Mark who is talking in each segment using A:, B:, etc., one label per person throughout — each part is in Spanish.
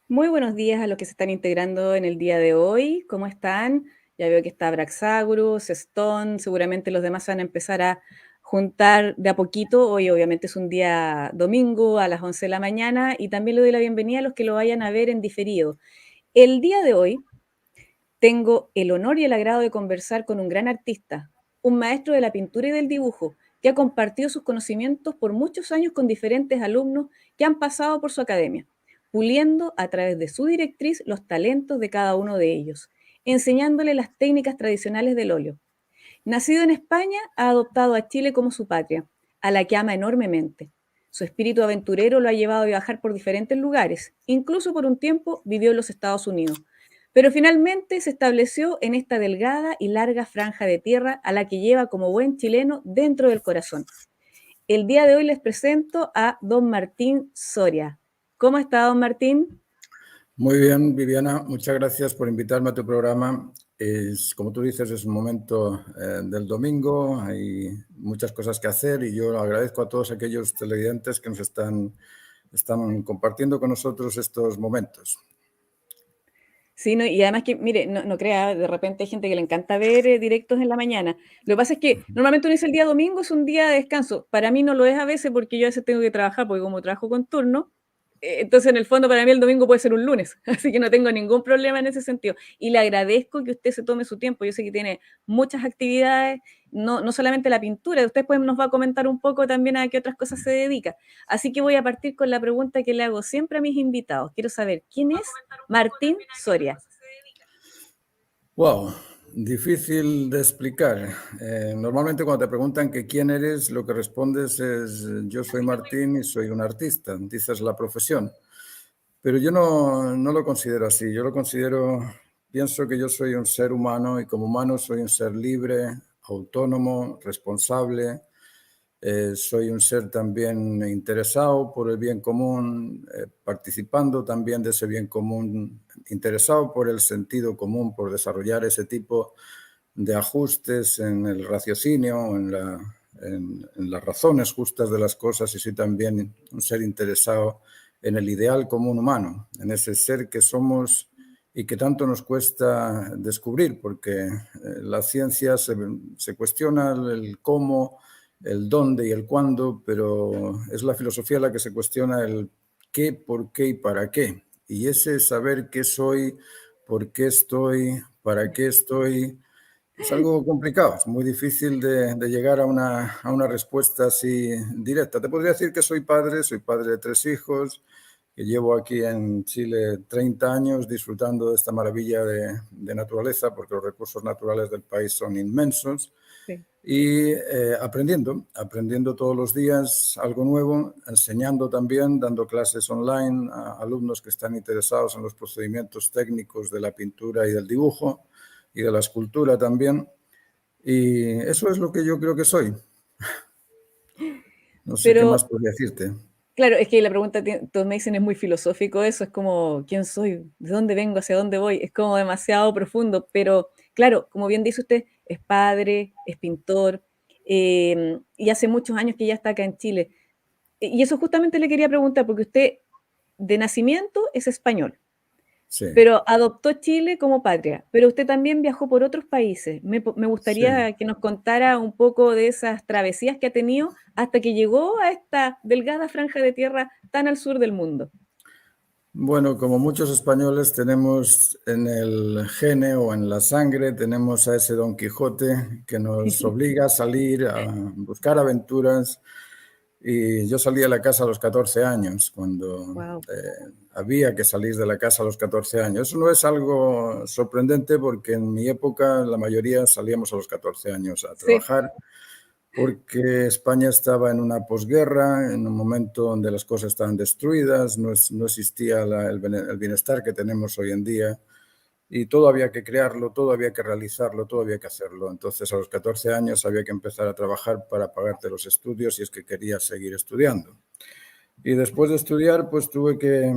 A: Muy buenos días a los que se están integrando en el día de hoy. ¿Cómo están? Ya veo que está Braxaurus, Stone, seguramente los demás van a empezar a juntar de a poquito. Hoy obviamente es un día domingo a las 11 de la mañana y también le doy la bienvenida a los que lo vayan a ver en diferido. El día de hoy tengo el honor y el agrado de conversar con un gran artista, un maestro de la pintura y del dibujo, que ha compartido sus conocimientos por muchos años con diferentes alumnos que han pasado por su academia, puliendo a través de su directriz los talentos de cada uno de ellos, enseñándole las técnicas tradicionales del óleo. Nacido en España, ha adoptado a Chile como su patria, a la que ama enormemente. Su espíritu aventurero lo ha llevado a viajar por diferentes lugares, incluso por un tiempo vivió en los Estados Unidos, pero finalmente se estableció en esta delgada y larga franja de tierra a la que lleva como buen chileno dentro del corazón. El día de hoy les presento a don Martín Soria. ¿Cómo está, don Martín?
B: Muy bien, Viviana, muchas gracias por invitarme a tu programa. Como tú dices, es un momento del domingo, hay muchas cosas que hacer y yo agradezco a todos aquellos televidentes que nos están compartiendo con nosotros estos momentos.
A: Sí, no, y además que, mire, no crea, de repente hay gente que le encanta ver directos en la mañana. Lo que pasa es que normalmente uno dice el día domingo es un día de descanso. Para mí no lo es a veces porque yo a veces tengo que trabajar, porque como trabajo con turno, entonces en el fondo para mí el domingo puede ser un lunes, así que no tengo ningún problema en ese sentido. Y le agradezco que usted se tome su tiempo. Yo sé que tiene muchas actividades, no solamente la pintura, usted pues nos va a comentar un poco también a qué otras cosas se dedica. Así que voy a partir con la pregunta que le hago siempre a mis invitados. Quiero saber, ¿quién es Martín Soria?
B: Wow, difícil de explicar. Normalmente cuando te preguntan que quién eres, lo que respondes es yo soy Martín y soy un artista, dices la profesión. Pero yo no lo considero así. Yo lo considero, pienso que yo soy un ser humano y como humano soy un ser libre, autónomo, responsable. Soy un ser también interesado por el bien común, participando también de ese bien común, interesado por el sentido común, por desarrollar ese tipo de ajustes en el raciocinio, en las razones justas de las cosas y soy también un ser interesado en el ideal común humano, en ese ser que somos y que tanto nos cuesta descubrir, porque la ciencia se cuestiona el cómo, el dónde y el cuándo, pero es la filosofía la que se cuestiona el qué, por qué y para qué. Y ese saber qué soy, por qué estoy, para qué estoy, es algo complicado, es muy difícil de llegar a una respuesta así directa. Te podría decir que soy padre de 3 hijos, que llevo aquí en Chile 30 años disfrutando de esta maravilla de naturaleza, porque los recursos naturales del país son inmensos,
A: Sí.
B: y aprendiendo todos los días algo nuevo, enseñando también, dando clases online a alumnos que están interesados en los procedimientos técnicos de la pintura y del dibujo y de la escultura también. Y eso es lo que yo creo que soy. No sé qué
A: Pero
B: más podría decirte.
A: claro, es que la pregunta, todos me dicen, es muy filosófico eso, es como, ¿quién soy? ¿De dónde vengo? ¿Hacia dónde voy? Es como demasiado profundo, pero claro, como bien dice usted, es padre, es pintor, y hace muchos años que ya está acá en Chile. Y eso justamente le quería preguntar, porque usted de nacimiento es español,
B: Sí,
A: pero adoptó Chile como patria, pero usted también viajó por otros países. Me
B: sí.
A: gustaría que nos contara un poco de esas travesías que ha tenido hasta que llegó a esta delgada franja de tierra tan al sur del mundo.
B: Bueno, como muchos españoles tenemos en el gene o en la sangre, tenemos a ese Don Quijote que nos obliga a salir a buscar aventuras. Y yo salí de la casa a los 14 años, cuando
A: Wow.
B: había que salir de la casa a los 14 años. Eso no es algo sorprendente porque en mi época la mayoría salíamos a los 14 años a
A: Sí.
B: trabajar porque España estaba en una posguerra, en un momento donde las cosas estaban destruidas, no existía el bienestar que tenemos hoy en día y todo había que crearlo, todo había que realizarlo, todo había que hacerlo. Entonces a los 14 años había que empezar a trabajar para pagarte los estudios si es que querías seguir estudiando. Y después de estudiar, pues tuve que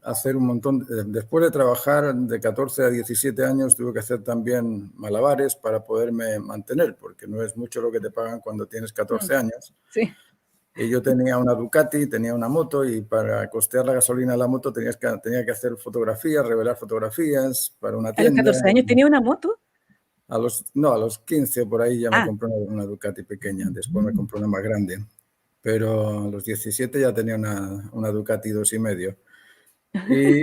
B: hacer un montón, después de trabajar de 14 a 17 años, tuve que hacer también malabares para poderme mantener, porque no es mucho lo que te pagan cuando tienes
A: Mm,
B: 14 años.
A: sí.
B: Y yo tenía una Ducati, tenía una moto y para costear la gasolina de la moto tenía que hacer fotografías, revelar fotografías para una
A: ¿A los
B: tienda.
A: 14 años tenía una moto?
B: No, a los 15 por ahí ya me
A: Ah,
B: compré una Ducati pequeña, después me compré una más grande, pero a los 17 ya tenía una Ducati 2,5. Y,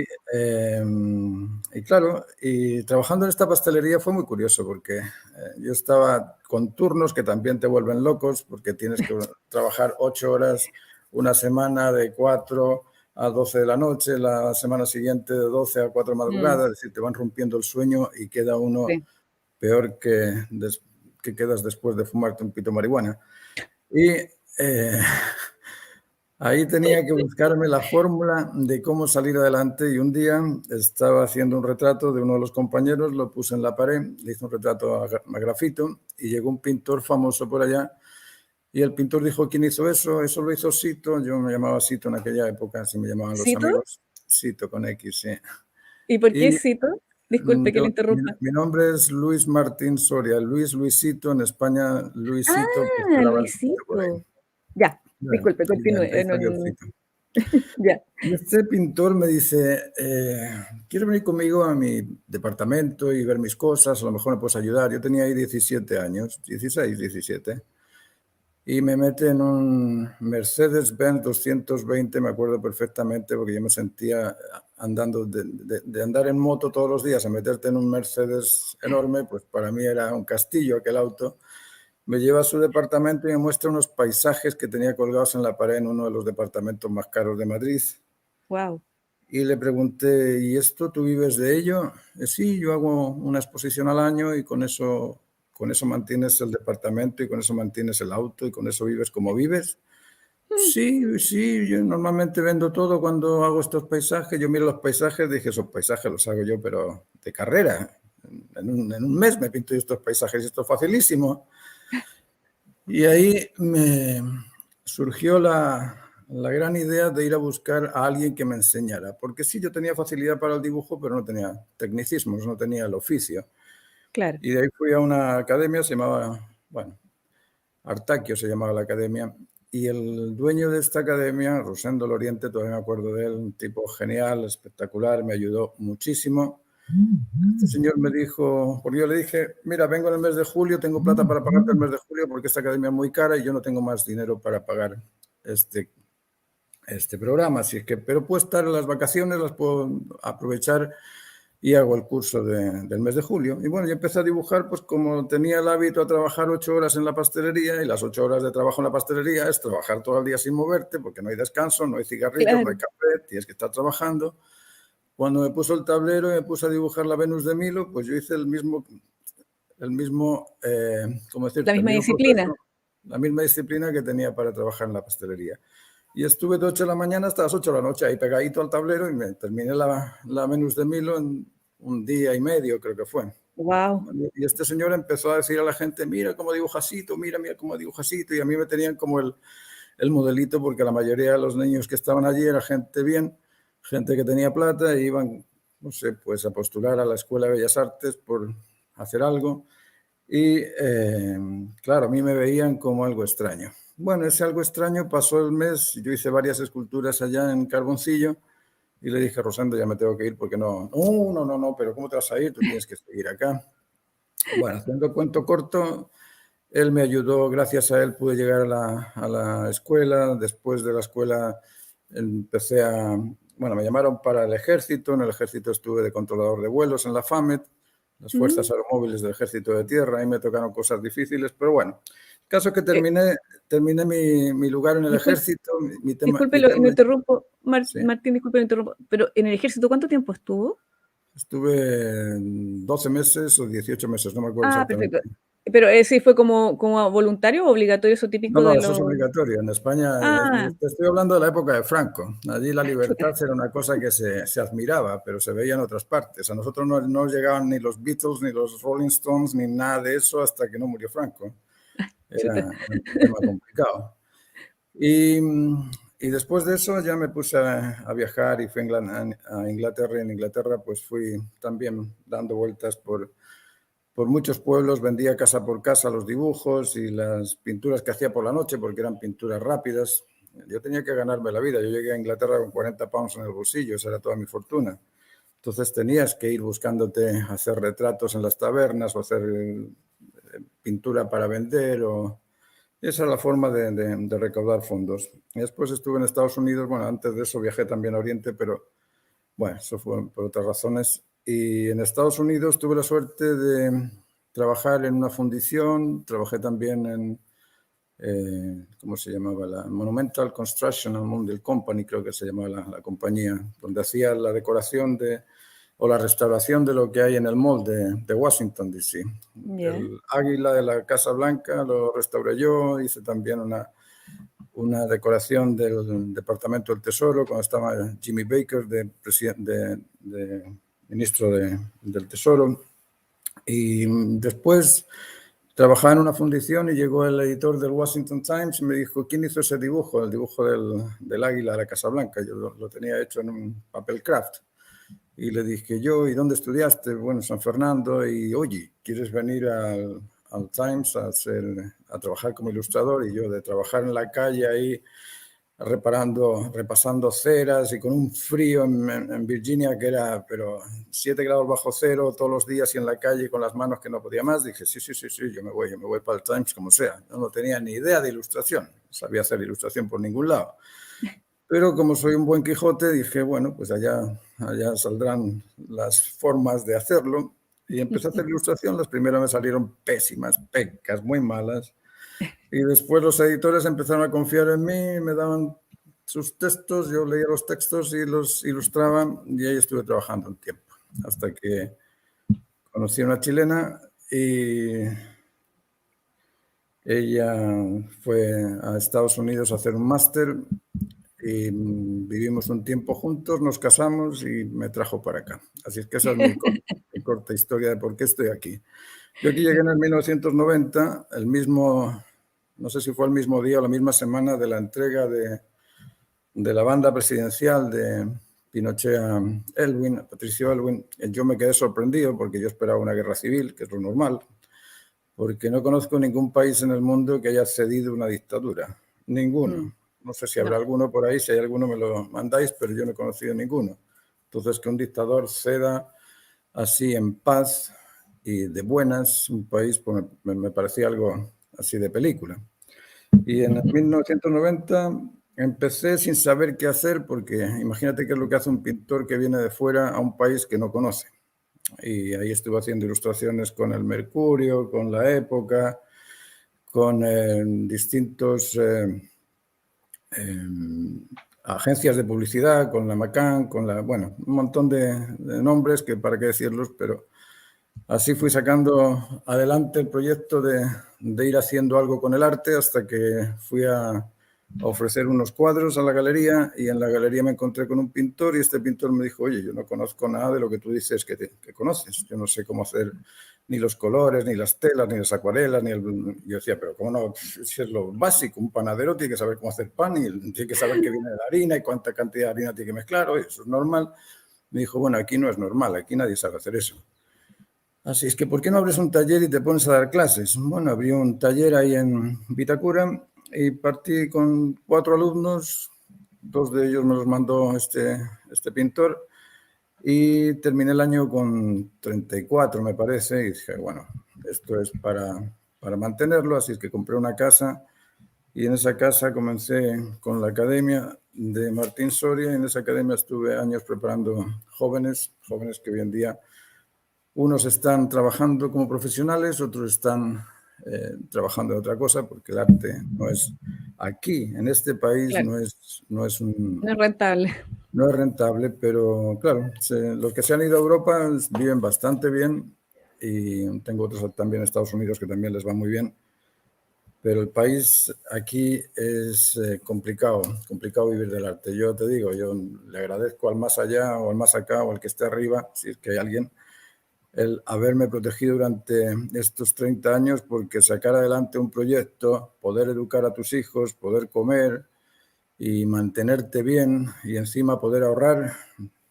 B: y claro, y trabajando en esta pastelería fue muy curioso porque yo estaba con turnos que también te vuelven locos porque tienes que trabajar 8 horas una semana de 4 a 12 de la noche, la semana siguiente de 12 a 4 de
A: mm,
B: madrugada, es decir, te van rompiendo el sueño y queda uno
A: sí.
B: peor que quedas después de fumarte un pito de marihuana. Y ahí tenía que buscarme la fórmula de cómo salir adelante y un día estaba haciendo un retrato de uno de los compañeros, lo puse en la pared, le hice un retrato a grafito y llegó un pintor famoso por allá y el pintor dijo, ¿quién hizo eso? Eso lo hizo Sito, yo me llamaba Sito en aquella época, así me llamaban los
A: ¿Cito?
B: amigos, Sito con X, sí.
A: ¿Y por qué
B: Y
A: Cito? Disculpe que le interrumpa.
B: mi nombre es Luis Martín Soria, Luisito, en España Luisito, pues
A: Ah,
B: quedaba el Sito por ahí.
A: Luisito. Ya,
B: Bueno,
A: disculpe,
B: y de
A: continúe.
B: ahí salió el Sito.
A: Ya.
B: Y este pintor me dice, ¿quieres venir conmigo a mi departamento y ver mis cosas? A lo mejor me puedes ayudar. Yo tenía ahí 17 años, 16, 17. Y me mete en un Mercedes-Benz 220, me acuerdo perfectamente, porque yo me sentía andando, de andar en moto todos los días, a meterte en un Mercedes enorme, pues para mí era un castillo aquel auto. Me lleva a su departamento y me muestra unos paisajes que tenía colgados en la pared en uno de los departamentos más caros de Madrid.
A: Wow.
B: Y le pregunté, ¿y esto tú vives de ello? Sí, yo hago una exposición al año y con eso mantienes el departamento y con eso mantienes el auto y con eso vives como vives. Sí, sí, yo normalmente vendo todo cuando hago estos paisajes. Yo miro los paisajes, dije, esos paisajes los hago yo, pero de carrera. En un mes me pinto yo estos paisajes y esto es facilísimo. Y ahí me surgió la gran idea de ir a buscar a alguien que me enseñara, porque sí, yo tenía facilidad para el dibujo, pero no tenía tecnicismos, no tenía el oficio.
A: Claro.
B: Y de ahí fui a una academia, se llamaba, bueno, Artaquio se llamaba la academia, y el dueño de esta academia, Rosendo Loriente, todavía me acuerdo de él, un tipo genial, espectacular, me ayudó muchísimo. Este señor me dijo, porque yo le dije, mira, vengo en el mes de julio, tengo plata para pagarte el mes de julio porque esta academia es muy cara y yo no tengo más dinero para pagar este, este programa. Así es que, pero puedo estar en las vacaciones, las puedo aprovechar y hago el curso del mes de julio. Y bueno, yo empecé a dibujar, pues como tenía el hábito de trabajar 8 horas en la pastelería y las 8 horas de trabajo en la pastelería es trabajar todo el día sin moverte porque no hay descanso, no hay cigarrillos, no hay
A: Claro.
B: café, tienes que estar trabajando. Cuando me puso el tablero y me puse a dibujar la Venus de Milo, pues yo hice ¿cómo
A: La
B: decirte? El
A: misma
B: mismo
A: disciplina.
B: proceso, la misma disciplina que tenía para trabajar en la pastelería. Y estuve de 8 de la mañana hasta las 8 de la noche ahí pegadito al tablero y me terminé la Venus de Milo en un día y medio, creo que fue.
A: Wow.
B: Y este señor empezó a decir a la gente, mira cómo dibuja Sito, mira, mira cómo dibuja Sito, y a mí me tenían como el modelito porque la mayoría de los niños que estaban allí era gente bien, gente que tenía plata e iban, no sé, pues a postular a la Escuela de Bellas Artes por hacer algo. Y claro, a mí me veían como algo extraño. Bueno, ese algo extraño pasó el mes, yo hice varias esculturas allá en Carboncillo y le dije, Rosendo, ya me tengo que ir porque no, pero ¿cómo te vas a ir? Tú tienes que seguir acá. Bueno, haciendo cuento corto, él me ayudó, gracias a él pude llegar a la escuela, después de la escuela empecé bueno, me llamaron para el ejército, en el ejército estuve de controlador de vuelos en la FAMET, las Fuerzas
A: Mm.
B: Aeromóviles del Ejército de Tierra, ahí me tocaron cosas difíciles, pero bueno, el caso es que
A: Eh,
B: terminé mi lugar en el
A: discul-
B: ejército,
A: disculpe,
B: mi
A: lo
B: tema,
A: interrumpo.
B: sí,
A: Martín, disculpe, lo interrumpo. Pero en el ejército, ¿cuánto tiempo estuvo?
B: estuve 12 meses o 18 meses, no me acuerdo
A: Ah,
B: exactamente.
A: perfecto. Pero sí fue como voluntario o obligatorio, eso
B: No,
A: típico
B: no,
A: de
B: eso es
A: los.
B: obligatorio. En España,
A: Ah,
B: te estoy hablando de la época de Franco. Allí la
A: chuta.
B: libertad era una cosa que se admiraba, pero se veía en otras partes. A nosotros no llegaban ni los Beatles, ni los Rolling Stones, ni nada de eso hasta que no murió Franco.
A: Chuta.
B: Era un tema complicado. Y, y después de eso ya me puse a viajar y fui a Inglaterra. Y en Inglaterra pues fui también dando vueltas por muchos pueblos, vendía casa por casa los dibujos y las pinturas que hacía por la noche, porque eran pinturas rápidas. Yo tenía que ganarme la vida. Yo llegué a Inglaterra con 40 pounds en el bolsillo, esa era toda mi fortuna. Entonces tenías que ir buscándote hacer retratos en las tabernas o hacer pintura para vender. Esa es la forma de recaudar fondos. Y después estuve en Estados Unidos. Bueno, antes de eso viajé también a Oriente, pero bueno, eso fue por otras razones. Y en Estados Unidos tuve la suerte de trabajar en una fundición. Trabajé también en, ¿cómo se llamaba? La Monumental Construction and Mundell Company, creo que se llamaba la compañía, donde hacía la decoración o la restauración de lo que hay en el mall de Washington, D.C.
A: Ya.
B: El águila de la Casa Blanca lo restauré yo, hice también una decoración del Departamento del Tesoro cuando estaba Jimmy Baker de ministro del Tesoro. Y después trabajaba en una fundición y llegó el editor del Washington Times y me dijo, ¿quién hizo ese dibujo? El dibujo del águila de la Casa Blanca. Yo lo tenía hecho en un papel craft. Y le dije yo, ¿y dónde estudiaste? Bueno, San Fernando. Y oye, ¿quieres venir al Times a trabajar como ilustrador? Y yo de trabajar en la calle ahí repasando ceras y con un frío en Virginia que era, pero 7 grados bajo cero todos los días y en la calle con las manos que no podía más, dije, sí, yo me voy para el Times como sea. Yo no tenía ni idea de ilustración, no sabía hacer ilustración por ningún lado. Pero como soy un buen Quijote, dije, bueno, pues allá saldrán las formas de hacerlo. Y empecé a hacer ilustración. Las primeras me salieron pésimas, pecas, muy malas. Y después los editores empezaron a confiar en mí, me daban sus textos, yo leía los textos y los ilustraba y ahí estuve trabajando un tiempo. Hasta que conocí a una chilena y ella fue a Estados Unidos a hacer un máster y vivimos un tiempo juntos, nos casamos y me trajo para acá. Así es que esa es mi corta historia de por qué estoy aquí. Yo aquí llegué en el 1990, no sé si fue el mismo día o la misma semana de la entrega de la banda presidencial de Pinochet a Elwin, a Patricio Elwin. Yo me quedé sorprendido porque yo esperaba una guerra civil, que es lo normal, porque no conozco ningún país en el mundo que haya cedido una dictadura. Ninguno. No sé si habrá alguno por ahí, si hay alguno me lo mandáis, pero yo no he conocido ninguno. Entonces, que un dictador ceda así en paz y de buenas un país, pues me parecía algo así de película. Y en el 1990 empecé sin saber qué hacer, porque imagínate qué es lo que hace un pintor que viene de fuera a un país que no conoce. Y ahí estuve haciendo ilustraciones con el Mercurio, con la Época, con distintos agencias de publicidad, con la McCann, bueno, un montón de nombres que para qué decirlos, pero así fui sacando adelante el proyecto de ir haciendo algo con el arte hasta que fui a ofrecer unos cuadros a la galería y en la galería me encontré con un pintor y este pintor me dijo, oye, yo no conozco nada de lo que tú dices que conoces, yo no sé cómo hacer ni los colores, ni las telas, ni las acuarelas, Yo decía, pero ¿cómo no? Si es lo básico, un panadero tiene que saber cómo hacer pan y tiene que saber qué viene de la harina y cuánta cantidad de harina tiene que mezclar, oye, eso es normal. Me dijo, bueno, aquí no es normal, aquí nadie sabe hacer eso. Así es que, ¿por qué no abres un taller y te pones a dar clases? Bueno, abrí un taller ahí en Vitacura y partí con 4 alumnos, 2 de ellos me los mandó este pintor y terminé el año con 34, me parece, y dije, bueno, esto es para mantenerlo, así es que compré una casa y en esa casa comencé con la academia de Martín Soria y en esa academia estuve años preparando jóvenes que hoy en día unos están trabajando como profesionales, otros están trabajando en otra cosa, porque el arte no es aquí, en este país,
A: Claro,
B: no es
A: no es rentable.
B: no es rentable, pero claro, los que se han ido a Europa viven bastante bien y tengo otros también en Estados Unidos que también les va muy bien, pero el país aquí es complicado vivir del arte. Yo te digo, yo le agradezco al más allá o al más acá o al que esté arriba, si es que hay alguien, el haberme protegido durante estos 30 años, porque sacar adelante un proyecto, poder educar a tus hijos, poder comer y mantenerte bien y encima poder ahorrar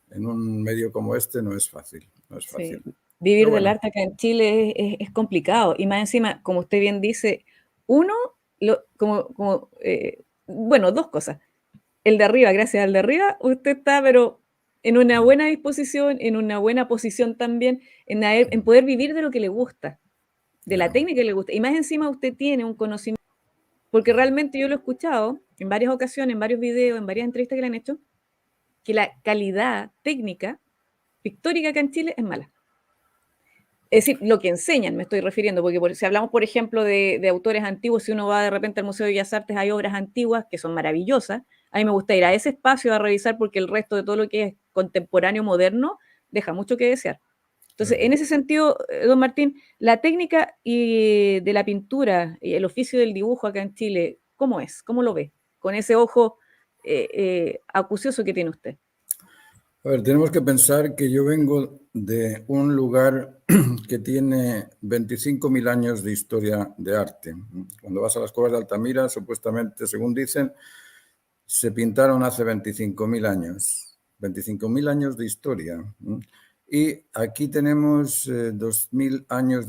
B: en un medio como este no es fácil, no es
A: Sí.
B: fácil.
A: vivir
B: Pero
A: del
B: bueno,
A: arte acá en Chile es complicado. Y más encima, como usted bien dice, uno, bueno, dos cosas. El de arriba, gracias al de arriba, usted está, pero en una buena disposición, en una buena posición también, en poder vivir de lo que le gusta, de la
B: ya,
A: técnica que le gusta. Y más encima usted tiene un conocimiento, porque realmente yo lo he escuchado en varias ocasiones, en varios videos, en varias entrevistas que le han hecho, que la calidad técnica pictórica acá en Chile es mala. Es decir, lo que enseñan, me estoy refiriendo, porque si hablamos, por ejemplo, de autores antiguos, si uno va de repente al Museo de Bellas Artes, hay obras antiguas que son maravillosas. A mí me gusta ir a ese espacio a revisar porque el resto de todo lo que es contemporáneo, moderno, deja mucho que desear. Entonces,
B: claro.
A: en ese sentido, don Martín, la técnica de la pintura y el oficio del dibujo acá en Chile, ¿cómo es? ¿Cómo lo ve? Con ese ojo acucioso que tiene usted.
B: A ver, tenemos que pensar que yo vengo de un lugar que tiene 25.000 años de historia de arte. Cuando vas a las cuevas de Altamira, supuestamente, según dicen, se pintaron hace 25.000 años. 25.000 años de historia. Y aquí tenemos 2.000 años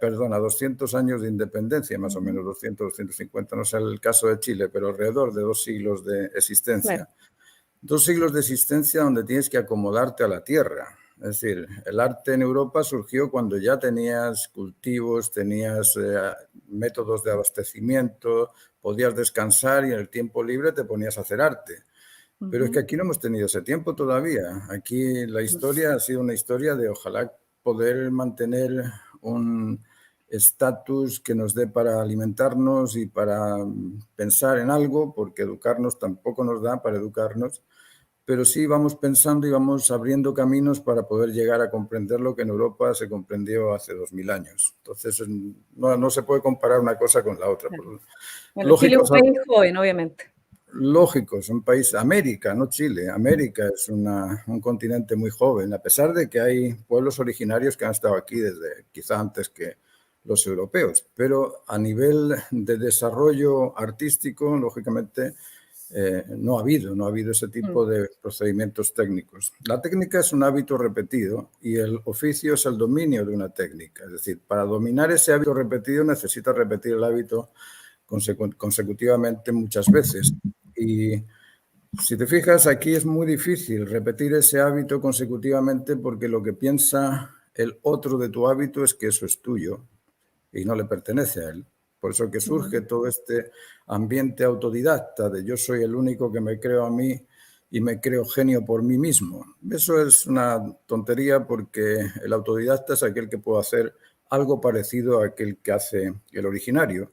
B: perdona, 200 años de independencia, más o menos 200, 250, no sé el caso de Chile, pero alrededor de 2 siglos de
A: Claro.
B: existencia. 2 siglos de existencia donde tienes que acomodarte a la tierra. Es decir, el arte en Europa surgió cuando ya tenías cultivos, tenías métodos de abastecimiento, podías descansar y en el tiempo libre te ponías a hacer arte. Pero es que
A: Ujú.
B: aquí no hemos tenido ese tiempo todavía. Aquí la historia ha sido una historia de ojalá poder mantener un estatus que nos dé para alimentarnos y para pensar en algo, porque educarnos tampoco nos da para educarnos, pero sí vamos pensando y vamos abriendo caminos para poder llegar a comprender lo que en Europa se comprendió hace 2000 años. Entonces, no se puede comparar una cosa con la otra.
A: Claro. Bueno, Chile es
B: Lógico,
A: un país joven, obviamente.
B: lógico, es un país, América, no Chile. América es un continente muy joven, a pesar de que hay pueblos originarios que han estado aquí desde quizá antes que los europeos, pero a nivel de desarrollo artístico, lógicamente, no ha habido ese
A: Mm.
B: tipo de procedimientos técnicos. La técnica es un hábito repetido y el oficio es el dominio de una técnica. Es decir, para dominar ese hábito repetido necesitas repetir el hábito consecutivamente muchas veces. Y si te fijas, aquí es muy difícil repetir ese hábito consecutivamente porque lo que piensa el otro de tu hábito es que eso es tuyo y no le pertenece a él. Por eso que surge
A: Mm.
B: todo este ambiente autodidacta de yo soy el único que me creo a mí y me creo genio por mí mismo. Eso es una tontería porque el autodidacta es aquel que puede hacer algo parecido a aquel que hace el originario,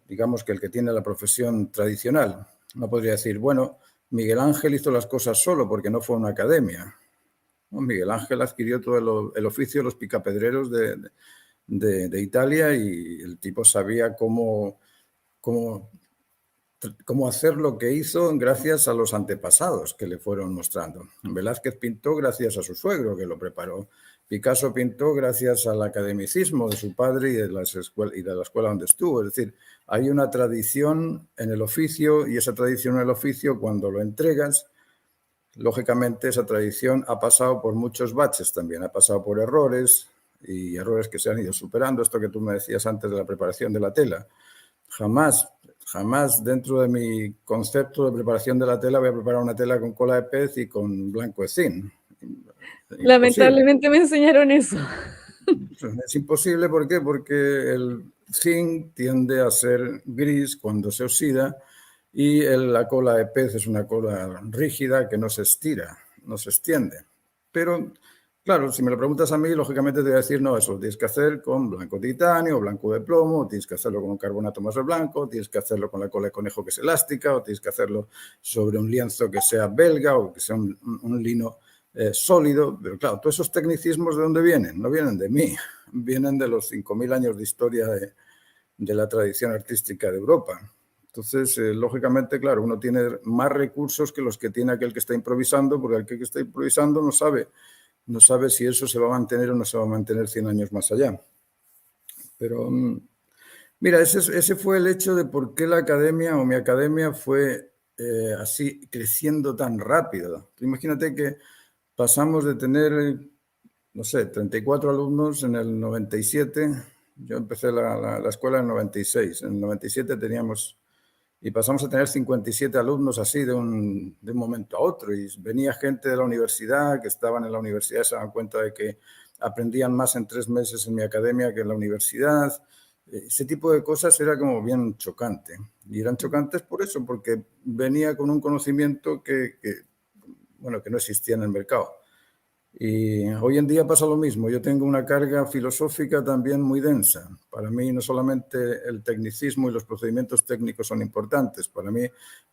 B: digamos que el que tiene la profesión tradicional. No podría decir, bueno, Miguel Ángel hizo las cosas solo porque no fue a una academia. No, Miguel Ángel adquirió todo el oficio de los picapedreros de Italia y el tipo sabía cómo, cómo hacer lo que hizo gracias a los antepasados que le fueron mostrando. Velázquez pintó gracias a su suegro que lo preparó. Picasso pintó gracias al academicismo de su padre y de la escuela donde estuvo. Es decir, hay una tradición en el oficio y esa tradición en el oficio cuando lo entregas, lógicamente esa tradición ha pasado por muchos baches también, ha pasado por errores y errores que se han ido superando. Esto que tú me decías antes de la preparación de la tela. Jamás, jamás dentro de mi concepto de preparación de la tela voy a preparar una tela con cola de pez y con blanco de zinc. Imposible.
A: Lamentablemente me enseñaron eso.
B: Es imposible, ¿por qué? Porque el zinc tiende a ser gris cuando se oxida y la cola de pez es una cola rígida que no se estira, no se extiende. Pero, claro, si me lo preguntas a mí, lógicamente te voy a decir, no, eso lo tienes que hacer con blanco titanio, blanco de plomo, tienes que hacerlo con un carbonato más blanco, tienes que hacerlo con la cola de conejo que es elástica, o tienes que hacerlo sobre un lienzo que sea belga o que sea un lino sólido. Pero claro, todos esos tecnicismos, ¿de dónde vienen? No vienen de mí, vienen de los 5.000 años de historia de la tradición artística de Europa. Entonces, lógicamente, claro, uno tiene más recursos que los que tiene aquel que está improvisando, porque aquel que está improvisando no sabe si eso se va a mantener o no se va a mantener 100 años más allá. Pero, mira, ese fue el hecho de por qué la academia o mi academia fue así creciendo tan rápido. Imagínate que pasamos de tener no sé, 34 alumnos en el 97. Yo empecé la escuela en el 96. En el 97 teníamos, y pasamos a tener 57 alumnos así de un momento a otro. Y venía gente de la universidad, que estaban en la universidad, se daban cuenta de que aprendían más en 3 meses en mi academia que en la universidad. Ese tipo de cosas era como bien chocante. Y eran chocantes por eso, porque venía con un conocimiento bueno, que no existía en el mercado. Y hoy en día pasa lo mismo. Yo tengo una carga filosófica también muy densa. Para mí no solamente el tecnicismo y los procedimientos técnicos son importantes. Para mí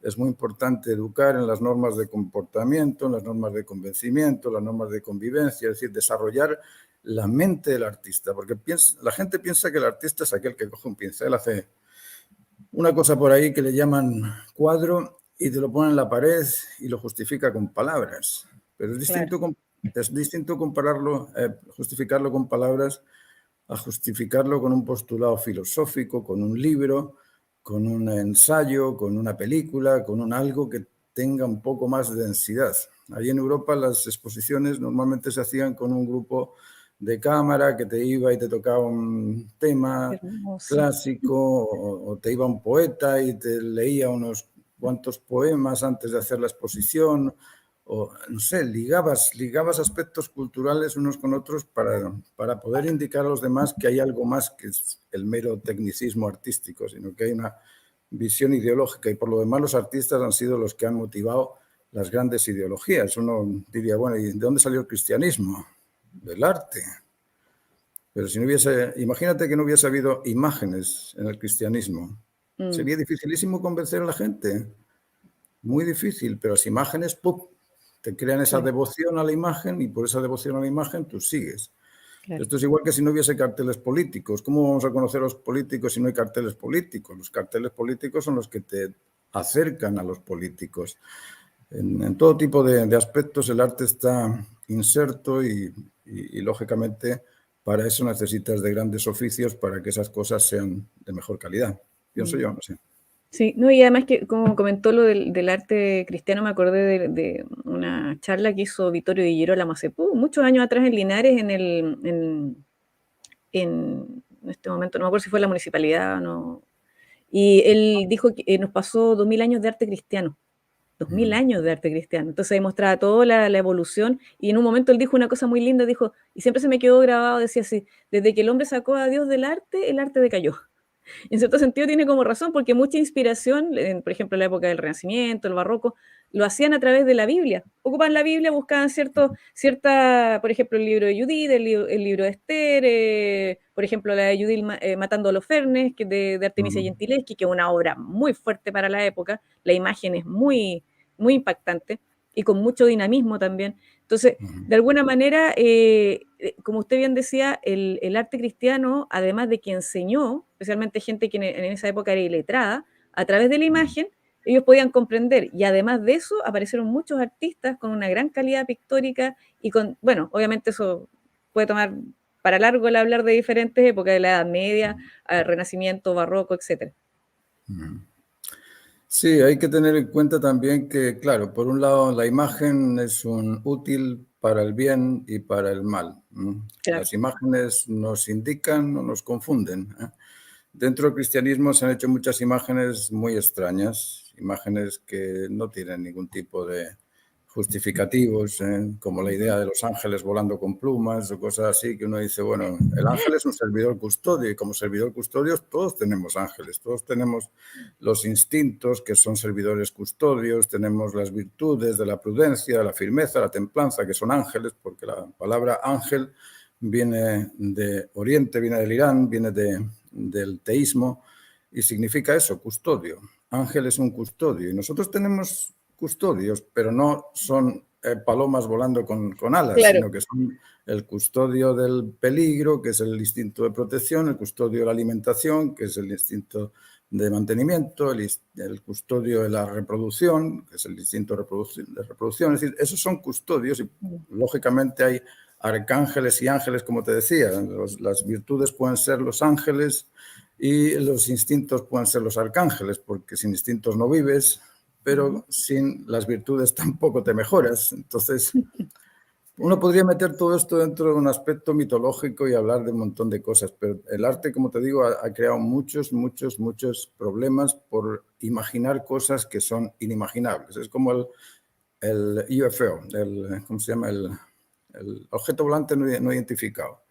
B: es muy importante educar en las normas de comportamiento, en las normas de convencimiento, las normas de convivencia, es decir, desarrollar la mente del artista. Porque la gente piensa que el artista es aquel que coge un pincel, hace una cosa por ahí que le llaman cuadro y te lo pone en la pared y lo justifica con palabras. Pero
A: Claro.
B: es distinto compararlo, justificarlo con palabras a justificarlo con un postulado filosófico, con un libro, con un ensayo, con una película, con un algo que tenga un poco más de densidad. Allí en Europa las exposiciones normalmente se hacían con un grupo de cámara que te iba y te tocaba un tema
A: Hermoso.
B: clásico o te iba un poeta y te leía unos cuantos poemas antes de hacer la exposición o, no sé, ligabas aspectos culturales unos con otros para poder indicar a los demás que hay algo más que el mero tecnicismo artístico, sino que hay una visión ideológica y por lo demás los artistas han sido los que han motivado las grandes ideologías. Uno diría, bueno, ¿y de dónde salió el cristianismo? Del arte. Pero si no hubiese, imagínate que no hubiese habido imágenes en el cristianismo.
A: Mm,
B: Sería dificilísimo convencer a la gente. Muy difícil, pero las imágenes, ¡pum!, te crean esa
A: claro,
B: devoción a la imagen y por esa devoción a la imagen tú sigues.
A: claro.
B: Esto es igual que si no hubiese carteles políticos. ¿Cómo vamos a conocer a los políticos si no hay carteles políticos? Los carteles políticos son los que te acercan a los políticos. En todo tipo de aspectos el arte está inserto y, lógicamente, para eso necesitas de grandes oficios para que esas cosas sean de mejor calidad. Pienso
A: Mm.
B: yo, no sé.
A: Sí, no, y además que como comentó lo del arte cristiano, me acordé de una charla que hizo Vittorio Di Girolamo hace muchos años atrás en Linares, en este momento, no me acuerdo si fue la municipalidad o no. Y él dijo que nos pasó 2000 años de arte cristiano. 2000 años de arte cristiano. Entonces ahí mostraba toda la evolución y en un momento él dijo una cosa muy linda, dijo, y siempre se me quedó grabado, decía así, desde que el hombre sacó a Dios del arte, el arte decayó. En cierto sentido tiene como razón, porque mucha inspiración, por ejemplo, en la época del Renacimiento, el Barroco, lo hacían a través de la Biblia. Ocupaban la Biblia, buscaban por ejemplo, el libro de Judith, el libro de Esther, por ejemplo, la de Judith matando a los Fernes, que de Artemisia Gentileschi, que es una obra muy fuerte para la época. La imagen es muy impactante y con mucho dinamismo también. Entonces, de alguna manera, como usted bien decía, el arte cristiano, además de que enseñó, especialmente gente que en esa época era iletrada, a través de la imagen, ellos podían comprender. Y además de eso, aparecieron muchos artistas con una gran calidad pictórica y con, bueno, obviamente eso puede tomar para largo el hablar de diferentes épocas, de la Edad Media, al Renacimiento, Barroco, etc.
B: Sí, hay que tener en cuenta también que, claro, por un lado la imagen es un útil para el bien y para el mal.
A: Claro.
B: Las imágenes nos indican o nos confunden. Dentro del cristianismo se han hecho muchas imágenes muy extrañas, imágenes que no tienen ningún tipo de justificativos, como la idea de los ángeles volando con plumas o cosas así, que uno dice, bueno, el ángel es un servidor custodio y como servidor custodio todos tenemos ángeles, todos tenemos los instintos que son servidores custodios, tenemos las virtudes de la prudencia, la firmeza, la templanza, que son ángeles, porque la palabra ángel viene de Oriente, viene del Irán, viene del teísmo y significa eso, custodio. Ángel es un custodio y nosotros tenemos custodios, pero no son palomas volando con alas,
A: Claro.
B: sino que son el custodio del peligro, que es el instinto de protección, el custodio de la alimentación, que es el instinto de mantenimiento, el custodio de la reproducción, que es el instinto de reproducción. Es decir, esos son custodios y lógicamente hay arcángeles y ángeles, como te decía. Las virtudes pueden ser los ángeles y los instintos pueden ser los arcángeles, porque sin instintos no vives, pero sin las virtudes tampoco te mejoras. Entonces, Uno podría meter todo esto dentro de un aspecto mitológico y hablar de un montón de cosas, pero el arte, como te digo, ha creado muchos problemas por imaginar cosas que son inimaginables. Es como el UFO, ¿cómo se llama? El objeto volante no identificado.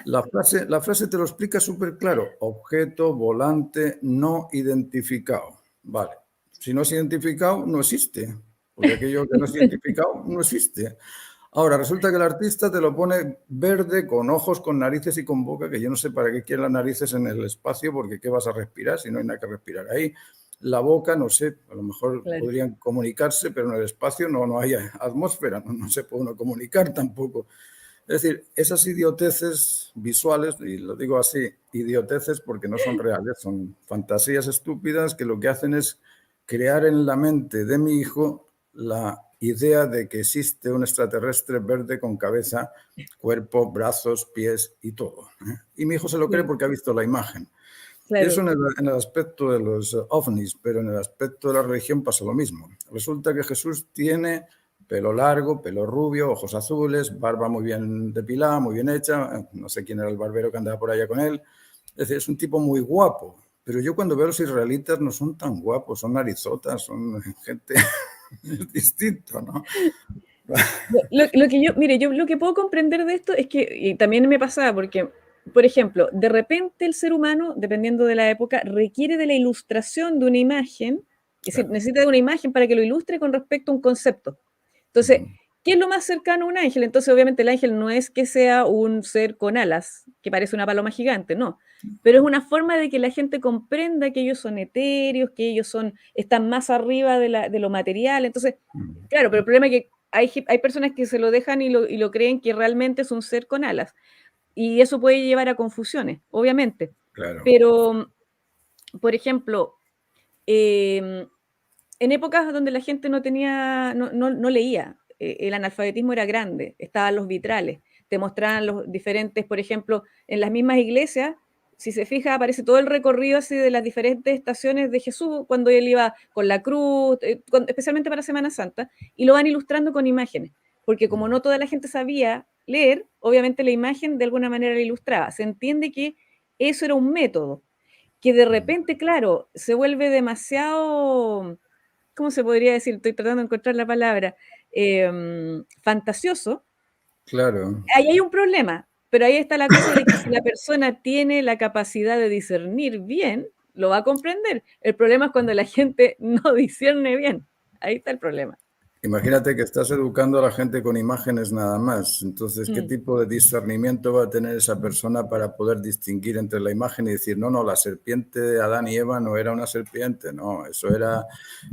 B: La frase te lo explica súper claro. Objeto volante no identificado. Vale. Si no es identificado, no existe. Porque aquello que no es identificado no existe. Ahora, resulta que el artista te lo pone verde, con ojos, con narices y con boca, que yo no sé para qué quieren las narices en el espacio, porque ¿qué vas a respirar si no hay nada que respirar ahí? La boca, no sé, a lo mejor
A: Claro.
B: podrían comunicarse, pero en el espacio no hay atmósfera, no se puede uno comunicar tampoco. Es decir, esas idioteces visuales, y lo digo así, idioteces porque no son reales, son fantasías estúpidas que lo que hacen es crear en la mente de mi hijo la idea de que existe un extraterrestre verde con cabeza, cuerpo, brazos, pies y todo. Y mi hijo se lo cree
A: Sí,
B: porque ha visto la imagen. Eso
A: claro.
B: en el aspecto de los ovnis, pero en el aspecto de la religión pasa lo mismo. Resulta que Jesús tiene pelo largo, pelo rubio, ojos azules, barba muy bien depilada, muy bien hecha. No sé quién era el barbero que andaba por allá con él. Es decir, es un tipo muy guapo. Pero yo cuando veo a los israelitas no son tan guapos, son narizotas, son gente es distinto, ¿no?
A: Lo que yo, mire, yo lo que puedo comprender de esto es que, y también me pasaba, porque, por ejemplo, de repente el ser humano, dependiendo de la época, requiere de la ilustración de una imagen, es decir,
B: Claro.
A: necesita de una imagen para que lo ilustre con respecto a un concepto. Entonces, ¿qué es lo más cercano a un ángel? Entonces, obviamente, el ángel no es que sea un ser con alas, que parece una paloma gigante, no. Pero es una forma de que la gente comprenda que ellos son etéreos, que ellos están más arriba de lo material. Entonces, claro, pero el problema es que hay personas que se lo dejan y lo creen que realmente es un ser con alas. Y eso puede llevar a confusiones, obviamente.
B: Claro.
A: Pero, por ejemplo, eh, en épocas donde la gente no leía, el analfabetismo era grande, estaban los vitrales, te mostraban los diferentes, por ejemplo, en las mismas iglesias, si se fija, aparece todo el recorrido así de las diferentes estaciones de Jesús cuando él iba con la cruz, especialmente para Semana Santa, y lo van ilustrando con imágenes, porque como no toda la gente sabía leer, obviamente la imagen de alguna manera la ilustraba. Se entiende que eso era un método, que de repente, claro, se vuelve demasiado, ¿cómo se podría decir? Estoy tratando de encontrar la palabra, fantasioso.
B: Claro.
A: Ahí hay un problema, pero ahí está la cosa de que si la persona tiene la capacidad de discernir bien, lo va a comprender. El problema es cuando la gente no discierne bien. Ahí está el problema.
B: Imagínate que estás educando a la gente con imágenes nada más. Entonces, ¿qué
A: Mm,
B: tipo de discernimiento va a tener esa persona para poder distinguir entre la imagen y decir, no, la serpiente de Adán y Eva no era una serpiente, no, eso era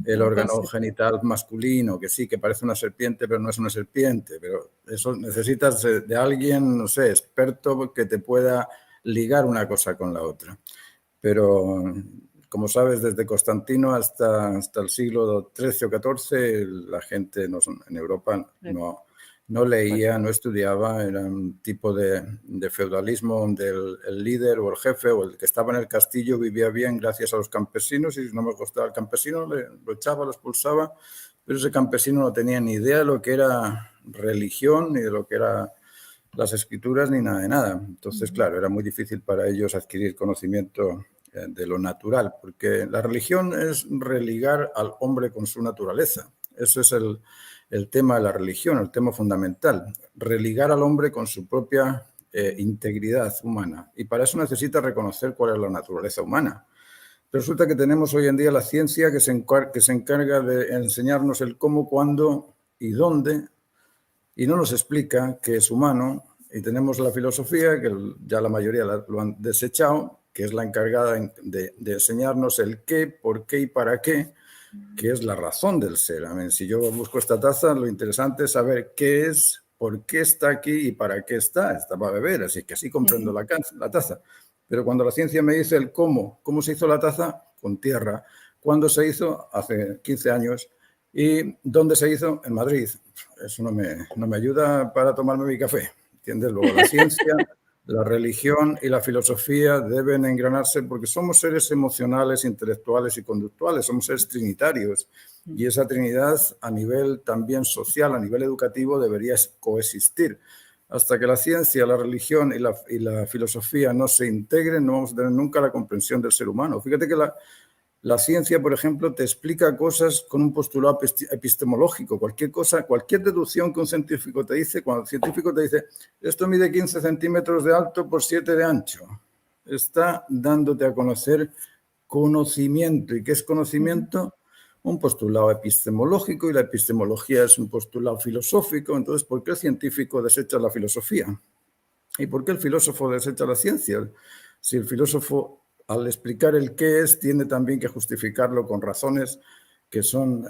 B: el
A: un
B: órgano
A: concepto.
B: genital masculino, que sí, que parece una serpiente, pero no es una serpiente. Pero eso necesitas de alguien, no sé, experto que te pueda ligar una cosa con la otra. Pero, como sabes, desde Constantino hasta el siglo XIII o XIV, la gente en Europa no leía, no estudiaba, era un tipo de feudalismo donde el líder o el jefe o el que estaba en el castillo vivía bien gracias a los campesinos, y si no me gustaba el campesino lo echaba, lo expulsaba, pero ese campesino no tenía ni idea de lo que era religión, ni de lo que era las escrituras, ni nada de nada. Entonces, claro, era muy difícil para ellos adquirir conocimiento de lo natural, porque la religión es religar al hombre con su naturaleza. Eso es el tema de la religión, el tema fundamental, religar al hombre con su propia integridad humana. Y para eso necesita reconocer cuál es la naturaleza humana. Pero resulta que tenemos hoy en día la ciencia que se encarga de enseñarnos el cómo, cuándo y dónde, y no nos explica que es humano, y tenemos la filosofía, que ya la mayoría lo han desechado, que es la encargada de enseñarnos el qué, por qué y para qué, que es la razón del ser. A ver, si yo busco esta taza, lo interesante es saber qué es, por qué está aquí y para qué está. Está para beber, así que así comprendo la taza. Pero cuando la ciencia me dice el cómo se hizo la taza, con tierra. ¿Cuándo se hizo? Hace 15 años. ¿Y dónde se hizo? En Madrid. Eso no me ayuda para tomarme mi café, ¿entiendes? Luego la ciencia La religión y la filosofía deben engranarse porque somos seres emocionales, intelectuales y conductuales, somos seres trinitarios. Y esa trinidad a nivel también social, a nivel educativo, debería coexistir. Hasta que la ciencia, la religión y la filosofía no se integren, no vamos a tener nunca la comprensión del ser humano. Fíjate que la ciencia, por ejemplo, te explica cosas con un postulado epistemológico. Cualquier cosa, cualquier deducción que un científico te dice, cuando el científico te dice, esto mide 15 centímetros de alto por 7 de ancho, está dándote a conocer conocimiento. ¿Y qué es conocimiento? Un postulado epistemológico, y la epistemología es un postulado filosófico. Entonces, ¿por qué el científico desecha la filosofía? ¿Y por qué el filósofo desecha la ciencia? Si el filósofo, al explicar el qué es, tiene también que justificarlo con razones que son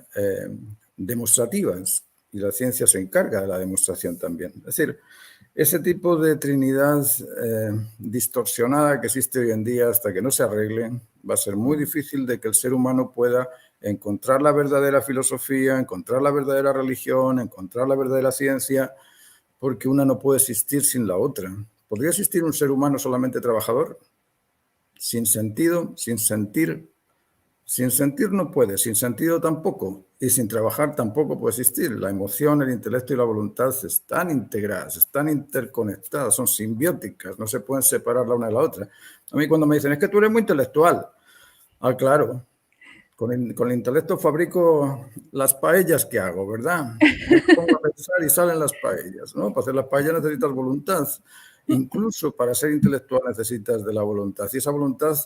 B: demostrativas, y la ciencia se encarga de la demostración también. Es decir, ese tipo de trinidad distorsionada que existe hoy en día, hasta que no se arregle, va a ser muy difícil de que el ser humano pueda encontrar la verdadera filosofía, encontrar la verdadera religión, encontrar la verdadera ciencia, porque una no puede existir sin la otra. ¿Podría existir un ser humano solamente trabajador? Sin sentido, sin sentir. Sin sentir no puede, sin sentido tampoco, y sin trabajar tampoco puede existir. La emoción, el intelecto y la voluntad están integradas, están interconectadas, son simbióticas, no se pueden separar la una de la otra. A mí cuando me dicen, es que tú eres muy intelectual. Ah, claro, con el intelecto fabrico las paellas que hago, ¿verdad? Yo me pongo a pensar y salen las paellas, ¿no? Para hacer las paellas necesitas voluntad. Incluso para ser intelectual necesitas de la voluntad. Y esa voluntad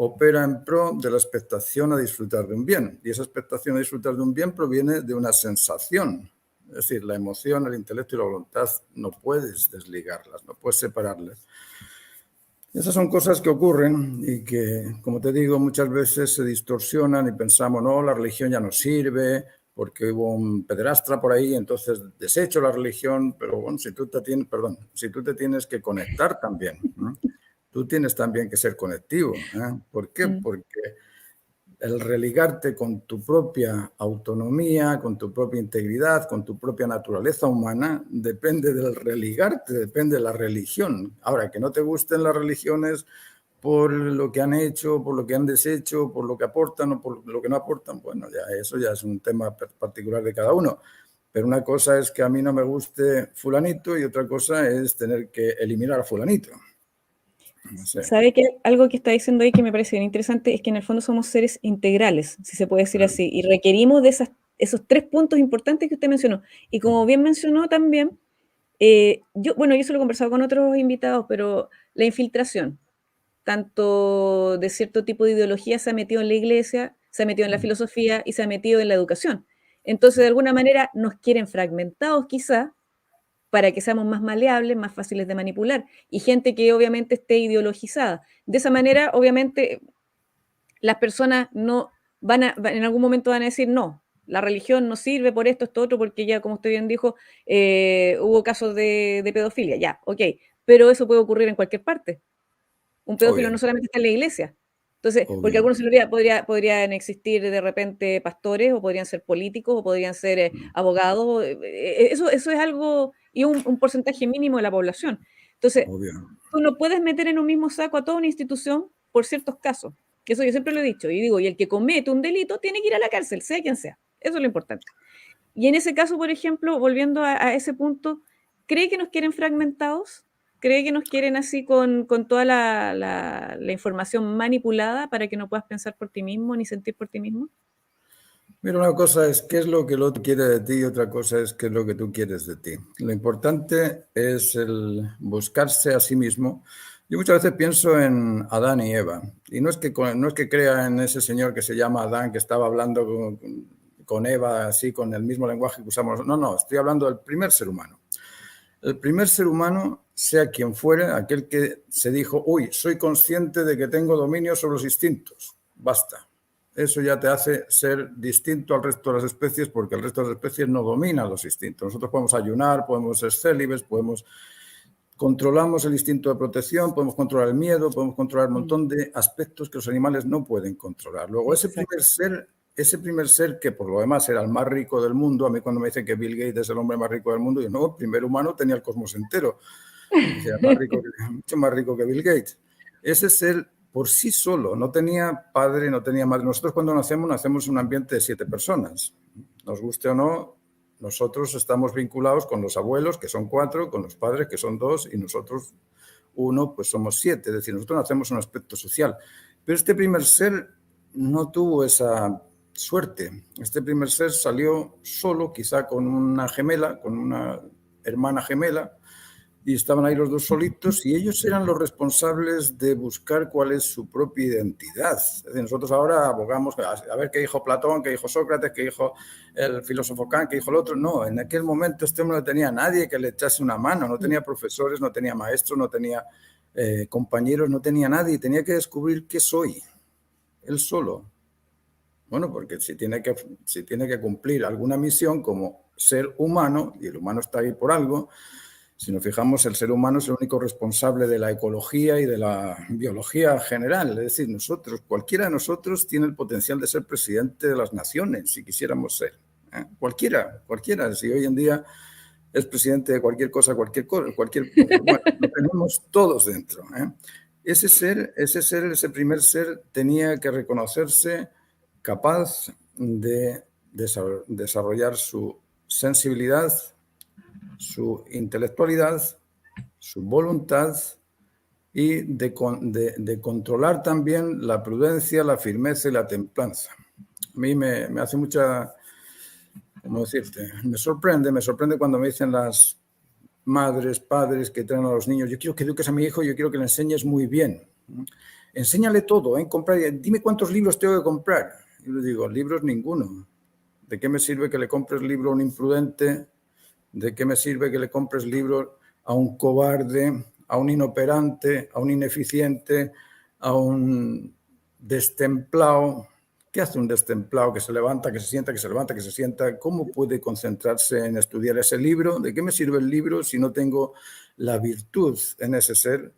B: opera en pro de la expectación a disfrutar de un bien. Y esa expectación a disfrutar de un bien proviene de una sensación. Es decir, la emoción, el intelecto y la voluntad no puedes desligarlas, no puedes separarlas. Esas son cosas que ocurren y que, como te digo, muchas veces se distorsionan y pensamos, no, la religión ya no sirve porque hubo un pederastra por ahí, entonces desecho la religión, pero bueno, si tú te tienes que conectar también, ¿no? Tú tienes también que ser conectivo, ¿eh? ¿Por qué? Porque el religarte con tu propia autonomía, con tu propia integridad, con tu propia naturaleza humana, depende del religarte, depende de la religión. Ahora, que no te gusten las religiones por lo que han hecho, por lo que han deshecho, por lo que aportan o por lo que no aportan, bueno, ya eso ya es un tema particular de cada uno. Pero una cosa es que a mí no me guste fulanito y otra cosa es tener que eliminar a fulanito. No sé.
A: ¿Sabe que algo que está diciendo ahí que me parece bien interesante es que en el fondo somos seres integrales, si se puede decir así, y requerimos de esos 3 puntos importantes que usted mencionó? Y como bien mencionó también, yo eso lo he conversado con otros invitados, pero la infiltración, tanto de cierto tipo de ideología, se ha metido en la iglesia, se ha metido en la filosofía y se ha metido en la educación. Entonces, de alguna manera, nos quieren fragmentados quizá, para que seamos más maleables, más fáciles de manipular, y gente que obviamente esté ideologizada. De esa manera, obviamente, las personas no en algún momento van a decir, no, la religión no sirve por esto otro, porque ya, como usted bien dijo, hubo casos de pedofilia, ya, ok, pero eso puede ocurrir en cualquier parte. Un pedófilo
B: Obvio,
A: no solamente está en la iglesia. Entonces, porque
B: obvio.
A: algunos se le olvida, podrían existir de repente pastores, o podrían ser políticos, o podrían ser abogados. Eso es algo, y un porcentaje mínimo de la población. Entonces,
B: Obvio.
A: tú no puedes meter en un mismo saco a toda una institución por ciertos casos. Eso yo siempre lo he dicho. Y digo, y el que comete un delito tiene que ir a la cárcel, sea quien sea. Eso es lo importante. Y en ese caso, por ejemplo, volviendo a ese punto, ¿cree que nos quieren fragmentados? ¿Cree que nos quieren así con toda la información manipulada para que no puedas pensar por ti mismo ni sentir por ti mismo?
B: Mira, una cosa es qué es lo que el otro quiere de ti y otra cosa es qué es lo que tú quieres de ti. Lo importante es el buscarse a sí mismo. Yo muchas veces pienso en Adán y Eva, y no es que crea en ese señor que se llama Adán, que estaba hablando con Eva así, con el mismo lenguaje que usamos. No, estoy hablando del primer ser humano. El primer ser humano, sea quien fuere, aquel que se dijo, uy, soy consciente de que tengo dominio sobre los instintos, basta. Eso ya te hace ser distinto al resto de las especies, porque el resto de las especies no dominan los instintos. Nosotros podemos ayunar, podemos ser célibes, controlamos el instinto de protección, podemos controlar el miedo, podemos controlar un montón de aspectos que los animales no pueden controlar. Luego,
A: Exacto.
B: ese primer ser que por lo demás era el más rico del mundo, a mí cuando me dicen que Bill Gates es el hombre más rico del mundo, yo no, el primer humano tenía el cosmos entero. Decía, mucho más rico que Bill Gates. Ese ser por sí solo, no tenía padre, no tenía madre. Nosotros cuando nacemos en un ambiente de 7 personas. Nos guste o no, nosotros estamos vinculados con los abuelos, que son 4, con los padres, que son 2, y nosotros 1, pues somos 7. Es decir, nosotros nacemos en un aspecto social. Pero este primer ser no tuvo esa suerte. Este primer ser salió solo, quizá con una gemela, con una hermana gemela, y estaban ahí los dos solitos y ellos eran los responsables de buscar cuál es su propia identidad. Es decir, nosotros ahora abogamos a ver qué dijo Platón, qué dijo Sócrates, qué dijo el filósofo Kant, qué dijo el otro. No, en aquel momento este hombre no tenía nadie que le echase una mano, no tenía profesores, no tenía maestros, no tenía compañeros, no tenía nadie, tenía que descubrir qué soy, él solo. Bueno, porque si tiene que cumplir alguna misión como ser humano, y el humano está ahí por algo. Si nos fijamos, el ser humano es el único responsable de la ecología y de la biología general. Es decir, cualquiera de nosotros tiene el potencial de ser presidente de las naciones, si quisiéramos ser. Cualquiera. Si hoy en día es presidente de cualquier cosa, bueno, lo tenemos todos dentro. Ese primer ser tenía que reconocerse capaz de desarrollar su sensibilidad, su intelectualidad, su voluntad y de controlar también la prudencia, la firmeza y la templanza. A mí me hace mucha, ¿cómo decirte? Me sorprende cuando me dicen las madres, padres que traen a los niños, yo quiero que eduques a mi hijo, yo quiero que le enseñes muy bien. Enséñale todo, dime cuántos libros tengo que comprar. Yo le digo, libros ninguno. ¿De qué me sirve que le compres libro a un imprudente? ¿De qué me sirve que le compres libros a un cobarde, a un inoperante, a un ineficiente, a un destemplado? ¿Qué hace un destemplado que se levanta, que se sienta, que se levanta, que se sienta? ¿Cómo puede concentrarse en estudiar ese libro? ¿De qué me sirve el libro si no tengo la virtud en ese ser?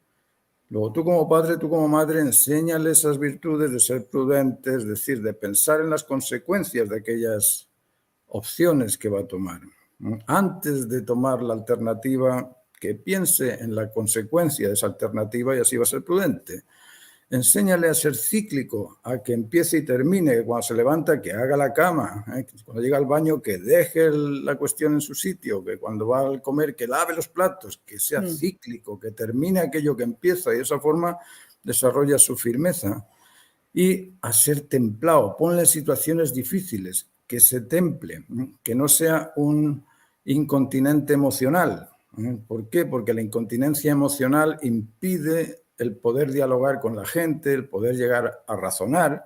B: Luego tú como padre, tú como madre, enséñale esas virtudes de ser prudente, es decir, de pensar en las consecuencias de aquellas opciones que va a tomar. Antes de tomar la alternativa, que piense en la consecuencia de esa alternativa y así va a ser prudente. Enséñale a ser cíclico, a que empiece y termine, que cuando se levanta, que haga la cama, que cuando llega al baño, que deje la cuestión en su sitio, que cuando va a comer, que lave los platos, que sea cíclico, que termine aquello que empieza y de esa forma desarrolla su firmeza. Y a ser templado, ponle situaciones difíciles, que se temple, que no sea un incontinente emocional. ¿Por qué? Porque la incontinencia emocional impide el poder dialogar con la gente, el poder llegar a razonar,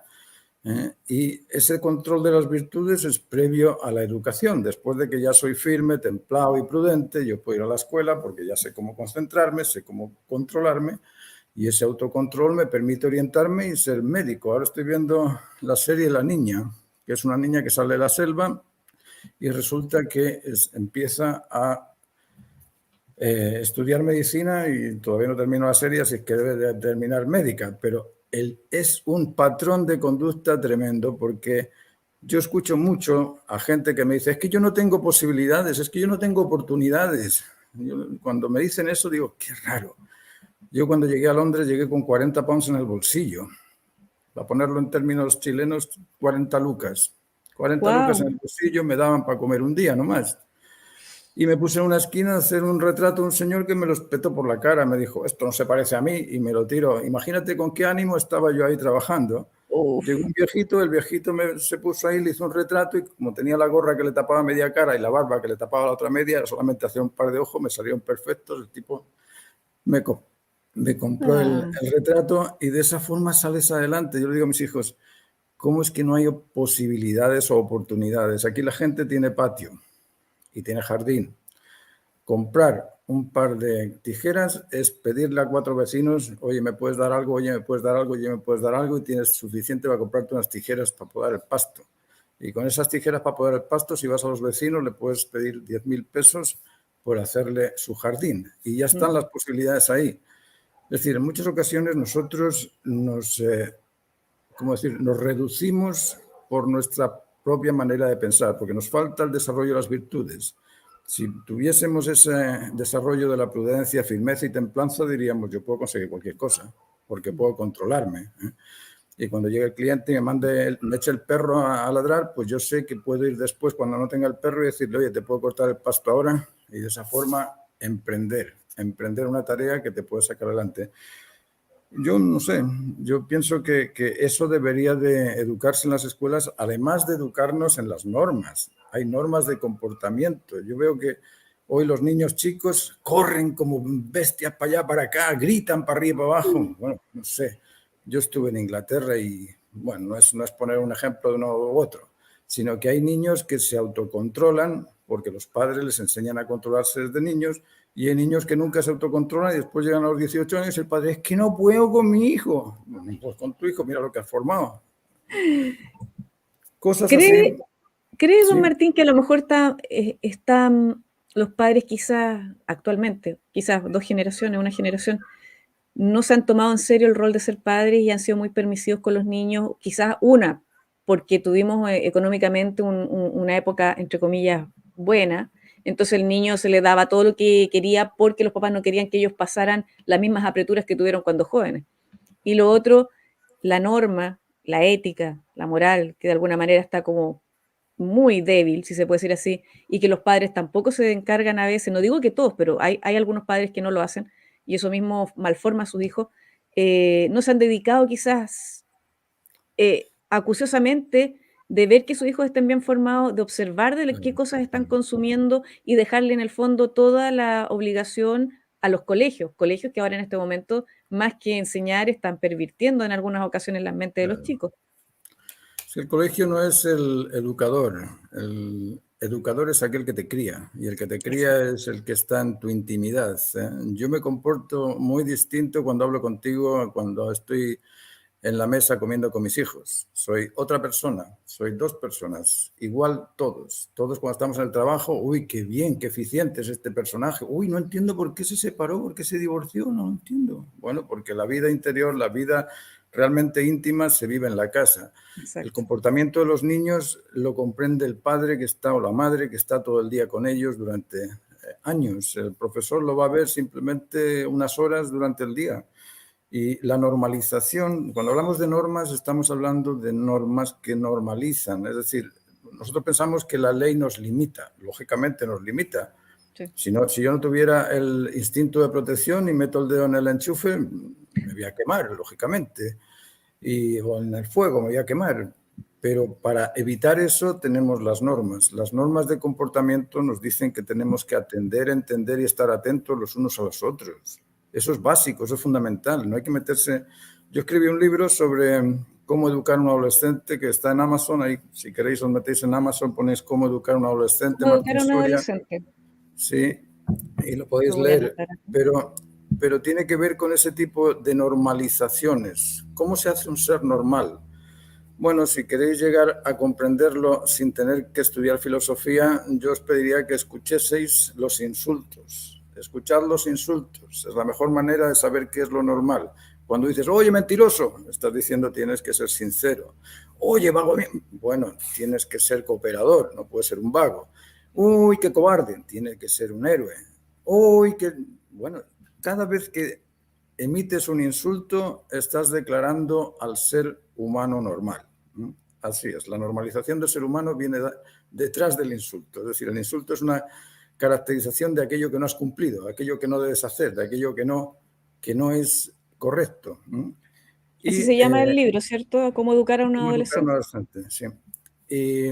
B: y ese control de las virtudes es previo a la educación. Después de que ya soy firme, templado y prudente, yo puedo ir a la escuela porque ya sé cómo concentrarme, sé cómo controlarme, y ese autocontrol me permite orientarme y ser médico. Ahora estoy viendo la serie La Niña, que es una niña que sale de la selva y resulta que empieza a estudiar medicina y todavía no termino la serie, así que debe de terminar médica, pero es un patrón de conducta tremendo porque yo escucho mucho a gente que me dice, es que yo no tengo posibilidades, es que yo no tengo oportunidades. Cuando me dicen eso digo, qué raro. Yo cuando llegué a Londres llegué con 40 pounds en el bolsillo. Para ponerlo en términos chilenos, 40 lucas. 40 lucas en el bolsillo me daban para comer un día nomás. Y me puse en una esquina a hacer un retrato de un señor que me lo espetó por la cara. Me dijo, esto no se parece a mí, y me lo tiró. Imagínate con qué ánimo estaba yo ahí trabajando.
A: Uf.
B: Llegó un viejito, el viejito se puso ahí, le hizo un retrato y como tenía la gorra que le tapaba media cara y la barba que le tapaba la otra media, solamente hacía un par de ojos, me salieron perfectos. El tipo me compró el retrato y de esa forma sales adelante. Yo le digo a mis hijos, ¿cómo es que no hay posibilidades o oportunidades? Aquí la gente tiene patio y tiene jardín. Comprar un par de tijeras es pedirle a 4 vecinos, oye, ¿me puedes dar algo? Oye, ¿me puedes dar algo? Oye, ¿me puedes dar algo? Y tienes suficiente para comprarte unas tijeras para podar el pasto. Y con esas tijeras para podar el pasto, si vas a los vecinos, le puedes pedir 10.000 pesos por hacerle su jardín. Y ya están las posibilidades ahí. Es decir, en muchas ocasiones nosotros nos reducimos por nuestra propia manera de pensar, porque nos falta el desarrollo de las virtudes. Si tuviésemos ese desarrollo de la prudencia, firmeza y templanza, diríamos, yo puedo conseguir cualquier cosa, porque puedo controlarme. Y cuando llegue el cliente y me eche el perro a ladrar, pues yo sé que puedo ir después, cuando no tenga el perro, y decirle, oye, te puedo cortar el pasto ahora, y de esa forma emprender una tarea que te puede sacar adelante. Yo no sé, yo pienso que eso debería de educarse en las escuelas, además de educarnos en las normas. Hay normas de comportamiento. Yo veo que hoy los niños chicos corren como bestias para allá, para acá, gritan para arriba y para abajo. Bueno, no sé. Yo estuve en Inglaterra y, bueno, no es poner un ejemplo de uno u otro, sino que hay niños que se autocontrolan porque los padres les enseñan a controlarse desde niños, y hay niños que nunca se autocontrolan y después llegan a los 18 años y el padre, es que no puedo con mi hijo. Bueno, pues con tu hijo, mira lo que has formado. Cosas
A: ¿Cree,
B: así,
A: cree don
B: sí.
A: Martín que a lo mejor están los padres quizás actualmente, quizás dos generaciones, una generación, no se han tomado en serio el rol de ser padres y han sido muy permisivos con los niños? Quizás una, porque tuvimos económicamente una época, entre comillas, buena, entonces el niño se le daba todo lo que quería porque los papás no querían que ellos pasaran las mismas apreturas que tuvieron cuando jóvenes. Y lo otro, la norma, la ética, la moral, que de alguna manera está como muy débil, si se puede decir así, y que los padres tampoco se encargan a veces, no digo que todos, pero hay algunos padres que no lo hacen, y eso mismo malforma a sus hijos, no se han dedicado quizás acuciosamente de ver que sus hijos estén bien formados, de observar de qué cosas están consumiendo y dejarle en el fondo toda la obligación a los colegios, colegios que ahora en este momento, más que enseñar, están pervirtiendo en algunas ocasiones las mentes de los chicos.
B: Si el colegio no es el educador es aquel que te cría, y el que te cría
A: Exacto.
B: es el que está en tu intimidad. Yo me comporto muy distinto cuando hablo contigo, cuando estoy en la mesa comiendo con mis hijos. Soy otra persona, soy dos personas, igual todos. Todos cuando estamos en el trabajo, uy, qué bien, qué eficiente es este personaje. Uy, no entiendo por qué se separó, por qué se divorció, no entiendo. Bueno, porque la vida interior, la vida realmente íntima se vive en la casa. El
A: Exacto.
B: comportamiento de los niños lo comprende el padre que está o la madre que está todo el día con ellos durante años. El profesor lo va a ver simplemente unas horas durante el día. Y la normalización, cuando hablamos de normas, estamos hablando de normas que normalizan. Es decir, nosotros pensamos que la ley nos limita, lógicamente nos limita.
A: Sí.
B: Si yo no tuviera el instinto de protección y meto el dedo en el enchufe, me voy a quemar, lógicamente. O en el fuego me voy a quemar. Pero para evitar eso tenemos las normas. Las normas de comportamiento nos dicen que tenemos que atender, entender y estar atentos los unos a los otros. Eso es básico, eso es fundamental. No hay que meterse. Yo escribí un libro sobre cómo educar a un adolescente que está en Amazon. Ahí, si queréis, os metéis en Amazon, ponéis cómo educar a un adolescente,
A: ¿Cómo educar
B: Martín
A: a un
B: Soria.
A: adolescente?
B: Sí, y lo
A: Lo
B: podéis
A: voy a
B: leer.
A: anotar.
B: Pero tiene que ver con ese tipo de normalizaciones. ¿Cómo se hace un ser normal? Bueno, si queréis llegar a comprenderlo sin tener que estudiar filosofía, yo os pediría que escucheseis los insultos. Escuchad los insultos. Es la mejor manera de saber qué es lo normal. Cuando dices, oye, mentiroso, estás diciendo tienes que ser sincero. Oye, vago, bueno, tienes que ser cooperador, no puedes ser un vago. Uy, qué cobarde, tiene que ser un héroe. Uy, qué... Bueno, cada vez que emites un insulto, estás declarando al ser humano normal. Así es, la normalización del ser humano viene detrás del insulto. Es decir, el insulto es una caracterización de aquello que no has cumplido, aquello que no debes hacer, de aquello que no es correcto.
A: Así
B: Y
A: se llama el libro, ¿cierto? ¿Cómo educar a un
B: cómo educar a un
A: adolescente?
B: adolescente, sí. Y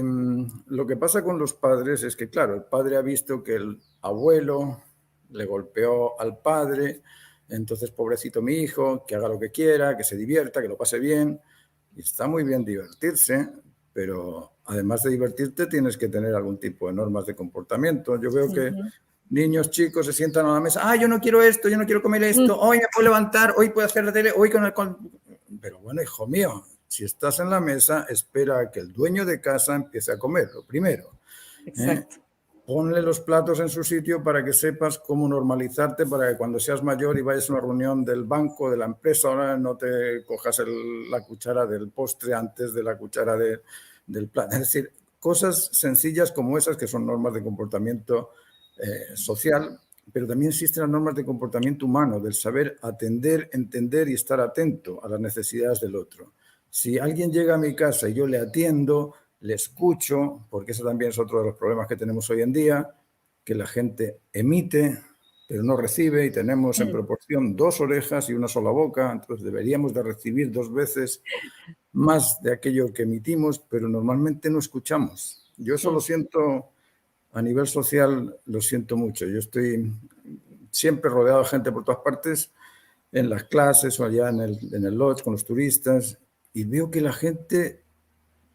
B: lo que pasa con los padres es que, claro, el padre ha visto que el abuelo le golpeó al padre, entonces, pobrecito mi hijo, que haga lo que quiera, que se divierta, que lo pase bien. Y está muy bien divertirse, pero además de divertirte tienes que tener algún tipo de normas de comportamiento. Yo veo que
A: Ujú.
B: niños chicos se sientan a la mesa, yo no quiero esto, yo no quiero comer
A: Mm,
B: esto, hoy me puedo levantar, hoy puedo hacer la tele, hoy con el... Pero bueno, hijo mío, si estás en la mesa, espera a que el dueño de casa empiece a comer, lo primero. ¿eh?
A: exacto.
B: Ponle los platos en su sitio para que sepas cómo normalizarte, para que cuando seas mayor y vayas a una reunión del banco, de la empresa, ahora no te cojas la cuchara del postre antes de la cuchara del plato. Es decir, cosas sencillas como esas que son normas de comportamiento social, pero también existen las normas de comportamiento humano, del saber atender, entender y estar atento a las necesidades del otro. Si alguien llega a mi casa y yo le atiendo, le escucho, porque eso también es otro de los problemas que tenemos hoy en día, que la gente emite, pero no recibe, y tenemos en proporción 2 orejas y una sola boca, entonces deberíamos de recibir 2 veces más de aquello que emitimos, pero normalmente no escuchamos. Yo eso lo siento a nivel social, lo siento mucho. Yo estoy siempre rodeado de gente por todas partes, en las clases o allá en el lodge con los turistas, y veo que la gente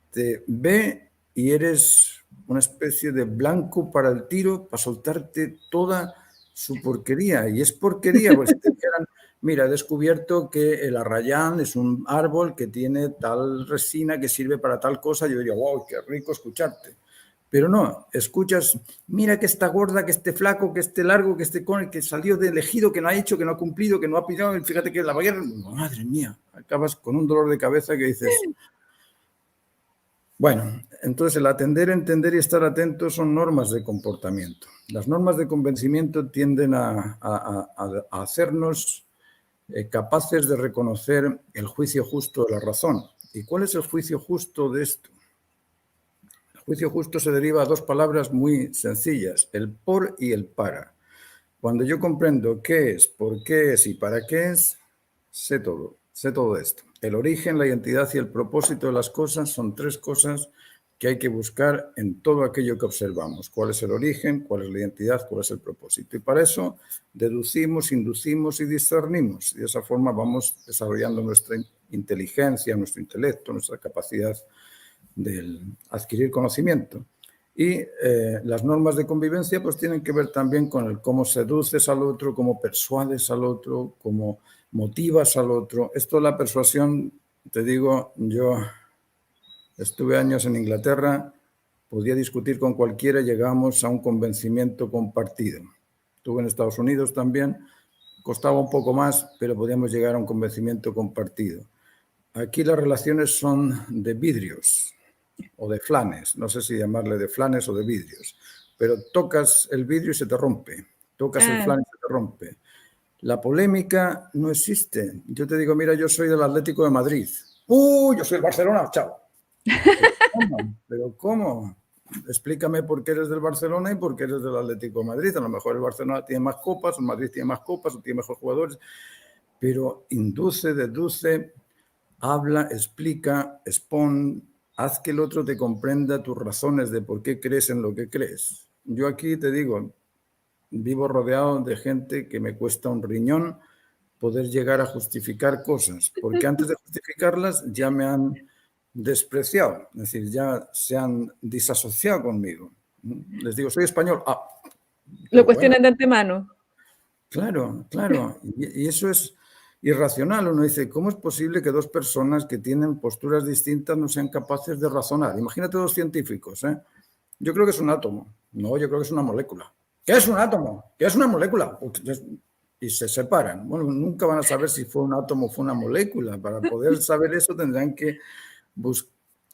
B: te ve y eres una especie de blanco para el tiro, para soltarte toda su porquería. Y es porquería, pues si te dijeran, mira, he descubierto que el arrayán es un árbol que tiene tal resina que sirve para tal cosa, yo diría, wow, qué rico escucharte. Pero no, escuchas, mira que está gorda, que esté flaco, que esté largo, que esté con el que salió de elegido, que no ha hecho, que no ha cumplido, que no ha pillado, fíjate que la guerra, madre mía, acabas con un dolor de cabeza que dices, bueno, entonces el atender, entender y estar atento son normas de comportamiento. Las normas de convencimiento tienden a hacernos capaces de reconocer el juicio justo de la razón. ¿Y cuál es el juicio justo de esto? El juicio justo se deriva de 2 palabras muy sencillas, el por y el para. Cuando yo comprendo qué es, por qué es y para qué es, sé todo esto. El origen, la identidad y el propósito de las cosas son 3 cosas que hay que buscar en todo aquello que observamos. ¿Cuál es el origen? ¿Cuál es la identidad? ¿Cuál es el propósito? Y para eso deducimos, inducimos y discernimos. Y de esa forma vamos desarrollando nuestra inteligencia, nuestro intelecto, nuestra capacidad de adquirir conocimiento. Y las normas de convivencia pues tienen que ver también con el cómo seduces al otro, cómo persuades al otro, cómo motivas al otro. Esto de la persuasión, te digo, yo estuve años en Inglaterra, podía discutir con cualquiera, llegamos a un convencimiento compartido. Estuve en Estados Unidos también, costaba un poco más, pero podíamos llegar a un convencimiento compartido. Aquí las relaciones son de vidrios o de flanes, no sé si llamarle de flanes o de vidrios, pero tocas el vidrio y se te rompe, tocas el flan y se te rompe. La polémica no existe. Yo te digo, mira, yo soy del Atlético de Madrid. Yo soy del Barcelona, chao. ¿Pero cómo? Explícame por qué eres del Barcelona y por qué eres del Atlético de Madrid. A lo mejor el Barcelona tiene más copas, el Madrid tiene más copas, o tiene mejores jugadores, pero induce, deduce, habla, explica, expone, haz que el otro te comprenda tus razones de por qué crees en lo que crees. Yo aquí te digo, vivo rodeado de gente que me cuesta un riñón poder llegar a justificar cosas, porque antes de justificarlas ya me han despreciado, es decir, ya se han disasociado conmigo. Les digo, soy español.
A: Lo
B: Pero bueno,
A: cuestionan de antemano.
B: claro. Y eso es irracional. Uno dice, ¿cómo es posible que 2 personas que tienen posturas distintas no sean capaces de razonar? Imagínate 2 científicos, ¿eh? Yo creo que es un átomo. No, yo creo que es una molécula. ¿Qué es un átomo? ¿Qué es una molécula? Y se separan. Bueno, nunca van a saber si fue un átomo o fue una molécula. Para poder saber eso tendrán que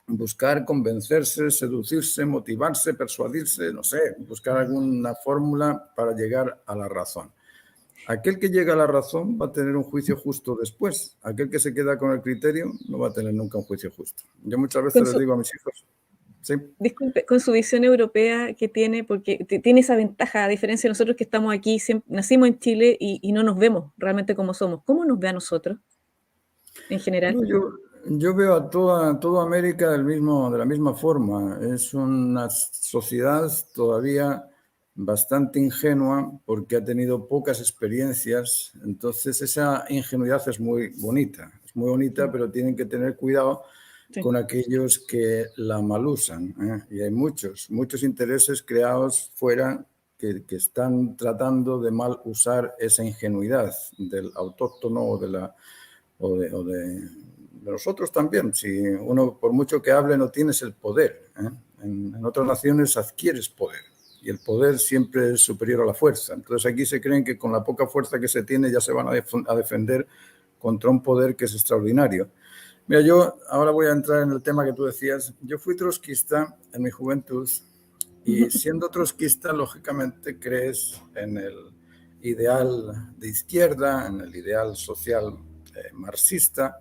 B: buscar convencerse, seducirse, motivarse, persuadirse, no sé, buscar alguna fórmula para llegar a la razón. Aquel que llega a la razón va a tener un juicio justo después. Aquel que se queda con el criterio no va a tener nunca un juicio justo. Yo muchas veces les digo a mis hijos, sí.
A: Disculpe, con su visión europea que tiene, porque tiene esa ventaja, a diferencia de nosotros que estamos aquí, nacimos en Chile y no nos vemos realmente como somos. ¿Cómo nos ve a nosotros en general?
B: No, yo veo a toda América de la misma forma. Es una sociedad todavía bastante ingenua porque ha tenido pocas experiencias. Entonces esa ingenuidad es muy bonita. Es muy bonita, pero tienen que tener cuidado con aquellos que la malusan, ¿eh? Y hay muchos intereses creados fuera que están tratando de mal usar esa ingenuidad del autóctono o de nosotros también. Si uno, por mucho que hable, no tienes el poder, ¿eh? En otras naciones adquieres poder y el poder siempre es superior a la fuerza. Entonces aquí se creen que con la poca fuerza que se tiene ya se van a defender contra un poder que es extraordinario. Mira, yo ahora voy a entrar en el tema que tú decías. Yo fui trotskista en mi juventud Y siendo trotskista, lógicamente crees en el ideal de izquierda, en el ideal social marxista.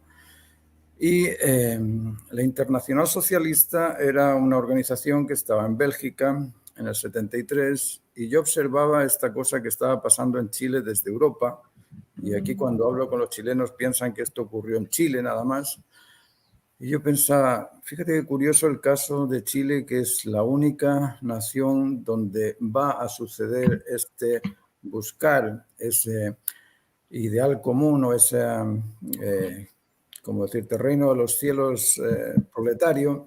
B: Y la Internacional Socialista era una organización que estaba en Bélgica en el 73 y yo observaba esta cosa que estaba pasando en Chile desde Europa. Y aquí cuando hablo con los chilenos piensan que esto ocurrió en Chile nada más. Y yo pensaba, fíjate qué curioso el caso de Chile, que es la única nación donde va a suceder buscar ese ideal común o ese, como decirte, reino de los cielos proletario,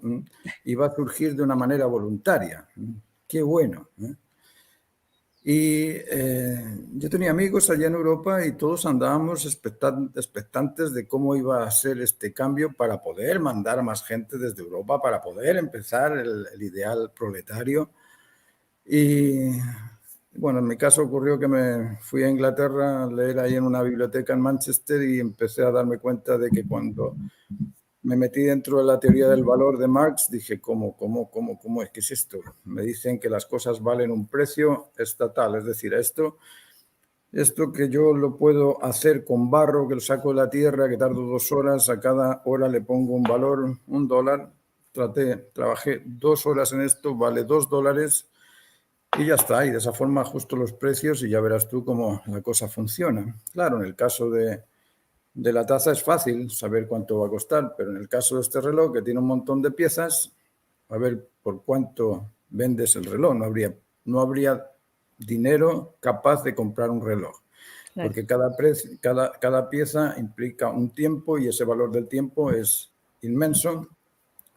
B: y va a surgir de una manera voluntaria. Qué bueno. Y yo tenía amigos allá en Europa y todos andábamos expectantes de cómo iba a ser este cambio para poder mandar a más gente desde Europa, para poder empezar el ideal proletario. Y bueno, en mi caso ocurrió que me fui a Inglaterra a leer ahí en una biblioteca en Manchester y empecé a darme cuenta de que cuando me metí dentro de la teoría del valor de Marx, dije, ¿cómo es? ¿Qué es esto? Me dicen que las cosas valen un precio estatal, es decir, esto que yo lo puedo hacer con barro, que lo saco de la tierra, que tardo 2 horas, a cada hora le pongo un valor, $1, trabajé 2 horas en esto, vale $2 y ya está, y de esa forma ajusto los precios y ya verás tú cómo la cosa funciona. Claro, en el caso de la taza es fácil saber cuánto va a costar, pero en el caso de este reloj, que tiene un montón de piezas, a ver por cuánto vendes el reloj. No habría dinero capaz de comprar un reloj, claro, porque cada pieza implica un tiempo y ese valor del tiempo es inmenso.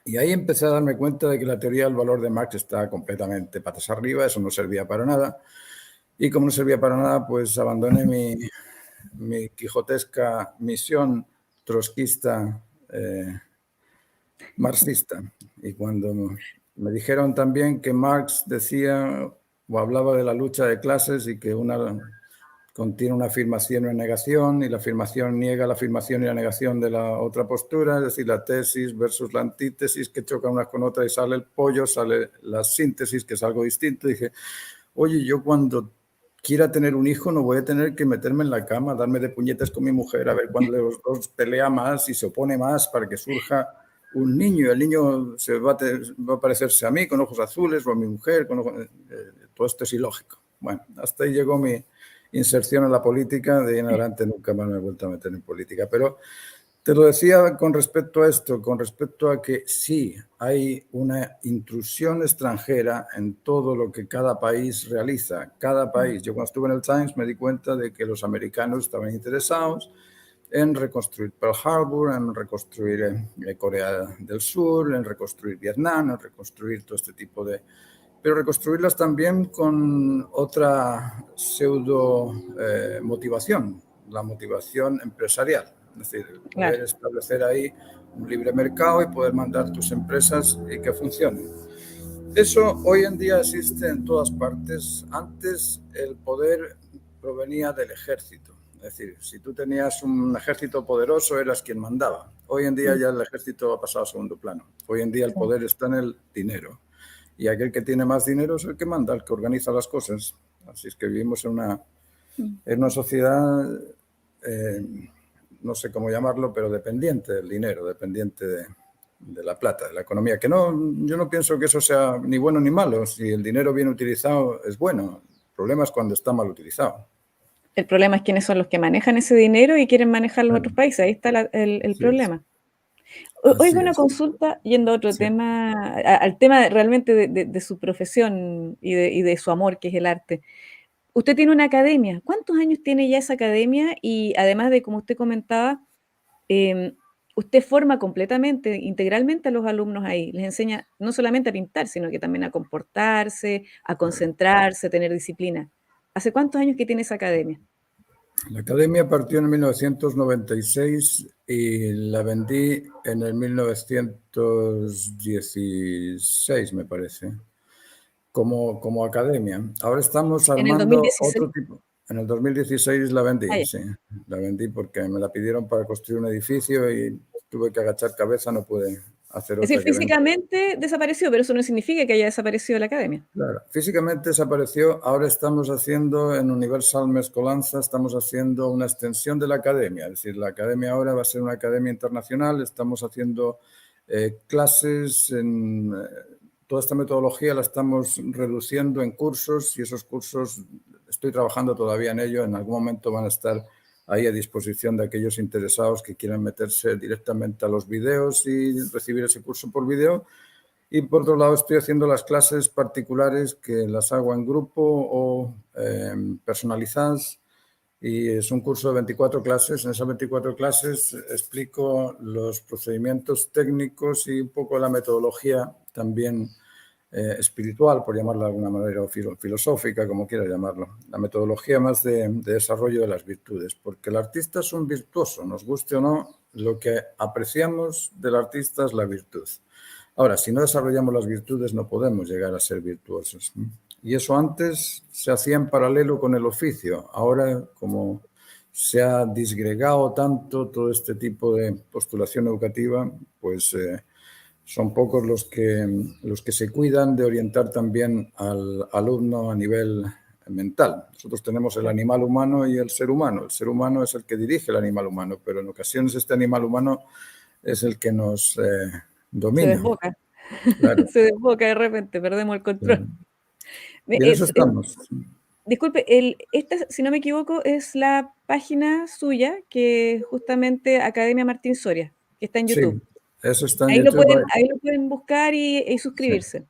B: Y ahí empecé a darme cuenta de que la teoría del valor de Marx está completamente patas arriba, eso no servía para nada. Y como no servía para nada, pues abandoné mi quijotesca misión trotskista marxista. Y cuando me dijeron también que Marx decía o hablaba de la lucha de clases y que una contiene una afirmación y una negación, y la afirmación niega la afirmación y la negación de la otra postura, es decir, la tesis versus la antítesis, que chocan unas con otras y sale el pollo, sale la síntesis, que es algo distinto. Y dije, oye, yo cuando quiera tener un hijo no voy a tener que meterme en la cama, darme de puñetas con mi mujer, a ver cuándo los dos pelea más y se opone más para que surja un niño. Y el niño va a parecerse a mí con ojos azules o a mi mujer. Todo esto es ilógico. Bueno, hasta ahí llegó mi inserción en la política. De ahí en adelante nunca más me he vuelto a meter en política. Pero te lo decía con respecto a esto, con respecto a que sí, hay una intrusión extranjera en todo lo que cada país realiza. Cada país. Yo cuando estuve en el Times me di cuenta de que los americanos estaban interesados en reconstruir Pearl Harbor, en reconstruir Corea del Sur, en reconstruir Vietnam, en reconstruir todo este tipo de... Pero reconstruirlas también con otra pseudo motivación, la motivación empresarial. Es decir, poder establecer ahí un libre mercado y poder mandar tus empresas y que funcionen. Eso hoy en día existe en todas partes. Antes el poder provenía del ejército. Es decir, si tú tenías un ejército poderoso, eras quien mandaba. Hoy en día ya el ejército ha pasado a segundo plano. Hoy en día el poder está en el dinero. Y aquel que tiene más dinero es el que manda, el que organiza las cosas. Así es que vivimos en una sociedad, no sé cómo llamarlo, pero dependiente del dinero, dependiente de la plata, de la economía. Que no, yo no pienso que eso sea ni bueno ni malo. Si el dinero bien utilizado es bueno. El problema es cuando está mal utilizado.
A: El problema es quiénes son los que manejan ese dinero y quieren manejar los otros países. Ahí está el problema. Oiga, una consulta, yendo a otro tema, al tema realmente de su profesión y de su amor, que es el arte. Usted tiene una academia. ¿Cuántos años tiene ya esa academia? Y además de, como usted comentaba, usted forma completamente, integralmente a los alumnos ahí. Les enseña no solamente a pintar, sino que también a comportarse, a concentrarse, a tener disciplina. ¿Hace cuántos años que tiene esa academia?
B: La academia partió en 1996 y la vendí en el 1916, me parece, como academia. Ahora estamos armando otro tipo. En el 2016 la vendí, sí. La vendí porque me la pidieron para construir un edificio y tuve que agachar cabeza, no pude hacer
A: Es decir,
B: otra que venda.
A: físicamente desapareció, pero eso no significa que haya desaparecido la academia.
B: Claro, físicamente desapareció. Ahora estamos haciendo en Universal Mezcolanza, estamos haciendo una extensión de la academia. Es decir, la academia ahora va a ser una academia internacional. Estamos haciendo clases en toda esta metodología, la estamos reduciendo en cursos y esos cursos estoy trabajando todavía en ello. En algún momento van a estar ahí a disposición de aquellos interesados que quieran meterse directamente a los vídeos y recibir ese curso por vídeo. Y por otro lado estoy haciendo las clases particulares que las hago en grupo o personalizadas y es un curso de 24 clases. En esas 24 clases explico los procedimientos técnicos y un poco la metodología también espiritual, por llamarla de alguna manera, o filosófica, como quiera llamarlo. La metodología más de desarrollo de las virtudes, porque el artista es un virtuoso, nos guste o no, lo que apreciamos del artista es la virtud. Ahora, si no desarrollamos las virtudes, no podemos llegar a ser virtuosos. Y eso antes se hacía en paralelo con el oficio. Ahora, como se ha disgregado tanto todo este tipo de postulación educativa, pues son pocos los que se cuidan de orientar también al alumno a nivel mental. Nosotros tenemos el animal humano y el ser humano. El ser humano es el que dirige el animal humano, pero en ocasiones este animal humano es el que nos
A: Se
B: domina.
A: desboca.
B: Claro,
A: Se desboca de repente, perdemos el control.
B: claro. Y en eso
A: Es,
B: estamos.
A: disculpe, esta, si no me equivoco, es la página suya, que justamente Academia Martín Soria, que está en
B: Sí,
A: YouTube.
B: eso está en YouTube.
A: Ahí lo pueden buscar y
B: Sí.
A: suscribirse.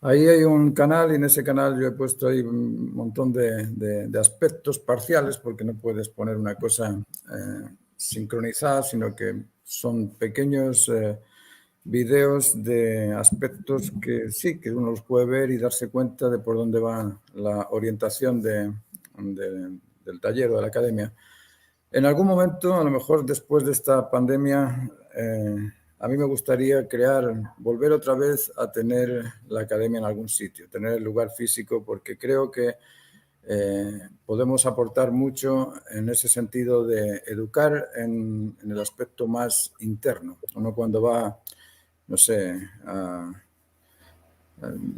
B: Ahí hay un canal y en ese canal yo he puesto ahí un montón de aspectos parciales porque no puedes poner una cosa sincronizada, sino que son pequeños videos de aspectos que sí, que uno los puede ver y darse cuenta de por dónde va la orientación del taller o de la academia. En algún momento, a lo mejor después de esta pandemia, a mí me gustaría volver otra vez a tener la academia en algún sitio, tener el lugar físico, porque creo que podemos aportar mucho en ese sentido de educar en el aspecto más interno. Uno cuando va, no sé, a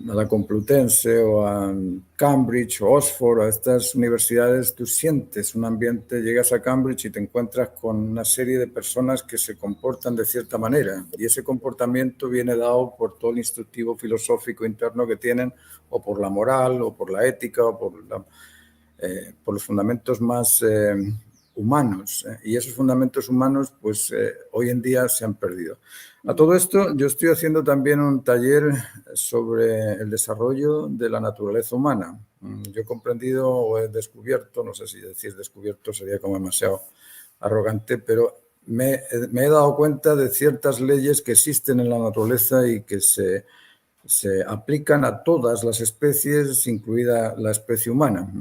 B: la Complutense o a Cambridge o Oxford, a estas universidades, tú sientes un ambiente, llegas a Cambridge y te encuentras con una serie de personas que se comportan de cierta manera y ese comportamiento viene dado por todo el instructivo filosófico interno que tienen o por la moral o por la ética o por los fundamentos más humanos. Y esos fundamentos humanos, pues hoy en día se han perdido. A todo esto, yo estoy haciendo también un taller sobre el desarrollo de la naturaleza humana. Yo he comprendido o he descubierto, no sé si decir descubierto sería como demasiado arrogante, pero me he dado cuenta de ciertas leyes que existen en la naturaleza y que se aplican a todas las especies, incluida la especie humana,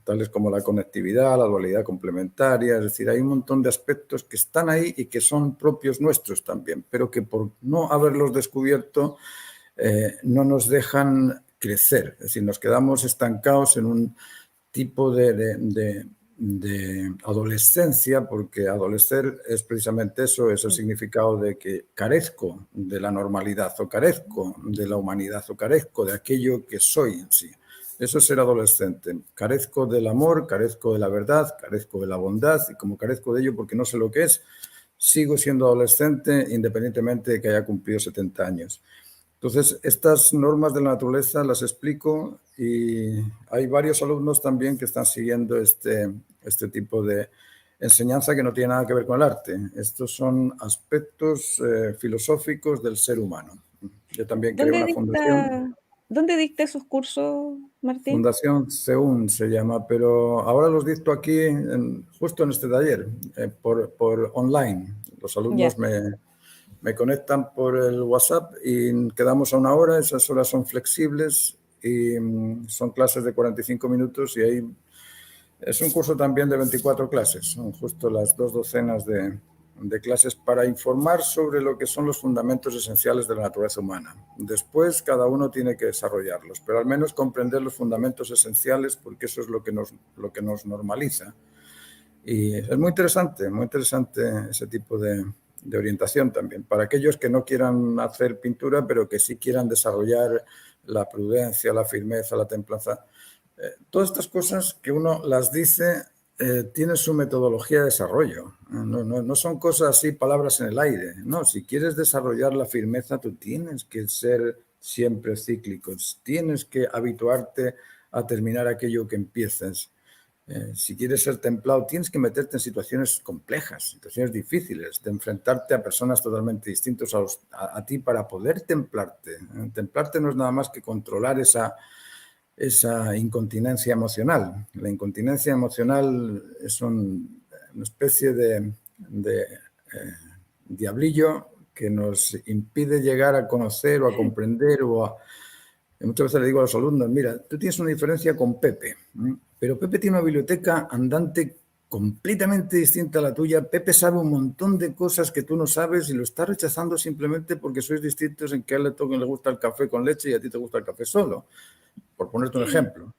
B: tales como la conectividad, la dualidad complementaria, es decir, hay un montón de aspectos que están ahí y que son propios nuestros también, pero que por no haberlos descubierto no nos dejan crecer, es decir, nos quedamos estancados en un tipo de adolescencia, porque adolecer es precisamente eso, es el significado de que carezco de la normalidad o carezco de la humanidad o carezco de aquello que soy en sí. Eso es ser adolescente. Carezco del amor, carezco de la verdad, carezco de la bondad y como carezco de ello porque no sé lo que es, sigo siendo adolescente independientemente de que haya cumplido 70 años. Entonces, estas normas de la naturaleza las explico y hay varios alumnos también que están siguiendo este tipo de enseñanza que no tiene nada que ver con el arte. Estos son aspectos filosóficos del ser humano. Yo también creo
A: ¿Dónde
B: una fundación.
A: dicta, dónde dicta esos cursos, Martín?
B: Fundación CEUN se llama, pero ahora los dicto aquí, justo en este taller, por online. Los
A: Ya.
B: alumnos me conectan por el WhatsApp y quedamos a una hora, esas horas son flexibles y son clases de 45 minutos y ahí es un curso también de 24 clases, son justo las 2 docenas de clases para informar sobre lo que son los fundamentos esenciales de la naturaleza humana. Después cada uno tiene que desarrollarlos, pero al menos comprender los fundamentos esenciales porque eso es lo que nos normaliza. Y es muy interesante ese tipo de de orientación también, para aquellos que no quieran hacer pintura, pero que sí quieran desarrollar la prudencia, la firmeza, la templanza. Todas estas cosas que uno las dice tiene su metodología de desarrollo. No son cosas así, palabras en el aire. No, si quieres desarrollar la firmeza, tú tienes que ser siempre cíclico, tienes que habituarte a terminar aquello que empiezas. Si quieres ser templado, tienes que meterte en situaciones complejas, situaciones difíciles, de enfrentarte a personas totalmente distintas a ti para poder templarte. Templarte no es nada más que controlar esa incontinencia emocional. La incontinencia emocional es una especie de diablillo que nos impide llegar a conocer o a comprender muchas veces le digo a los alumnos, mira, tú tienes una diferencia con Pepe, pero Pepe tiene una biblioteca andante completamente distinta a la tuya. Pepe sabe un montón de cosas que tú no sabes y lo está rechazando simplemente porque sois distintos en que a él le gusta el café con leche y a ti te gusta el café solo, por ponerte un ejemplo.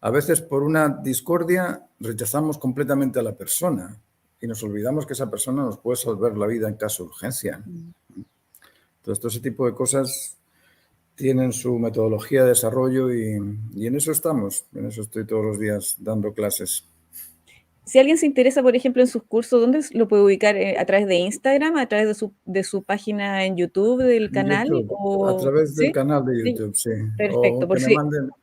B: A veces por una discordia rechazamos completamente a la persona y nos olvidamos que esa persona nos puede salvar la vida en caso de urgencia. Entonces, todo ese tipo de cosas tienen su metodología de desarrollo y en eso estamos. En eso estoy todos los días dando clases.
A: Si alguien se interesa, por ejemplo, en sus cursos, ¿dónde lo puede ubicar? ¿A través de Instagram? ¿A través de su página en YouTube del canal?
B: YouTube, a
A: ¿O
B: través del
A: sí?
B: canal de
A: Sí,
B: YouTube, sí.
A: perfecto.
B: O
A: Por si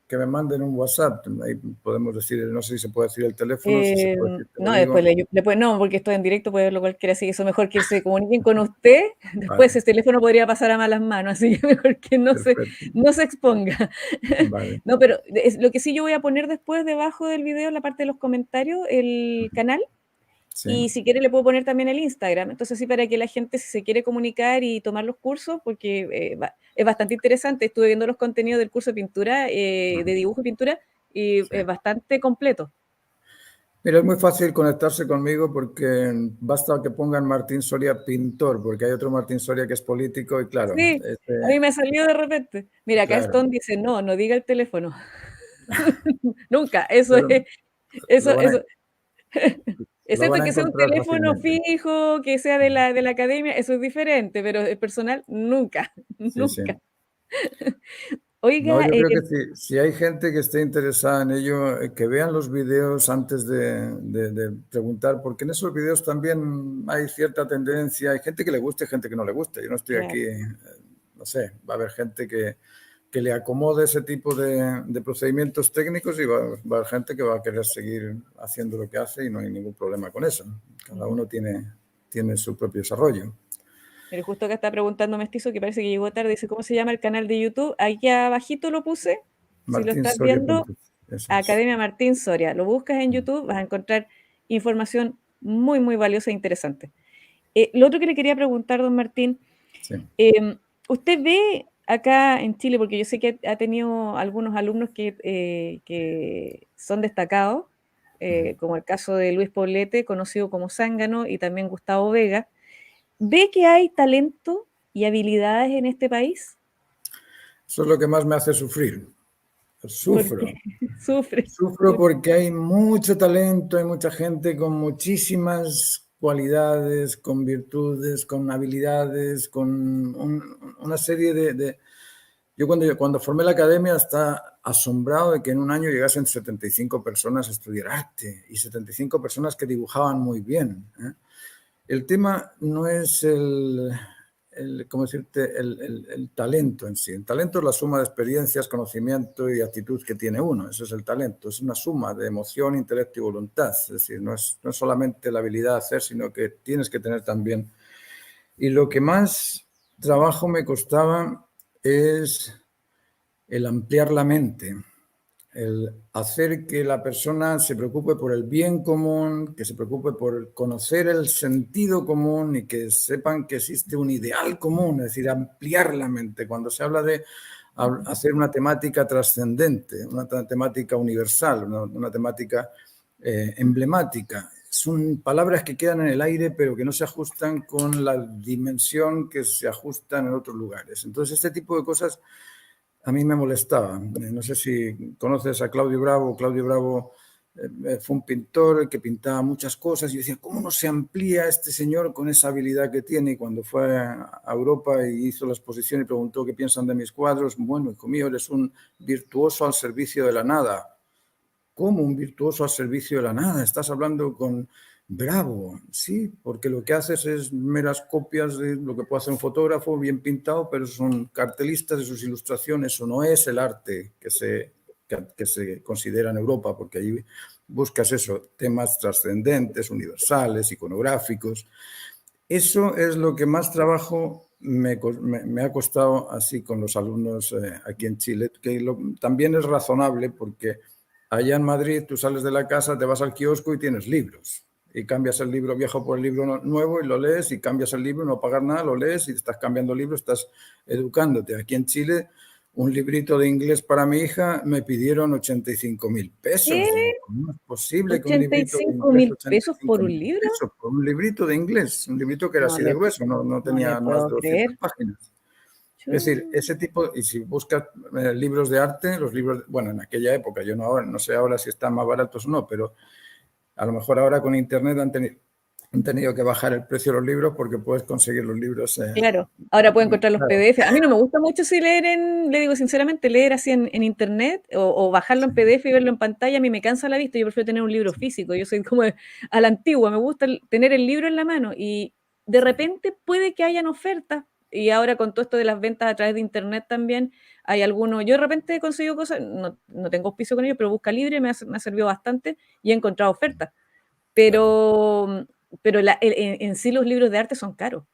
B: que me manden un WhatsApp. Ahí podemos decir, no sé si se puede decir el teléfono, si se puede decir, te lo
A: no,
B: digo.
A: después no, porque estoy en directo, puede verlo cualquiera, así que eso mejor que se comuniquen con usted, después
B: Vale,
A: ese teléfono podría pasar a malas manos, así que mejor que
B: perfecto.
A: no se exponga.
B: Vale,
A: No, pero lo que sí yo voy a poner después debajo del video, en la parte de los comentarios, el canal,
B: sí.
A: y si quiere le puedo poner también el Instagram, entonces sí para que la gente si se quiere comunicar y tomar los cursos, porque es bastante interesante, estuve viendo los contenidos del curso de pintura, de dibujo y pintura, y
B: Sí.
A: es bastante completo.
B: Mira, es muy fácil conectarse conmigo porque basta que pongan Martín Soria pintor, porque hay otro Martín Soria que es político y claro,
A: Sí, a mí me salió de repente. Mira, acá
B: claro,
A: Stone dice, no, no diga el teléfono. Nunca, eso
B: pero
A: es, eso,
B: lo van a,
A: eso.
B: lo van
A: Excepto
B: a
A: que sea un
B: encontrar
A: teléfono
B: fácilmente.
A: fijo, que sea de la academia, eso es diferente, pero el personal, nunca,
B: Sí, sí.
A: nunca.
B: No,
A: Oiga,
B: yo creo que si hay gente que esté interesada en ello, que vean los vídeos antes de preguntar, porque en esos vídeos también hay cierta tendencia, hay gente que le gusta y gente que no le gusta. Yo no estoy
A: claro,
B: aquí, no sé, va a haber gente que le acomode ese tipo de procedimientos técnicos y va a haber gente que va a querer seguir haciendo lo que hace y no hay ningún problema con eso. Cada uno tiene su propio desarrollo.
A: pero justo acá está preguntando Mestizo, que parece que llegó tarde, dice, ¿cómo se llama el canal de YouTube? Aquí abajito lo puse, si lo
B: Martín
A: estás
B: Soria.
A: viendo,
B: Eso es.
A: Academia Martín Soria. Lo buscas en YouTube, vas a encontrar información muy, muy valiosa e interesante. Lo otro que le quería preguntar, don Martín,
B: Sí.
A: ¿usted ve acá en Chile, porque yo sé que ha tenido algunos alumnos que son destacados, como el caso de Luis Poblete, conocido como Zángano, y también Gustavo Vega, ¿ve que hay talento y habilidades en este país?
B: Eso es lo que más me hace sufrir.
A: Porque
B: Sufro.
A: sufre.
B: Sufro porque hay mucho talento, hay mucha gente con muchísimas cualidades, con virtudes, con habilidades, con una serie Yo cuando formé la academia estaba asombrado de que en un año llegasen 75 personas a estudiar arte y 75 personas que dibujaban muy bien. El tema no es ¿cómo decirte? El talento en sí. El talento es la suma de experiencias, conocimiento y actitud que tiene uno. Eso es el talento. Es una suma de emoción, intelecto y voluntad. Es decir, no es solamente la habilidad de hacer, sino que tienes que tener también. Y lo que más trabajo me costaba es el ampliar la mente, el hacer que la persona se preocupe por el bien común, que se preocupe por conocer el sentido común y que sepan que existe un ideal común, es decir, ampliar la mente. Cuando se habla de hacer una temática trascendente, una temática universal, una temática emblemática. Son palabras que quedan en el aire, pero que no se ajustan con la dimensión que se ajustan en otros lugares. Entonces, este tipo de cosas a mí me molestaba. No sé si conoces a Claudio Bravo. Claudio Bravo fue un pintor que pintaba muchas cosas y yo decía, ¿cómo no se amplía este señor con esa habilidad que tiene? Y cuando fue a Europa y hizo la exposición y preguntó qué piensan de mis cuadros, bueno, hijo mío, eres un virtuoso al servicio de la nada. ¿Cómo un virtuoso al servicio de la nada? Estás hablando con Bravo, sí, porque lo que haces es meras copias de lo que puede hacer un fotógrafo bien pintado, pero son cartelistas de sus ilustraciones, eso no es el arte que se considera en Europa, porque allí buscas eso, temas trascendentes, universales, iconográficos. Eso es lo que más trabajo me ha costado así con los alumnos aquí en Chile, que también es razonable porque allá en Madrid tú sales de la casa, te vas al kiosco y tienes libros. Y cambias el libro viejo por el libro nuevo y lo lees y cambias el libro, no pagas nada, lo lees y estás cambiando libros, estás educándote. Aquí en Chile, un librito de inglés para mi hija me pidieron 85.000 pesos.
A: ¿Qué?
B: Digo, ¿cómo es posible que un
A: ochenta y
B: librito de
A: cinco
B: inglés,
A: mil pesos por
B: 85
A: un
B: mil
A: libro?
B: pesos por un librito de inglés? Un librito que era
A: No
B: así de
A: le,
B: grueso, no
A: no le
B: tenía más
A: puedo
B: de 200
A: creer.
B: páginas. Es decir,
A: Chu.
B: ese tipo, y si buscas libros de arte, los libros, bueno, en aquella época, yo no ahora, no sé ahora si están más baratos o no, pero a lo mejor ahora con Internet han tenido que bajar el precio de los libros porque puedes conseguir los libros.
A: Claro, ahora puedo encontrar los
B: Claro,
A: PDF. A mí no me gusta mucho si leer le digo sinceramente, leer así en internet o bajarlo en
B: sí,
A: PDF y verlo en pantalla, a mí me cansa la vista, yo prefiero tener un libro físico, yo soy como a la antigua, me gusta tener el libro en la mano y de
B: sí,
A: repente puede que hayan ofertas y ahora con todo esto de las ventas a través de internet también hay algunos, yo de repente he conseguido cosas, no tengo auspicio con ellos, pero Busca Libre me ha servido bastante y he encontrado ofertas,
B: claro.
A: pero, en sí los libros de arte son caros.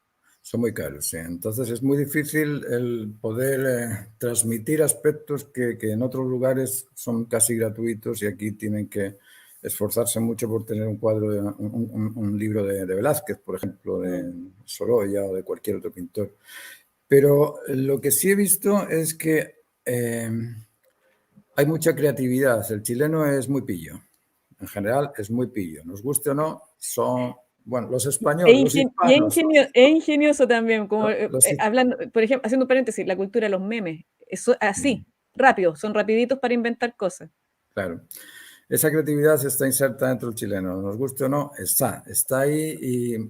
B: Son muy caros, sí. Entonces es muy difícil el poder transmitir aspectos que en otros lugares son casi gratuitos y aquí tienen que esforzarse mucho por tener un cuadro, un libro de Velázquez, por ejemplo, de
A: Mm.
B: Sorolla o de cualquier otro pintor. Pero lo que sí he visto es que hay mucha creatividad. El chileno es muy pillo. En general es muy pillo. Nos guste o no, son, bueno, los españoles, los hispanos,
A: Es ingenioso también, como
B: los,
A: hablando, por ejemplo, haciendo un paréntesis, la cultura de los memes, eso así, rápido, son rapiditos para inventar cosas.
B: claro. Esa creatividad está inserta dentro del chileno, nos guste o no, está ahí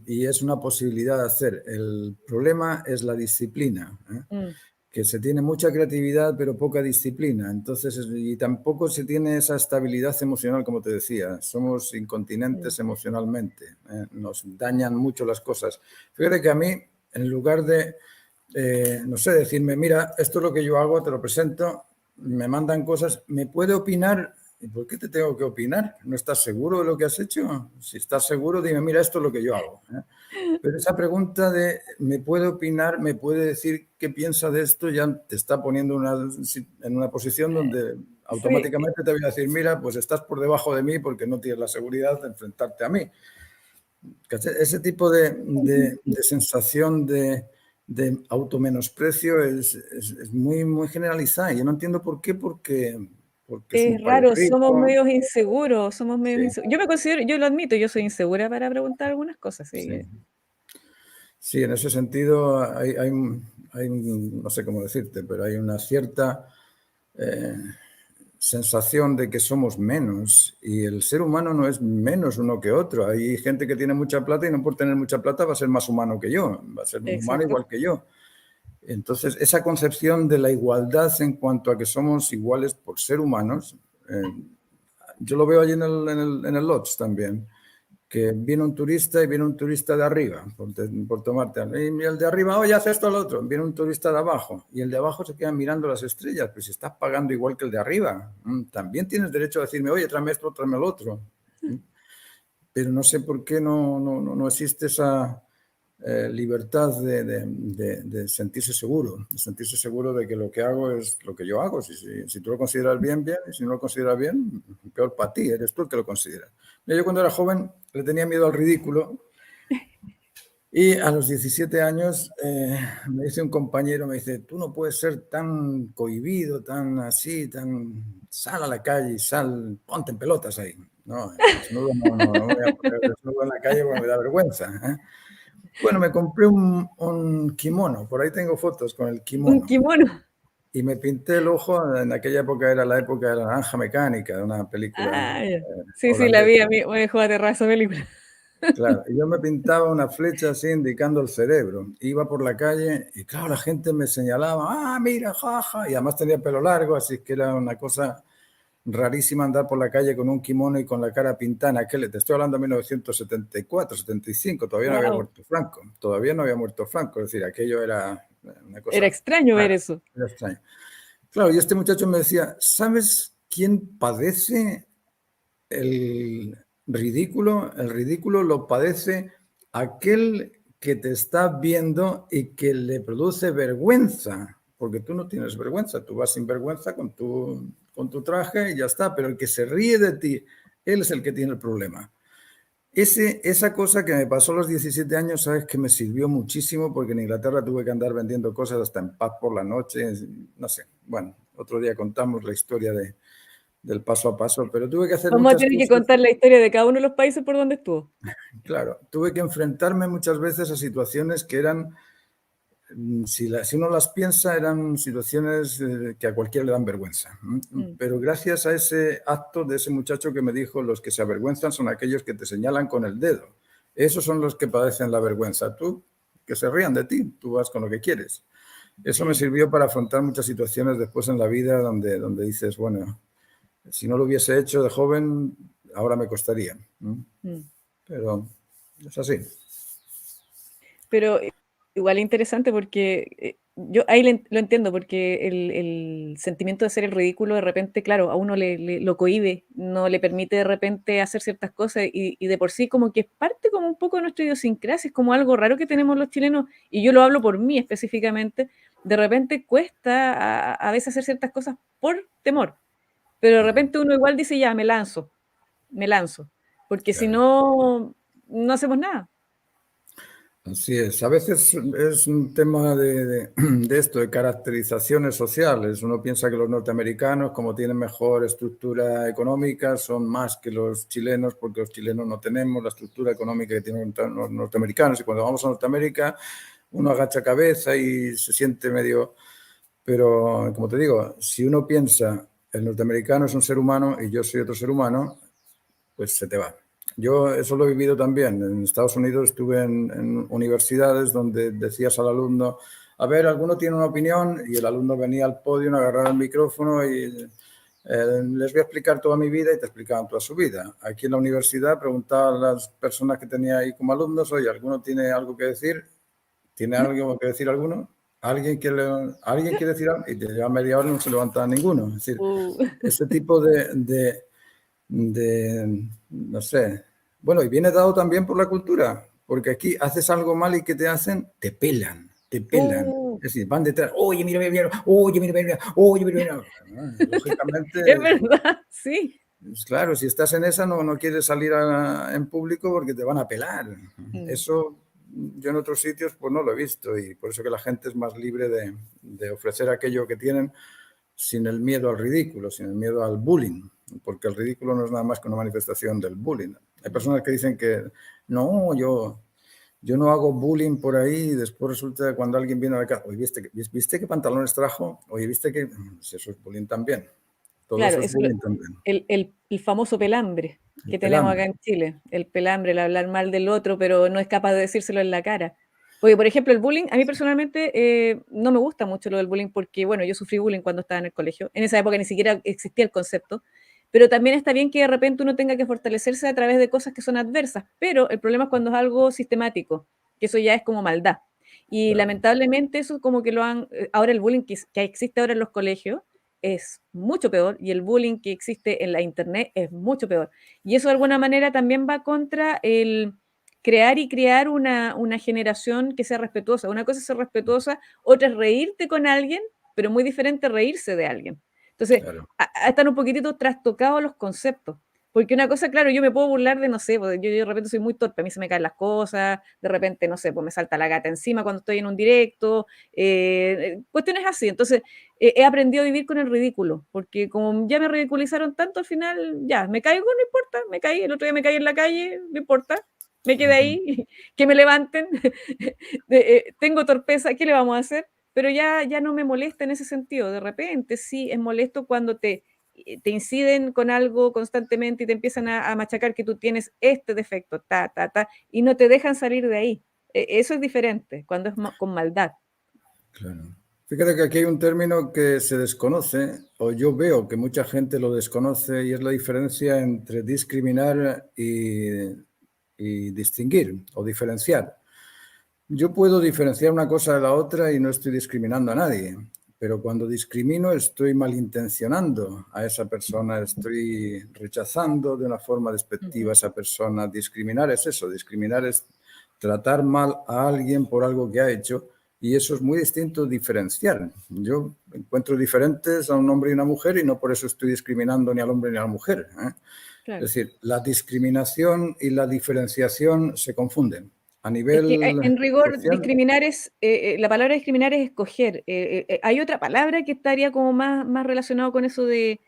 B: y es una posibilidad de hacer. El problema es la disciplina, ¿eh?
A: Mm,
B: Que se tiene mucha creatividad pero poca disciplina, entonces, y tampoco se tiene esa estabilidad emocional, como te decía, somos
A: mm.
B: incontinentes emocionalmente, nos dañan mucho las cosas. Fíjate que a mí, en lugar de, no sé, decirme, mira, esto es lo que yo hago, te lo presento, me mandan cosas, ¿me puede opinar? ¿Y por qué te tengo que opinar? ¿No estás seguro de lo que has hecho? Si estás seguro, dime, mira, esto es lo que yo hago, ¿eh? Pero esa pregunta de ¿me puede opinar, me puede decir qué piensa de esto? Ya te está poniendo en una posición donde
A: Sí,
B: automáticamente te voy a decir, mira, pues estás por debajo de mí porque no tienes la seguridad de enfrentarte a mí. Ese tipo de sensación de automenosprecio es muy, muy generalizada. Yo no entiendo por qué, porque es un
A: es
B: país
A: raro, somos
B: rico.
A: medios inseguros, somos medios
B: Sí,
A: inseguros. Yo me considero, yo lo admito, yo soy insegura para preguntar algunas cosas, así
B: sí.
A: que,
B: Sí, en ese sentido no sé cómo decirte, pero hay una cierta sensación de que somos menos y el ser humano no es menos uno que otro. Hay gente que tiene mucha plata y no por tener mucha plata va a ser más humano que yo, va a ser un humano
A: exacto.
B: igual que yo. Entonces, esa concepción de la igualdad en cuanto a que somos iguales por ser humanos, yo lo veo allí en el Lodge también, que viene un turista y viene un turista de arriba, por tomarte algo. Y el de arriba, oye, hace esto al otro. Viene un turista de abajo y el de abajo se queda mirando las estrellas. Pues si estás pagando igual que el de arriba, también tienes derecho a decirme, oye, tráeme esto, tráeme el otro. Pero no sé por qué no existe esa libertad de sentirse seguro, de que lo que hago es lo que yo hago. Si tú lo consideras bien, bien, y si no lo consideras bien, peor para ti, eres tú el que lo consideras. Yo cuando era joven le tenía miedo al ridículo y a los 17 años me dice un compañero, me dice, tú no puedes ser tan cohibido, tan así, sal a la calle y ponte en pelotas ahí. No, desnudo no me voy a poner desnudo en la calle porque me da vergüenza, ¿eh? Bueno, me compré un kimono, por ahí tengo fotos con el
A: Un
B: kimono.
A: kimono.
B: y me pinté el ojo. En aquella época era la época de La Naranja Mecánica, de una película
A: Ah, ya. Sí, sí, la vi,
B: holandesa.
A: a mí me dejó aterrada esa película.
B: Claro, y yo me pintaba una flecha así indicando el cerebro. Iba por la calle y claro, la gente me señalaba, ah, mira, jaja, y además tenía pelo largo, así que era una cosa rarísima andar por la calle con un kimono y con la cara pintada en aquel, te estoy hablando de 1974, 75, todavía no había
A: Wow,
B: muerto Franco, todavía no había muerto Franco, es decir, aquello era una
A: era
B: cosa
A: extraño ver
B: rara,
A: eso.
B: era extraño. Claro, y este muchacho me decía, ¿sabes quién padece el ridículo? El ridículo lo padece aquel que te está viendo y que le produce vergüenza, porque tú no tienes vergüenza, tú vas sin vergüenza con tu traje y ya está, pero el que se ríe de ti, él es el que tiene el problema. Esa cosa que me pasó a los 17 años, sabes que me sirvió muchísimo porque en Inglaterra tuve que andar vendiendo cosas hasta en paz por la noche, no sé, bueno, otro día contamos la historia del paso a paso, pero tuve que hacer
A: Vamos a
B: muchas
A: tener que
B: cosas.
A: contar la historia de cada uno de los países por donde estuvo.
B: Claro, tuve que enfrentarme muchas veces a situaciones que eran, si uno las piensa, eran situaciones que a cualquiera le dan vergüenza.
A: Mm.
B: Pero gracias a ese acto de ese muchacho que me dijo, los que se avergüenzan son aquellos que te señalan con el dedo. Esos son los que padecen la vergüenza. Tú, que se rían de ti, tú vas con lo que quieres. Eso me sirvió para afrontar muchas situaciones después en la vida donde dices, bueno, si no lo hubiese hecho de joven, ahora me costaría.
A: Mm.
B: Pero es así.
A: Pero igual es interesante porque yo ahí lo entiendo, porque el sentimiento de hacer el ridículo de repente, claro, a uno lo cohíbe, no le permite de repente hacer ciertas cosas y de por sí como que es parte como un poco de nuestra idiosincrasia, es como algo raro que tenemos los chilenos, y yo lo hablo por mí específicamente, de repente cuesta a veces hacer ciertas cosas por temor, pero de repente uno igual dice, ya, me lanzo, porque si
B: Claro.
A: no, no hacemos nada.
B: Así es. A veces es un tema de esto, de caracterizaciones sociales. Uno piensa que los norteamericanos, como tienen mejor estructura económica, son más que los chilenos, porque los chilenos no tenemos la estructura económica que tienen los norteamericanos. Y cuando vamos a Norteamérica, uno agacha cabeza y se siente medio... Pero, como te digo, si uno piensa, el norteamericano es un ser humano y yo soy otro ser humano, pues se te va. Yo eso lo he vivido también. En Estados Unidos estuve en universidades donde decías al alumno, a ver, alguno tiene una opinión, y el alumno venía al podio, agarraba el micrófono y les voy a explicar toda mi vida, y te explicaban toda su vida. Aquí en la universidad preguntaba a las personas que tenía ahí como alumnos, oye, ¿alguno tiene algo que decir? ¿Tiene algo que decir alguno? ¿Alguien quiere decir algo? Y te lleva media hora y no se levantaba ninguno. Es decir,
A: Uh.
B: ese tipo no sé. Bueno, y viene dado también por la cultura, porque aquí haces algo mal y ¿qué te hacen? Te pelan, te pelan.
A: Uh,
B: Es decir, van detrás, oye, mira, mira, mira, oye, mira, mira, oye, mira, mira. Lógicamente,
A: es verdad, sí.
B: pues claro, si estás en esa no quieres salir en público porque te van a pelar.
A: Mm,
B: Eso yo en otros sitios pues no lo he visto, y por eso que la gente es más libre de ofrecer aquello que tienen sin el miedo al ridículo, sin el miedo al bullying, porque el ridículo no es nada más que una manifestación del bullying. Hay
A: mm.
B: personas que dicen que no, yo no hago bullying por ahí, y después resulta que cuando alguien viene a la casa, oye, ¿viste qué pantalones trajo? Oye, ¿viste que pues eso es bullying también? Todo
A: Claro,
B: eso es
A: eso
B: bullying también.
A: el famoso pelambre
B: El
A: que tenemos acá
B: pelambre.
A: en Chile, el pelambre, el hablar mal del otro, pero no es capaz de decírselo en la cara. Porque, por ejemplo, el bullying, a mí personalmente no me gusta mucho lo del bullying porque, bueno, yo sufrí bullying cuando estaba en el colegio. En esa época ni siquiera existía el concepto. Pero también está bien que de repente uno tenga que fortalecerse a través de cosas que son adversas. Pero el problema es cuando es algo sistemático, que eso ya es como maldad. Y
B: Claro,
A: lamentablemente eso como que lo han... Ahora el bullying que existe ahora en los colegios es mucho peor, y el bullying que existe en la internet es mucho peor. Y eso de alguna manera también va contra el crear y crear una generación que sea respetuosa. Una cosa es ser respetuosa, otra es reírte con alguien, pero muy diferente reírse de alguien. Entonces,
B: claro.
A: están un poquitito trastocados los conceptos. Porque una cosa, claro, yo me puedo burlar de, no sé, pues yo de repente soy muy torpe, a mí se me caen las cosas, de repente, no sé, pues me salta la gata encima cuando estoy en un directo, cuestiones así. Entonces, he aprendido a vivir con el ridículo, porque como ya me ridiculizaron tanto, al final, ya, me caigo, no importa, me caí, el otro día me caí en la calle, no importa, me quedé ahí, que me levanten, tengo torpeza, ¿qué le vamos a hacer? pero ya no me molesta en ese sentido. De repente sí es molesto cuando te inciden con algo constantemente y te empiezan a machacar que tú tienes este defecto, y no te dejan salir de ahí. Eso es diferente, cuando es con maldad.
B: Claro. Fíjate que aquí hay un término que se desconoce, o yo veo que mucha gente lo desconoce, y es la diferencia entre discriminar y distinguir o diferenciar. Yo puedo diferenciar una cosa de la otra y no estoy discriminando a nadie, pero cuando discrimino estoy malintencionando a esa persona, estoy rechazando de una forma despectiva a esa persona. Discriminar es eso, discriminar es tratar mal a alguien por algo que ha hecho, y eso es muy distinto de diferenciar. Yo encuentro diferentes a un hombre y una mujer y no por eso estoy discriminando ni al hombre ni a la mujer, ¿eh?
A: Claro.
B: Es decir, la discriminación y la diferenciación se confunden. A
A: Es que
B: nivel
A: en rigor,
B: social,
A: discriminar la palabra discriminar es escoger. Hay otra palabra que estaría como más relacionado con eso de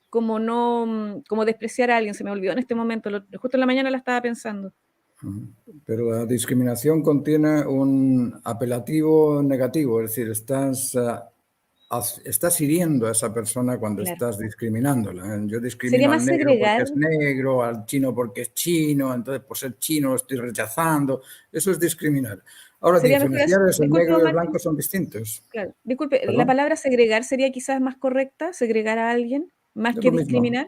A: como no, como despreciar a alguien, se me olvidó en este momento, justo en la mañana la estaba pensando.
B: pero la discriminación contiene un apelativo negativo, es decir, estás hiriendo a esa persona cuando
A: Claro.
B: estás discriminándola. Yo
A: Sería
B: discrimino al
A: más
B: negro porque
A: segregar,
B: es negro, al chino porque es chino, entonces por ser chino lo estoy rechazando. Eso es discriminar. Ahora,
A: sería mejor,
B: diferenciar es el
A: disculpe,
B: negro
A: don
B: y el blanco
A: Martín,
B: son distintos.
A: claro, disculpe, la
B: ¿Perdón?
A: palabra segregar sería quizás más correcta, segregar a alguien, más
B: Es
A: que
B: lo mismo.
A: discriminar,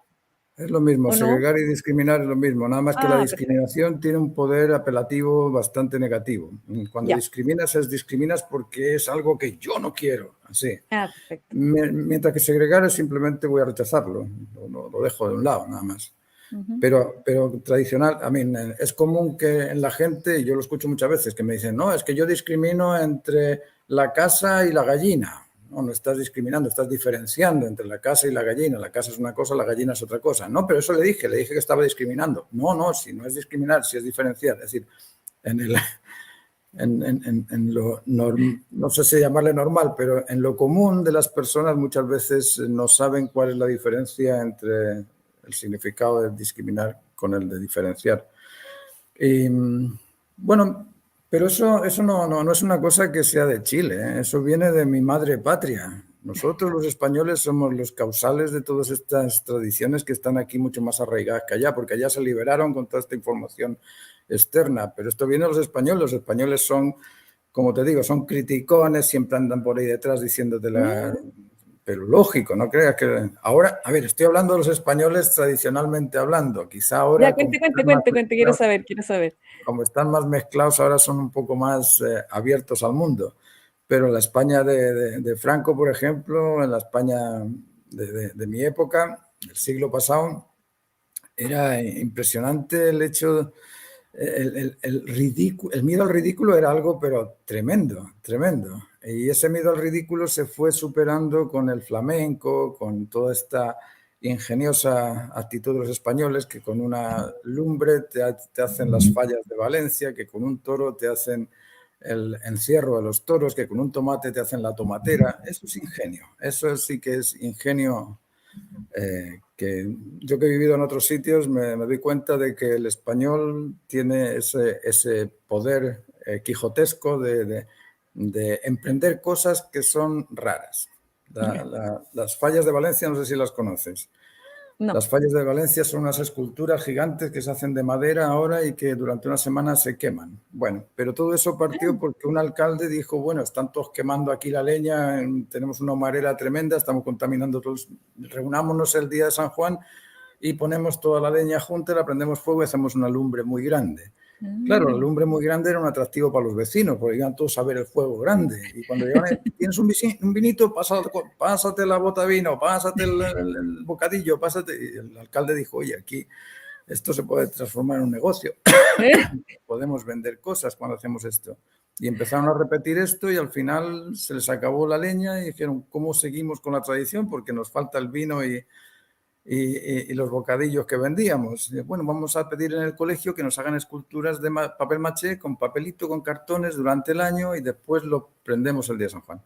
B: Es lo mismo,
A: ¿o no?
B: segregar y discriminar es lo mismo, nada más que la
A: Ah, perfecto.
B: discriminación tiene un poder apelativo bastante negativo. Cuando
A: Ya.
B: discriminas porque es algo que yo no quiero, así.
A: Ah, perfecto.
B: Mientras que segregar es simplemente voy a rechazarlo, lo dejo de un lado, nada más.
A: Ujú.
B: Pero tradicional, a mí es común que en la gente, y yo lo escucho muchas veces, que me dicen, no, es que yo discrimino entre la casa y la gallina. No, no estás discriminando, estás diferenciando entre la casa y la gallina. La casa es una cosa, la gallina es otra cosa. No, pero eso le dije que estaba discriminando. No, no, si no es discriminar, si es diferenciar. Es decir, en el, en lo no sé si llamarle normal, pero en lo común de las personas muchas veces no saben cuál es la diferencia entre el significado de discriminar con el de diferenciar. Y, bueno, pero eso no es una cosa que sea de Chile, ¿eh? Eso viene de mi madre patria. Nosotros los españoles somos los causales de todas estas tradiciones que están aquí mucho más arraigadas que allá, porque allá se liberaron con toda esta información externa. Pero esto viene de los españoles son, como te digo, son criticones, siempre andan por ahí detrás diciéndote la...
A: Mm.
B: Pero lógico, no creas que... Ahora, a ver, estoy hablando de los españoles tradicionalmente hablando, quizá
A: Ya,
B: ahora
A: cuente, cuente, cuente, cuente, quiero saber, quiero saber.
B: como están más mezclados, ahora son un poco más abiertos al mundo. Pero la España de Franco, por ejemplo, en la España de mi época, del siglo pasado, era impresionante el hecho, el miedo al ridículo era algo, pero tremendo, tremendo. Y ese miedo al ridículo se fue superando con el flamenco, con toda esta ingeniosa actitud de los españoles, que con una lumbre te hacen las fallas de Valencia, que con un toro te hacen el encierro de los toros, que con un tomate te hacen la tomatera. Eso es ingenio, eso sí que es ingenio. Que yo que he vivido en otros sitios me doy cuenta de que el español tiene ese poder quijotesco de emprender cosas que son raras. Las fallas de Valencia, no sé si las conoces.
A: No.
B: Las fallas de Valencia son unas esculturas gigantes que se hacen de madera ahora y que durante una semana se queman. Bueno, pero todo eso partió porque un alcalde dijo, bueno, están todos quemando aquí la leña, tenemos una humareda tremenda, estamos contaminando todos, reunámonos el día de San Juan y ponemos toda la leña junta, la prendemos fuego y hacemos una lumbre muy grande. Claro, la
A: Mm.
B: lumbre muy grande era un atractivo para los vecinos, porque iban todos a ver el fuego grande. Y cuando llegaban, tienes un vinito, pásate la bota de vino, pásate el bocadillo, pásate. Y el alcalde dijo, oye, aquí esto se puede transformar en un negocio. Podemos vender cosas cuando hacemos esto. Y empezaron a repetir esto y al final se les acabó la leña y dijeron, ¿cómo seguimos con la tradición? Porque nos falta el vino y los bocadillos que vendíamos. Bueno, vamos a pedir en el colegio que nos hagan esculturas de papel maché con papelito, con cartones durante el año y después lo prendemos el día de San Juan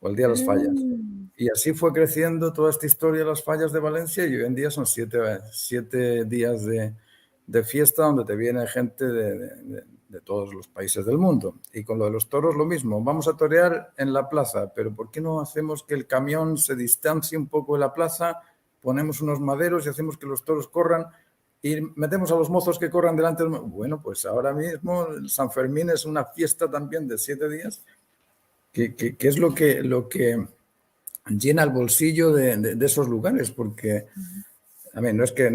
B: o el día de las fallas.
A: Mm.
B: Y así fue creciendo toda esta historia de las fallas de Valencia y hoy en día son siete días de fiesta donde te viene gente de todos los países del mundo. Y con lo de los toros lo mismo, vamos a torear en la plaza, pero ¿por qué no hacemos que el camión se distancie un poco de la plaza, ponemos unos maderos y hacemos que los toros corran y metemos a los mozos que corran delante del... Bueno, pues ahora mismo San Fermín es una fiesta también de 7 días, que es lo que llena el bolsillo de esos lugares, porque... A mí, no es que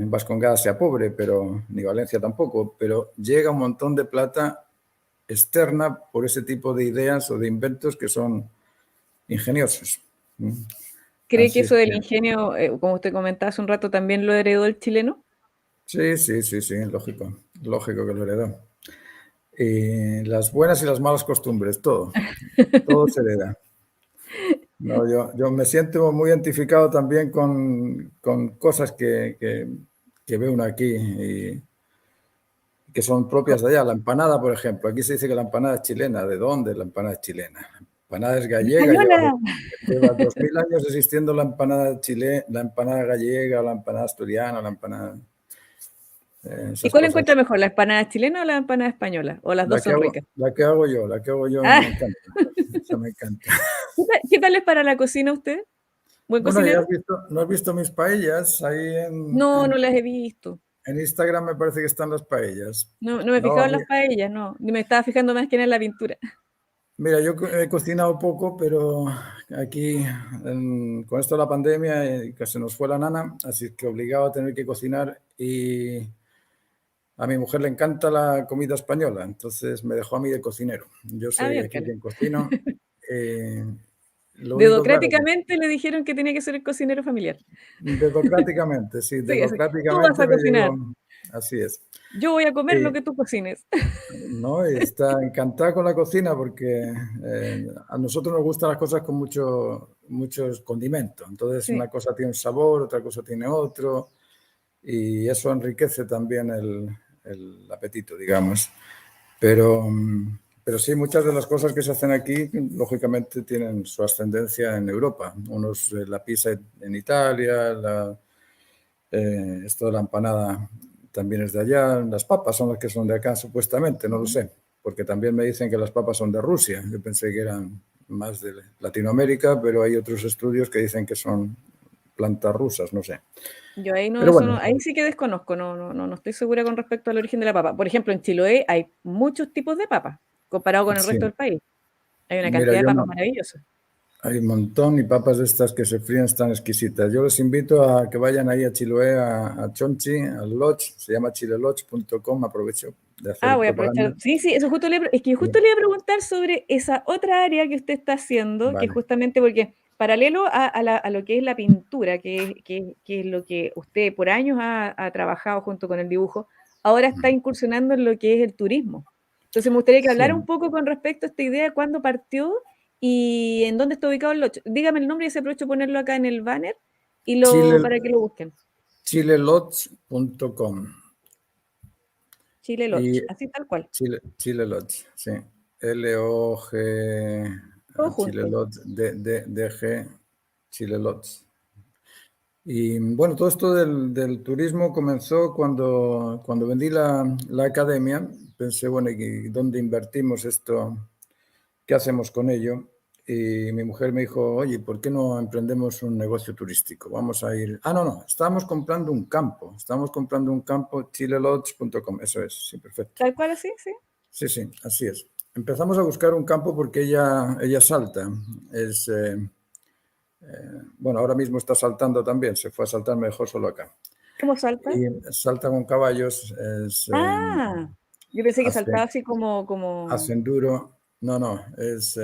B: Vascongada sea pobre, pero ni Valencia tampoco, pero llega un montón de plata externa por ese tipo de ideas o de inventos que son ingeniosos.
A: ¿Cree que
B: Así es
A: eso del
B: que,
A: ingenio, como usted comentaba hace un rato, también lo heredó el chileno?
B: sí, lógico que lo heredó. Y las buenas y las malas costumbres, todo se hereda. No, yo me siento muy identificado también con cosas que ve uno aquí y que son propias de allá. La empanada, por ejemplo. Aquí se dice que la empanada es chilena. ¿De dónde la empanada es chilena? La empanada es gallega.
A: ¡Española!
B: Lleva 2000 años existiendo la empanada chilena, la empanada gallega, la empanada asturiana, la empanada...
A: ¿Y
B: esas
A: cuál encuentra
B: cosas.
A: mejor, la empanada chilena o la empanada española? ¿O las dos son ricas?
B: La que hago yo
A: Ah,
B: me encanta. Esa me encanta.
A: ¿qué tal es para la cocina usted? ¿Buen
B: Bueno, ya
A: cocinero?
B: has visto, ¿no has visto mis paellas? Ahí
A: No, no las he visto.
B: en Instagram me parece que están las paellas.
A: No, no me he
B: No,
A: fijado en las paellas, no. Ni me estaba fijando más que en la pintura.
B: mira, yo he cocinado poco, pero aquí con esto de la pandemia que se nos fue la nana, así que obligado a tener que cocinar y a mi mujer le encanta la comida española, entonces me dejó a mí de cocinero. Yo
A: Ah,
B: soy aquí
A: miércoles.
B: quien cocino. eh, lo único, claro,
A: Dedocráticamente le dijeron que tenía que ser el cocinero familiar.
B: dedocráticamente, sí,
A: Sí, así. Tú vas
B: dedocráticamente
A: a
B: me
A: cocinar.
B: llegó, así es.
A: Yo voy a comer lo
B: Eh,
A: que tú cocines.
B: No, y está encantada con la cocina porque a nosotros nos gustan las cosas con muchos condimentos. Entonces,
A: Sí.
B: una cosa tiene un sabor, otra cosa tiene otro, y eso enriquece también el apetito, digamos. Pero sí, muchas de las cosas que se hacen aquí, lógicamente, tienen su ascendencia en Europa. Unos, la pizza en Italia, esto de la empanada también es de allá. Las papas son las que son de acá, supuestamente, no lo
A: Ujú.
B: sé, porque también me dicen que las papas son de Rusia. Yo pensé que eran más de Latinoamérica, pero hay otros estudios que dicen que son plantas rusas, no sé.
A: Yo ahí no,
B: Pero
A: eso no,
B: bueno,
A: ahí sí que desconozco, no estoy segura con respecto al origen de la papa. Por ejemplo, en Chiloé hay muchos tipos de papas, comparado con el resto
B: sí.
A: del país. Hay una
B: Mira,
A: cantidad de
B: yo
A: papas
B: no.
A: maravillosas.
B: Hay un montón y papas de estas que se fríen están exquisitas. Yo les invito a que vayan ahí a Chiloé, a Chonchi, al Lodge, se llama chilelodge.com, aprovecho de
A: Ah,
B: hacer
A: voy a
B: propaganda.
A: aprovechar. Sí, sí, eso justo es que justo
B: Sí.
A: le iba a preguntar sobre esa otra área que usted está haciendo, que
B: Vale.
A: justamente porque paralelo a lo que es la pintura, que es lo que usted por años ha trabajado junto con el dibujo, ahora está incursionando en lo que es el turismo. Entonces me gustaría que hablara un
B: Sí.
A: poco con respecto a esta idea de cuándo partió y en dónde está ubicado el lodge. Dígame el nombre y se aprovecho de ponerlo acá en el banner
B: Chile,
A: para que lo busquen.
B: chilelodge.com
A: Chile
B: y
A: Lodge, así tal cual,
B: Chile Lodge, sí. L-O-G,
A: todo junto.
B: Chilelodge, D-G, Chile Lodge. Y bueno, todo esto del turismo comenzó cuando vendí la academia. Pensé, bueno, ¿y dónde invertimos esto? ¿Qué hacemos con ello? Y mi mujer me dijo, oye, ¿por qué no emprendemos un negocio turístico? Vamos a ir... Ah, no, estábamos comprando un campo, chilelodge.com, eso es, sí, perfecto.
A: Tal cual así, sí.
B: Sí, así es. Empezamos a buscar un campo porque ella salta. Es, bueno, ahora mismo está saltando también, se fue a saltar mejor solo acá.
A: ¿Cómo salta?
B: Y salta con caballos,
A: Ah, yo pensé que
B: hace,
A: saltaba así como,
B: hace enduro. No, es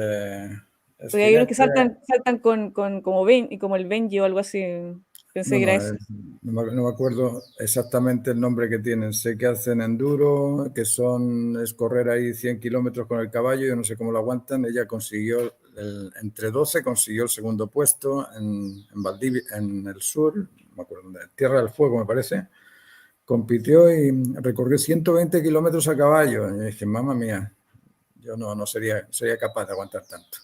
A: porque hay unos que
B: jinete.
A: saltan como el Benji o algo así. Pensé
B: No,
A: que era
B: no,
A: eso.
B: no me acuerdo exactamente el nombre que tienen. Sé que hacen enduro, es correr ahí 100 kilómetros con el caballo, yo no sé cómo lo aguantan. Ella consiguió, entre 12 consiguió el segundo puesto en Valdivia, en el sur, no me acuerdo dónde, Tierra del Fuego me parece. Compitió y recorrió 120 kilómetros a caballo. Y dije, mamá mía, yo no sería capaz de aguantar tanto.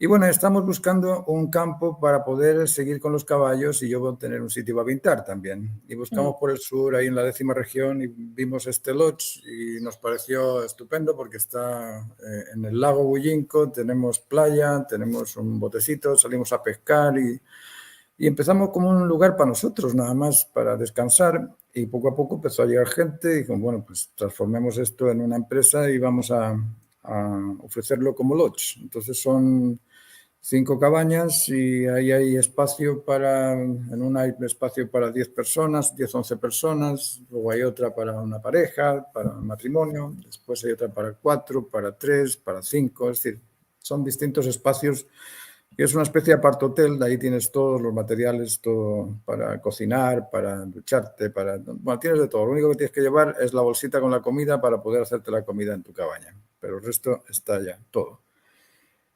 B: Y bueno, estamos buscando un campo para poder seguir con los caballos y yo tener un sitio para pintar también. Y buscamos por el sur, ahí en la 10ª región, y vimos este lodge y nos pareció estupendo porque está en el lago Bullinco, tenemos playa, tenemos un botecito, salimos a pescar y empezamos como un lugar para nosotros, nada más para descansar. Y poco a poco empezó a llegar gente y dijo, bueno, pues transformemos esto en una empresa y vamos a ofrecerlo como lodge. Entonces son 5 cabañas y ahí hay espacio en una hay espacio para 10 personas, 10, 11 personas, luego hay otra para una pareja, para un matrimonio, después hay otra para 4, para 3, para 5, es decir, son distintos espacios y es una especie de apart-hotel, de ahí tienes todos los materiales, todo para cocinar, para ducharte, bueno, tienes de todo, lo único que tienes que llevar es la bolsita con la comida para poder hacerte la comida en tu cabaña, pero el resto está ya, todo.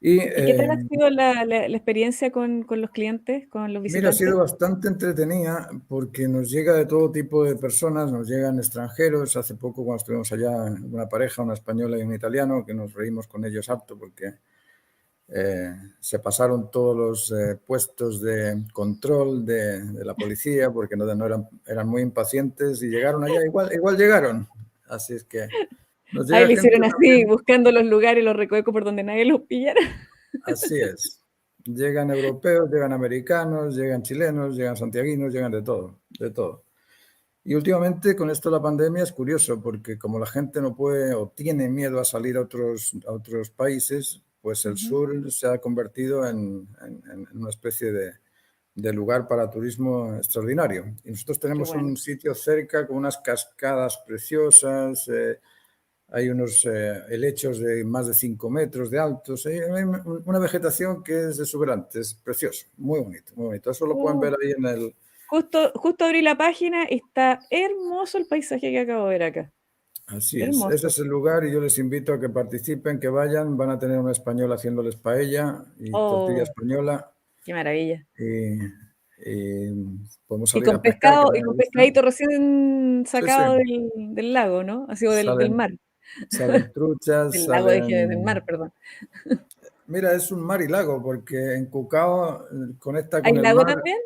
B: Y
A: ¿Y qué tal ha sido la experiencia con los clientes, con los
B: mira, ha sido
A: visitantes?
B: bastante entretenida porque nos llega de todo tipo de personas, nos llegan extranjeros. Hace poco cuando estuvimos allá, una pareja, una española y un italiano, que nos reímos con ellos harto porque se pasaron todos los puestos de control de la policía porque eran muy impacientes y llegaron allá, igual llegaron. Así es que nos
A: Ahí
B: llega
A: le
B: gente
A: hicieron así,
B: también.
A: buscando los lugares, los recovecos por donde nadie los pillara.
B: Así es. Llegan europeos, llegan americanos, llegan chilenos, llegan santiaguinos, llegan de todo, de todo. Y últimamente con esto de la pandemia es curioso porque como la gente no puede o tiene miedo a salir a otros países, pues el
A: Ujú,
B: sur se ha convertido en una especie de lugar para turismo extraordinario. Y nosotros
A: qué
B: tenemos
A: bueno.
B: un sitio cerca con unas cascadas preciosas, hay unos helechos de más de 5 metros de altos, hay una vegetación que es exuberante, es precioso, muy bonito, muy bonito. Eso lo pueden
A: Uh,
B: ver ahí en el...
A: justo abrí la página y está hermoso el paisaje que acabo de ver acá.
B: Así es, ese
A: Hermoso.
B: es el lugar y yo les invito a que participen, que vayan, van a tener un español haciéndoles paella y tortilla
A: Oh,
B: española
A: qué maravilla.
B: y podemos salir a pescar, que
A: Y
B: también me
A: con
B: gusta.
A: pescadito recién
B: Sí, sí,
A: sacado del lago, ¿no? Así o del
B: salen,
A: mar.
B: salen truchas,
A: Del lago, dije, del
B: salen...
A: mar, perdón.
B: Mira, es un mar y lago porque en Cucao conecta
A: ¿Hay
B: con el
A: lago
B: mar.
A: también?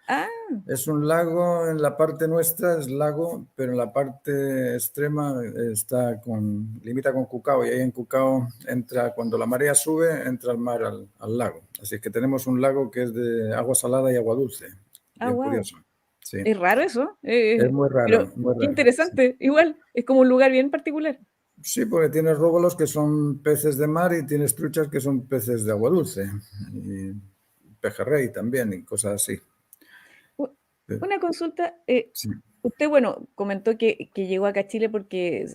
A: Ah,
B: Es un lago, en la parte nuestra es lago, pero en la parte extrema limita con Cucao y ahí en Cucao entra, cuando la marea sube, entra el mar al lago. Así que tenemos un lago que es de agua salada y agua dulce. Bien
A: wow.
B: curioso. Sí.
A: Es raro eso,
B: Es muy
A: pero
B: raro, muy
A: qué
B: raro. Sí.
A: interesante. Igual, es como un lugar bien particular.
B: Sí, porque tienes róbolos que son peces de mar y tienes truchas que son peces de agua dulce. Y pejerrey también y cosas así.
A: U-
B: Pero,
A: Una consulta,
B: sí.
A: usted, bueno, comentó que llegó acá a Chile porque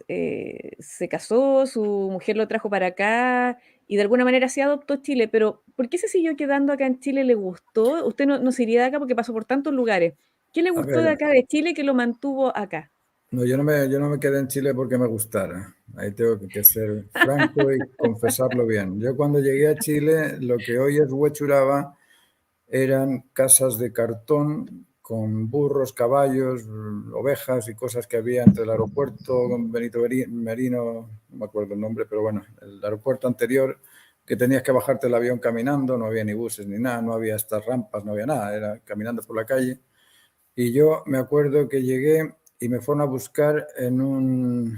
A: se casó, su mujer lo trajo para acá y de alguna manera se adoptó Chile, pero ¿por qué se siguió quedando acá en Chile? ¿Le gustó? Usted no se iría de acá porque pasó por tantos lugares. ¿Qué le
B: A
A: gustó de
B: ver,
A: acá de Chile que lo mantuvo acá?
B: no, yo no me quedé en Chile porque me gustara. Ahí tengo que ser franco y confesarlo bien. Yo cuando llegué a Chile, lo que hoy es Huechuraba eran casas de cartón con burros, caballos, ovejas y cosas que había entre el aeropuerto Benito Merino, no me acuerdo el nombre, pero bueno, el aeropuerto anterior, que tenías que bajarte el avión caminando, no había ni buses ni nada, no había estas rampas, no había nada, era caminando por la calle. Y yo me acuerdo que llegué y me fueron a buscar en un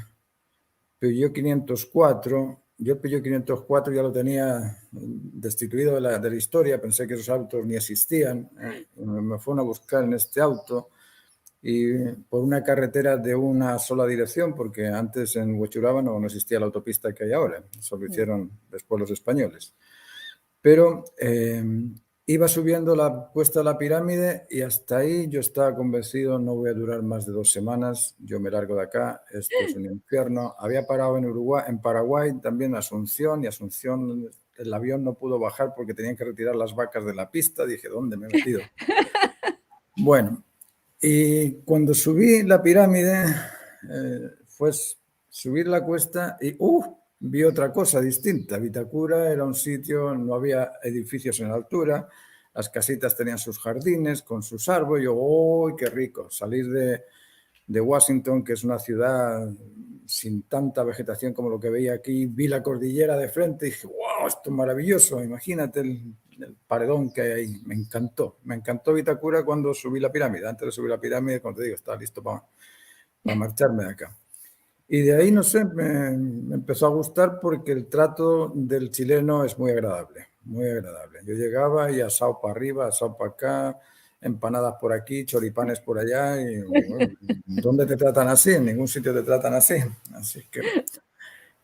B: Peugeot 504. Yo el Peugeot 504 ya lo tenía destituido de la historia, pensé que esos autos ni existían. Me fueron a buscar en este auto y por una carretera de una sola dirección, porque antes en Huechuraba no existía la autopista que hay ahora, eso lo
A: Mm.
B: hicieron después los españoles. Pero iba subiendo la cuesta de la pirámide y hasta ahí yo estaba convencido, no voy a durar más de 2 semanas, yo me largo de acá, esto es un infierno. Había parado en Uruguay, en Paraguay, también Asunción, y Asunción el avión no pudo bajar porque tenían que retirar las vacas de la pista. Dije, ¿dónde me he metido? Bueno, y cuando subí la pirámide, fue subir la cuesta y vi otra cosa distinta. Vitacura era un sitio, no había edificios en altura, las casitas tenían sus jardines con sus árboles. Yo, ¡oh, qué rico! Salir de Washington, que es una ciudad sin tanta vegetación como lo que veía aquí, vi la cordillera de frente y dije, ¡wow! wow, esto es maravilloso, imagínate el paredón que hay ahí. Me encantó Vitacura cuando subí la pirámide. Antes de subir la pirámide, como te digo, estaba listo para marcharme de acá. Y de ahí, no sé, me empezó a gustar porque el trato del chileno es muy agradable, muy agradable. Yo llegaba y asado para arriba, asado para acá, empanadas por aquí, choripanes por allá, y bueno, ¿dónde te tratan así? En ningún sitio te tratan así. Así que...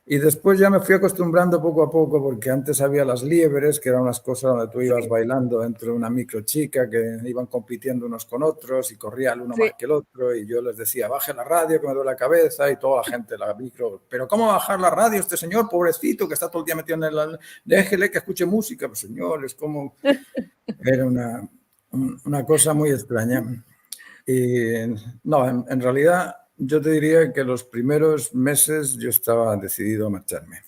B: Y después ya me fui acostumbrando poco a poco, porque antes había las liebres, que eran unas cosas donde tú ibas
A: Sí,
B: bailando dentro de una micro chica, que iban compitiendo unos con otros y corría el uno más
A: sí.
B: que el otro, y yo les decía, baje la radio, que me duele la cabeza, y toda la gente, la micro, pero ¿cómo bajar la radio este señor, pobrecito, que está todo el día metido en el... Déjele que escuche música, pues señor, es como... Era una cosa muy extraña. Y no, en realidad yo te diría que los primeros meses yo estaba decidido a marcharme.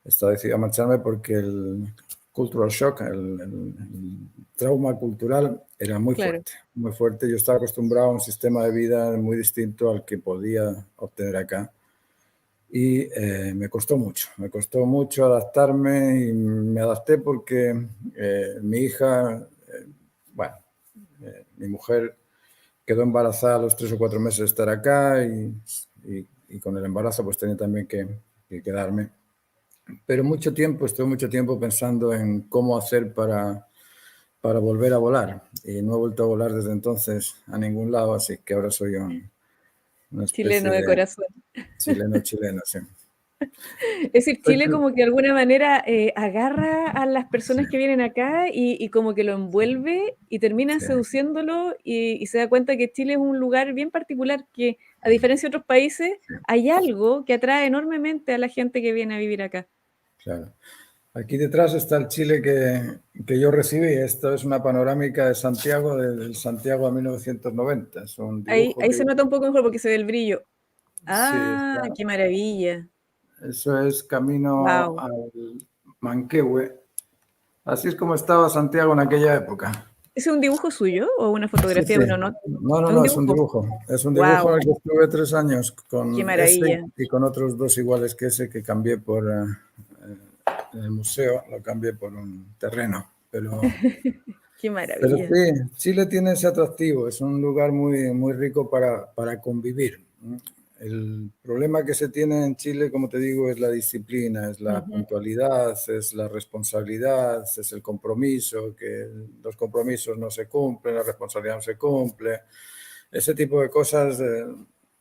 B: Estaba decidido a marcharme porque el cultural shock, el trauma cultural era muy
A: Claro.
B: fuerte, muy fuerte. Yo estaba acostumbrado a un sistema de vida muy distinto al que podía obtener acá. Y me costó mucho adaptarme y me adapté porque mi hija, bueno, mi mujer quedó embarazada a los 3 o 4 meses de estar acá y con el embarazo pues tenía también que quedarme. Pero estuve mucho tiempo pensando en cómo hacer para volver a volar y no he vuelto a volar desde entonces a ningún lado, así que ahora soy una especie
A: Chileno de
B: de
A: corazón.
B: chileno, sí.
A: Es decir, Chile como que de alguna manera agarra a las
B: Sí,
A: personas que vienen acá y como que lo envuelve y termina
B: sí,
A: seduciéndolo y se da cuenta que Chile es un lugar bien particular que, a diferencia de otros países,
B: sí,
A: hay algo que atrae enormemente a la gente que viene a vivir acá.
B: claro. Aquí detrás está el Chile que yo recibí. Esto es una panorámica de Santiago, del Santiago de 1990. Es un
A: Ahí,
B: dibujo
A: ahí
B: que
A: se nota
B: hice.
A: un poco mejor porque se ve el brillo.
B: Sí,
A: Ah, qué maravilla.
B: eso es camino
A: Wow.
B: al Manquehue. Así es como estaba Santiago en aquella época.
A: ¿Ese es un dibujo suyo o una
B: Sí,
A: fotografía?
B: sí.
A: Pero no,
B: No, no,
A: es un
B: no, es un
A: dibujo.
B: dibujo. Es un dibujo en
A: Wow,
B: el que estuve 3 años
A: qué
B: con ese
A: maravilla.
B: y con otros dos iguales que ese que cambié por en el museo, lo cambié por un terreno.
A: Qué
B: Pero
A: maravilla.
B: sí, Chile tiene ese atractivo, es un lugar muy, muy rico para convivir. El problema que se tiene en Chile, como te digo, es la disciplina, es la
A: Ujú.
B: puntualidad, es la responsabilidad, es el compromiso, que los compromisos no se cumplen, la responsabilidad no se cumple. Ese tipo de cosas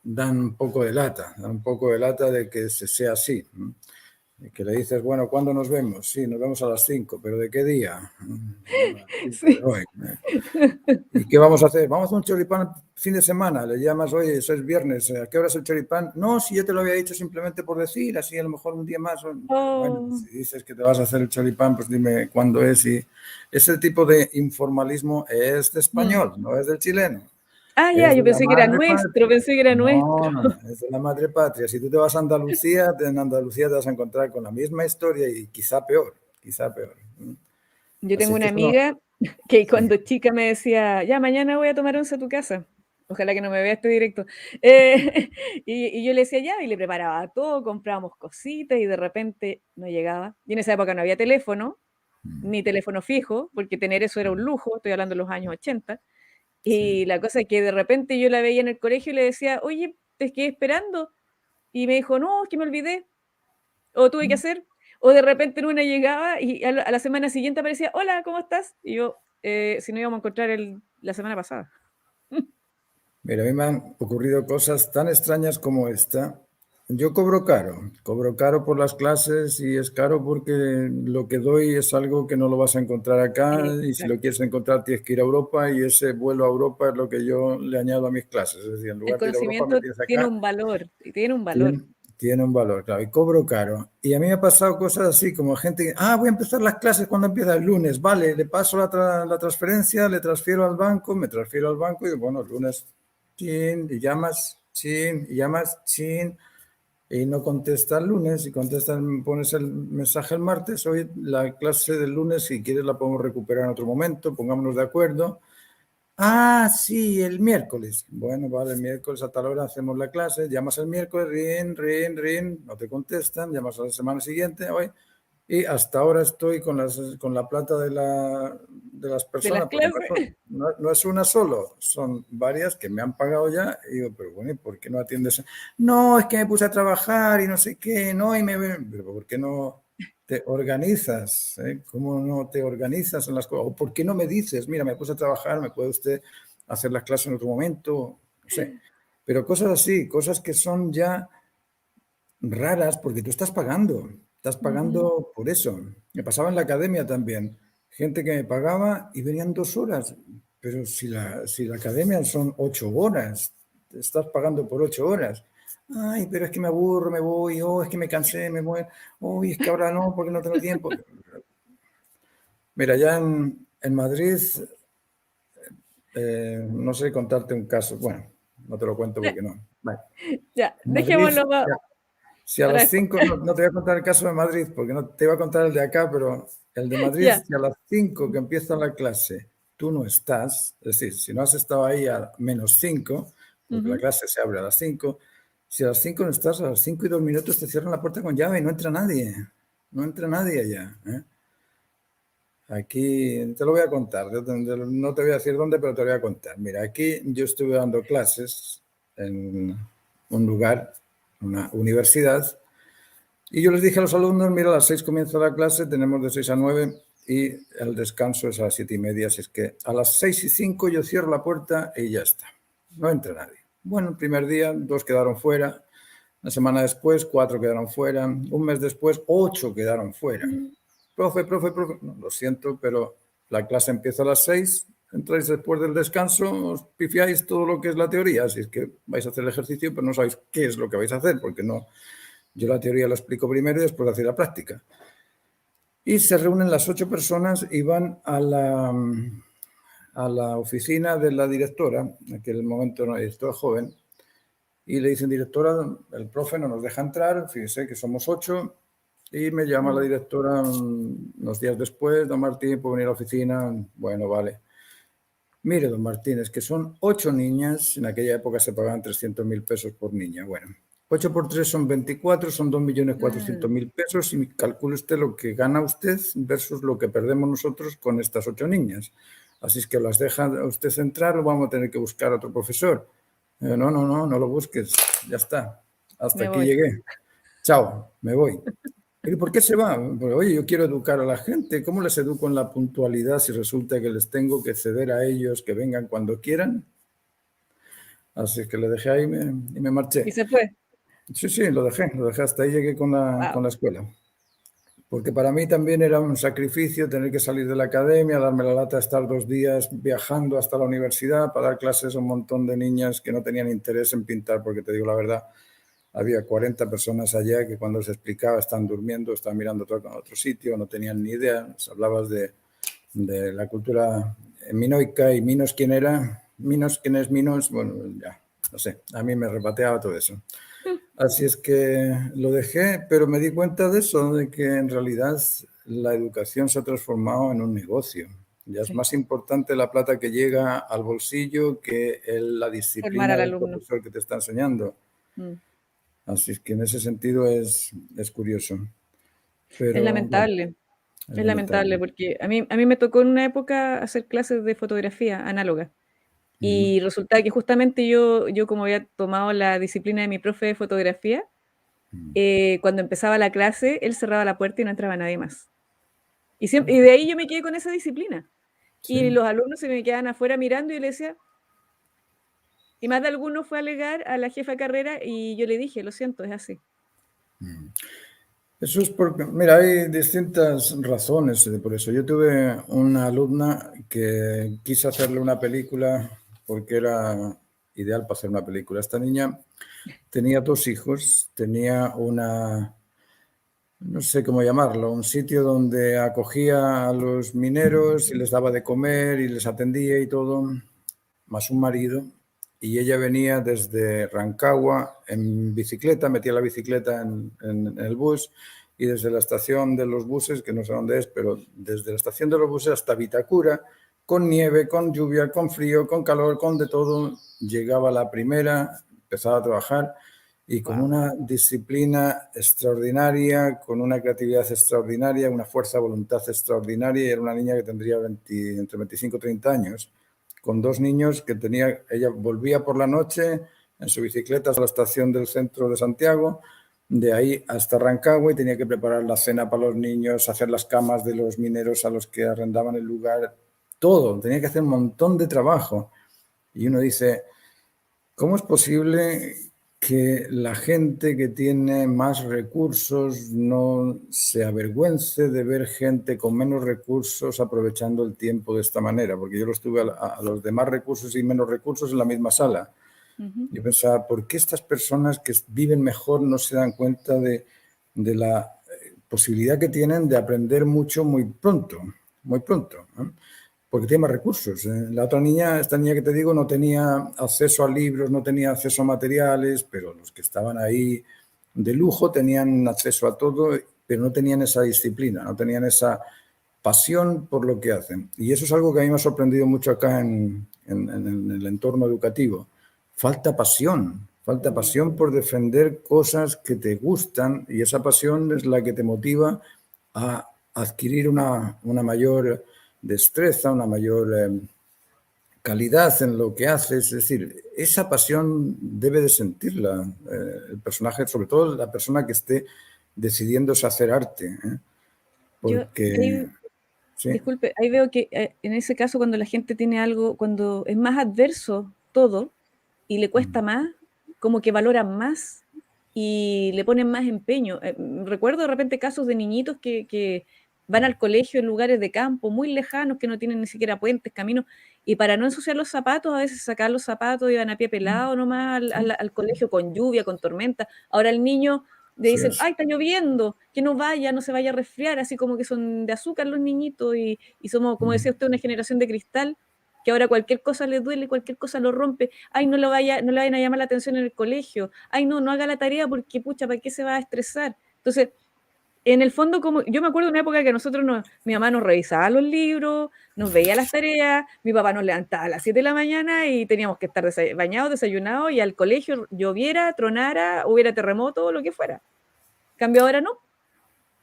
B: dan un poco de lata, dan un poco de lata de que se sea así. Y que le dices, bueno, ¿cuándo nos vemos? Sí, nos vemos a las 5, pero ¿de qué día? Bueno, a las 5 de
A: Sí.
B: hoy. ¿Y qué vamos a hacer? Vamos a hacer un choripán fin de semana. Le llamas, oye, eso es viernes, ¿a qué hora es el choripán? No, si yo te lo había dicho simplemente por decir, así a lo mejor un día más. Pero bueno,
A: Oh,
B: si dices que te vas a hacer el choripán, pues dime cuándo es. Y ese tipo de informalismo es de
A: mm.
B: español, no es del chileno.
A: Ah, ya,
B: Es
A: yo
B: de la
A: pensé que era
B: madre
A: nuestro,
B: patria.
A: pensé que era
B: No,
A: nuestro.
B: no, no, es de la madre patria. Si tú te vas a Andalucía, en Andalucía te vas a encontrar con la misma historia y quizá peor, quizá peor.
A: Yo tengo
B: Así que
A: una
B: eso no.
A: amiga que
B: Sí,
A: cuando chica me decía, ya, mañana voy a tomar once a tu casa. Ojalá que no me vea este directo. Y yo le decía ya, y le preparaba todo, comprábamos cositas y de repente no llegaba. Y en esa época no había teléfono, ni teléfono fijo, porque tener eso era un lujo, estoy hablando de los años 80.
B: sí.
A: Y la cosa es que de repente yo la veía en el colegio y le decía, oye, te quedé esperando. Y me dijo, no, es que me olvidé. O tuve que hacer, o de repente en una llegaba y a la semana siguiente aparecía, hola, ¿cómo estás? Y yo, si no íbamos a encontrar la semana pasada.
B: Mira, a mí me han ocurrido cosas tan extrañas como esta. Yo cobro caro por las clases y es caro porque lo que doy es algo que no lo vas a encontrar acá y si lo
A: Exacto.
B: quieres encontrar tienes que ir a Europa y ese vuelo a Europa es lo que yo le añado a mis clases. Es decir, en
A: El
B: lugar de ir a Europa me
A: conocimiento
B: tienes
A: tiene
B: acá.
A: un valor, y tiene un valor.
B: Tiene un valor, claro, y cobro caro. Y a mí me ha pasado cosas así, como gente que, voy a empezar las clases cuando empieza el lunes, vale, le paso la transferencia, le transfiero al banco, me transfiero al banco y digo, bueno, el lunes, chin, y llamas, chin, y no contesta el lunes, y contesta, pones el mensaje el martes, hoy la clase del lunes, si quieres la podemos recuperar en otro momento, pongámonos de acuerdo. Sí, el miércoles. Bueno, vale, el miércoles a tal hora hacemos la clase, llamas el miércoles, rin, no te contestan, llamas a la semana siguiente, hoy, Y hasta ahora estoy con la plata de las
A: de las
B: personas, porque
A: clases.
B: no es una solo, son varias que me han pagado ya. Y digo, pero bueno, ¿y por qué no atiendes? No, es que me puse a trabajar y no sé qué, no, pero ¿por qué no te organizas? ¿Cómo no te organizas en las cosas? ¿O por qué no me dices, mira, me puse a trabajar, me puede usted hacer las clases en otro momento? No sé. Pero cosas así, cosas que son ya raras porque tú estás
A: Ujú.
B: pagando por eso. Me pasaba en la academia también, gente que me pagaba y venían 2 horas, pero si la academia son 8 horas, te estás pagando por 8 horas. Ay, pero es que me aburro, me voy, oh, es que me cansé, me voy, oh, es que ahora no, porque no tengo tiempo. Mira, ya en Madrid, no sé contarte un caso, bueno, no te lo cuento porque no. Vale.
A: Ya,
B: En Madrid,
A: dejémoslo
B: si a
A: para
B: las
A: después.
B: 5 no te voy a contar el caso de Madrid, porque no te iba a contar el de acá, pero el de Madrid,
A: Ya.
B: si a las 5 que empieza la clase tú no estás, es decir, si no has estado ahí a -5, porque la
A: Ujú.
B: clase se abre a las 5, si a las 5 no estás, a las 5:02 te cierran la puerta con llave y no entra nadie. No entra nadie allá. Aquí te lo voy a contar, no te voy a decir dónde, pero te lo voy a contar. Mira, aquí yo estuve dando clases en un lugar, una universidad, y yo les dije a los alumnos, mira, a las 6 comienza la clase, tenemos de 6 a 9 y el descanso es a las 7:30, así es que a las 6:05 yo cierro la puerta y ya está. No entra nadie. Bueno, el primer día 2 quedaron fuera, una semana después 4 quedaron fuera, un mes después 8 quedaron fuera. Profe, no, lo siento, pero la clase empieza a las 6, entráis después del descanso, os pifiáis todo lo que es la teoría, así es que vais a hacer el ejercicio, pero no sabéis qué es lo que vais a hacer, porque no, yo la teoría la explico primero y después hacer la práctica. Y se reúnen las 8 personas y van a la oficina de la directora, en aquel momento una directora joven, y le dicen, directora, el profe no nos deja entrar, fíjese que somos 8, y me llama la
A: Mm.
B: directora unos días después, don Martín, ¿puede venir a la oficina? Bueno, vale. Mire, don Martín, es que son 8 niñas, en aquella época se pagaban 300.000 pesos por niña. Bueno, 8 por 3 son 24, son 2.400.000 pesos y calcule usted lo que gana usted versus lo que perdemos nosotros con estas 8 niñas. Así es que las deja usted entrar o vamos a tener que buscar a otro profesor. No lo busques, ya está. Hasta
A: Me
B: aquí
A: voy.
B: llegué. Chao, me voy. ¿Pero por qué se va? Pues, oye, yo quiero educar a la gente. ¿Cómo les educo en la puntualidad si resulta que les tengo que ceder a ellos que vengan cuando quieran? Así que le dejé ahí y me
A: Y
B: marché.
A: se fue.
B: Sí, lo dejé hasta ahí llegué con la,
A: Wow.
B: con la escuela. Porque para mí también era un sacrificio tener que salir de la academia, darme la lata, estar 2 días viajando hasta la universidad para dar clases a un montón de niñas que no tenían interés en pintar, porque te digo la verdad, había 40 personas allá que cuando se explicaba estaban durmiendo, estaban mirando a otro sitio, no tenían ni idea. Les hablabas de la cultura minoica y Minos, ¿quién era? Minos, ¿quién es Minos? Bueno, ya, no sé, a mí me repateaba todo eso. Así es que lo dejé, pero me di cuenta de eso, de que en realidad la educación se ha transformado en un negocio. Ya es
A: Sí.
B: más importante la plata que llega al bolsillo que la
A: Formar
B: disciplina
A: al
B: del
A: alumno.
B: profesor que te está enseñando.
A: Mm.
B: Así es que en ese sentido es curioso.
A: Es
B: Pero bueno,
A: lamentable.
B: es
A: Es lamentable
B: lamentable.
A: porque a mí me tocó en una época hacer clases de fotografía análoga.
B: Ujú.
A: Y resulta que justamente yo como había tomado la disciplina de mi profe de fotografía, cuando empezaba la clase, él cerraba la puerta y no entraba nadie más. Y de ahí yo me quedé con esa disciplina. Y
B: Sí.
A: los alumnos se me quedaban afuera mirando y yo le decía, y más de alguno fue a alegar a la jefa de carrera y yo le dije, lo siento, es así.
B: Eso es porque, mira, hay distintas razones por eso. Yo tuve una alumna que quise hacerle una película porque era ideal para hacer una película. Esta niña tenía 2 hijos, tenía no sé cómo llamarlo, un sitio donde acogía a los mineros y les daba de comer y les atendía y todo, más un marido. Y ella venía desde Rancagua en bicicleta, metía la bicicleta en el bus y desde la estación de los buses, que no sé dónde es, pero desde la estación de los buses hasta Vitacura, con nieve, con lluvia, con frío, con calor, con de todo, llegaba la primera, empezaba a trabajar y con
A: Wow.
B: una disciplina extraordinaria, con una creatividad extraordinaria, una fuerza de voluntad extraordinaria. Y era una niña que tendría entre 25 y 30 años, con dos niños que tenía. Ella volvía por la noche en su bicicleta a la estación del centro de Santiago, de ahí hasta Rancagua, y tenía que preparar la cena para los niños, hacer las camas de los mineros a los que arrendaban el lugar, todo. Tenía que hacer un montón de trabajo. Y uno dice, ¿cómo es posible que la gente que tiene más recursos no se avergüence de ver gente con menos recursos aprovechando el tiempo de esta manera? Porque yo los tuve a los de más recursos y menos recursos en la misma sala.
A: Ujú.
B: Yo pensaba, ¿por qué estas personas que viven mejor no se dan cuenta de la posibilidad que tienen de aprender mucho muy pronto? Muy pronto, ¿no? Porque tiene más recursos. La otra niña, esta niña que te digo, no tenía acceso a libros, no tenía acceso a materiales, pero los que estaban ahí de lujo tenían acceso a todo, pero no tenían esa disciplina, no tenían esa pasión por lo que hacen. Y eso es algo que a mí me ha sorprendido mucho acá en el entorno educativo. Falta pasión por defender cosas que te gustan, y esa pasión es la que te motiva a adquirir una mayor destreza, una mayor calidad en lo que haces. Es decir, esa pasión debe de sentirla el personaje, sobre todo la persona que esté decidiéndose hacer arte, ¿eh?
A: Yo
B: Porque,
A: ahí,
B: sí,
A: disculpe, ahí veo que en ese caso cuando la gente tiene algo, cuando es más adverso todo y le cuesta más, como que valoran más y le ponen más empeño. Recuerdo de repente casos de niñitos que van al colegio en lugares de campo muy lejanos, que no tienen ni siquiera puentes, caminos, y para no ensuciar los zapatos, a veces sacar los zapatos, iban a pie pelado nomás al colegio con lluvia, con tormenta. Ahora el niño le
B: así
A: dicen,
B: es.
A: ay, está lloviendo, que no vaya, no se vaya a resfriar, así como que son de azúcar los niñitos y somos, como decía usted, una generación de cristal, que ahora cualquier cosa le duele, cualquier cosa lo rompe, ay, no le vayan a llamar la atención en el colegio, ay, no haga la tarea porque, pucha, ¿para qué se va a estresar? Entonces, en el fondo, como yo me acuerdo de una época que mi mamá nos revisaba los libros, nos veía las tareas, mi papá nos levantaba a las 7 de la mañana y teníamos que estar bañados, desayunados y al colegio lloviera, tronara, hubiera terremoto, lo que fuera. Cambio ahora no.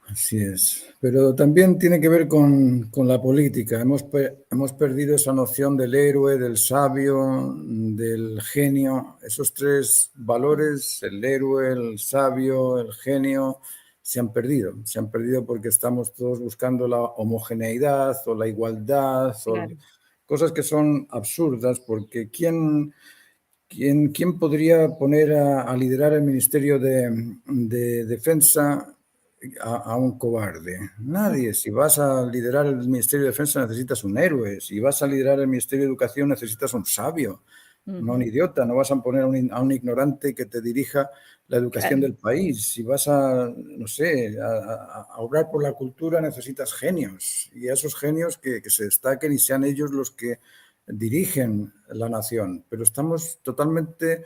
B: Así es, pero también tiene que ver con la política. Hemos perdido esa noción del héroe, del sabio, del genio. Esos tres valores, el héroe, el sabio, el genio, se han perdido. Se han perdido porque estamos todos buscando la homogeneidad o la igualdad o
A: Claro.
B: cosas que son absurdas, porque ¿quién podría poner a liderar el Ministerio de Defensa a un cobarde? Nadie. Si vas a liderar el Ministerio de Defensa necesitas un héroe. Si vas a liderar el Ministerio de Educación necesitas un sabio, no un
A: Ujú.
B: idiota. No vas a poner a un ignorante que te dirija la educación
A: Claro.
B: del país. Si vas a, no sé, a obrar por la cultura necesitas genios. Y a esos genios que se destaquen y sean ellos los que dirigen la nación. Pero estamos totalmente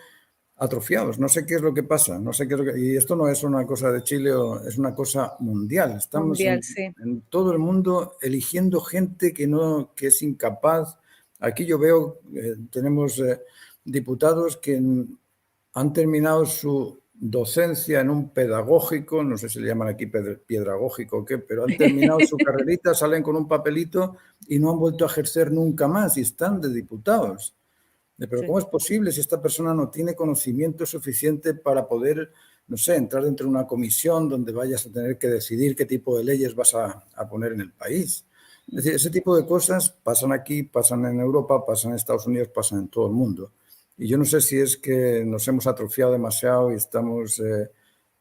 B: atrofiados. No sé qué es lo que pasa, no sé qué es y esto no es una cosa de Chile, es una cosa mundial. Estamos
A: Mundial,
B: en,
A: sí.
B: en todo el mundo eligiendo gente que es incapaz. Aquí yo veo, tenemos diputados que han terminado su docencia en un pedagógico, no sé si le llaman aquí piedragógico o qué, pero han terminado su carrerita, salen con un papelito y no han vuelto a ejercer nunca más y están de diputados. Pero
A: Sí.
B: ¿cómo es posible si esta persona no tiene conocimiento suficiente para poder, no sé, entrar dentro de una comisión donde vayas a tener que decidir qué tipo de leyes vas a poner en el país? Es decir, ese tipo de cosas pasan aquí, pasan en Europa, pasan en Estados Unidos, pasan en todo el mundo. Y yo no sé si es que nos hemos atrofiado demasiado y estamos,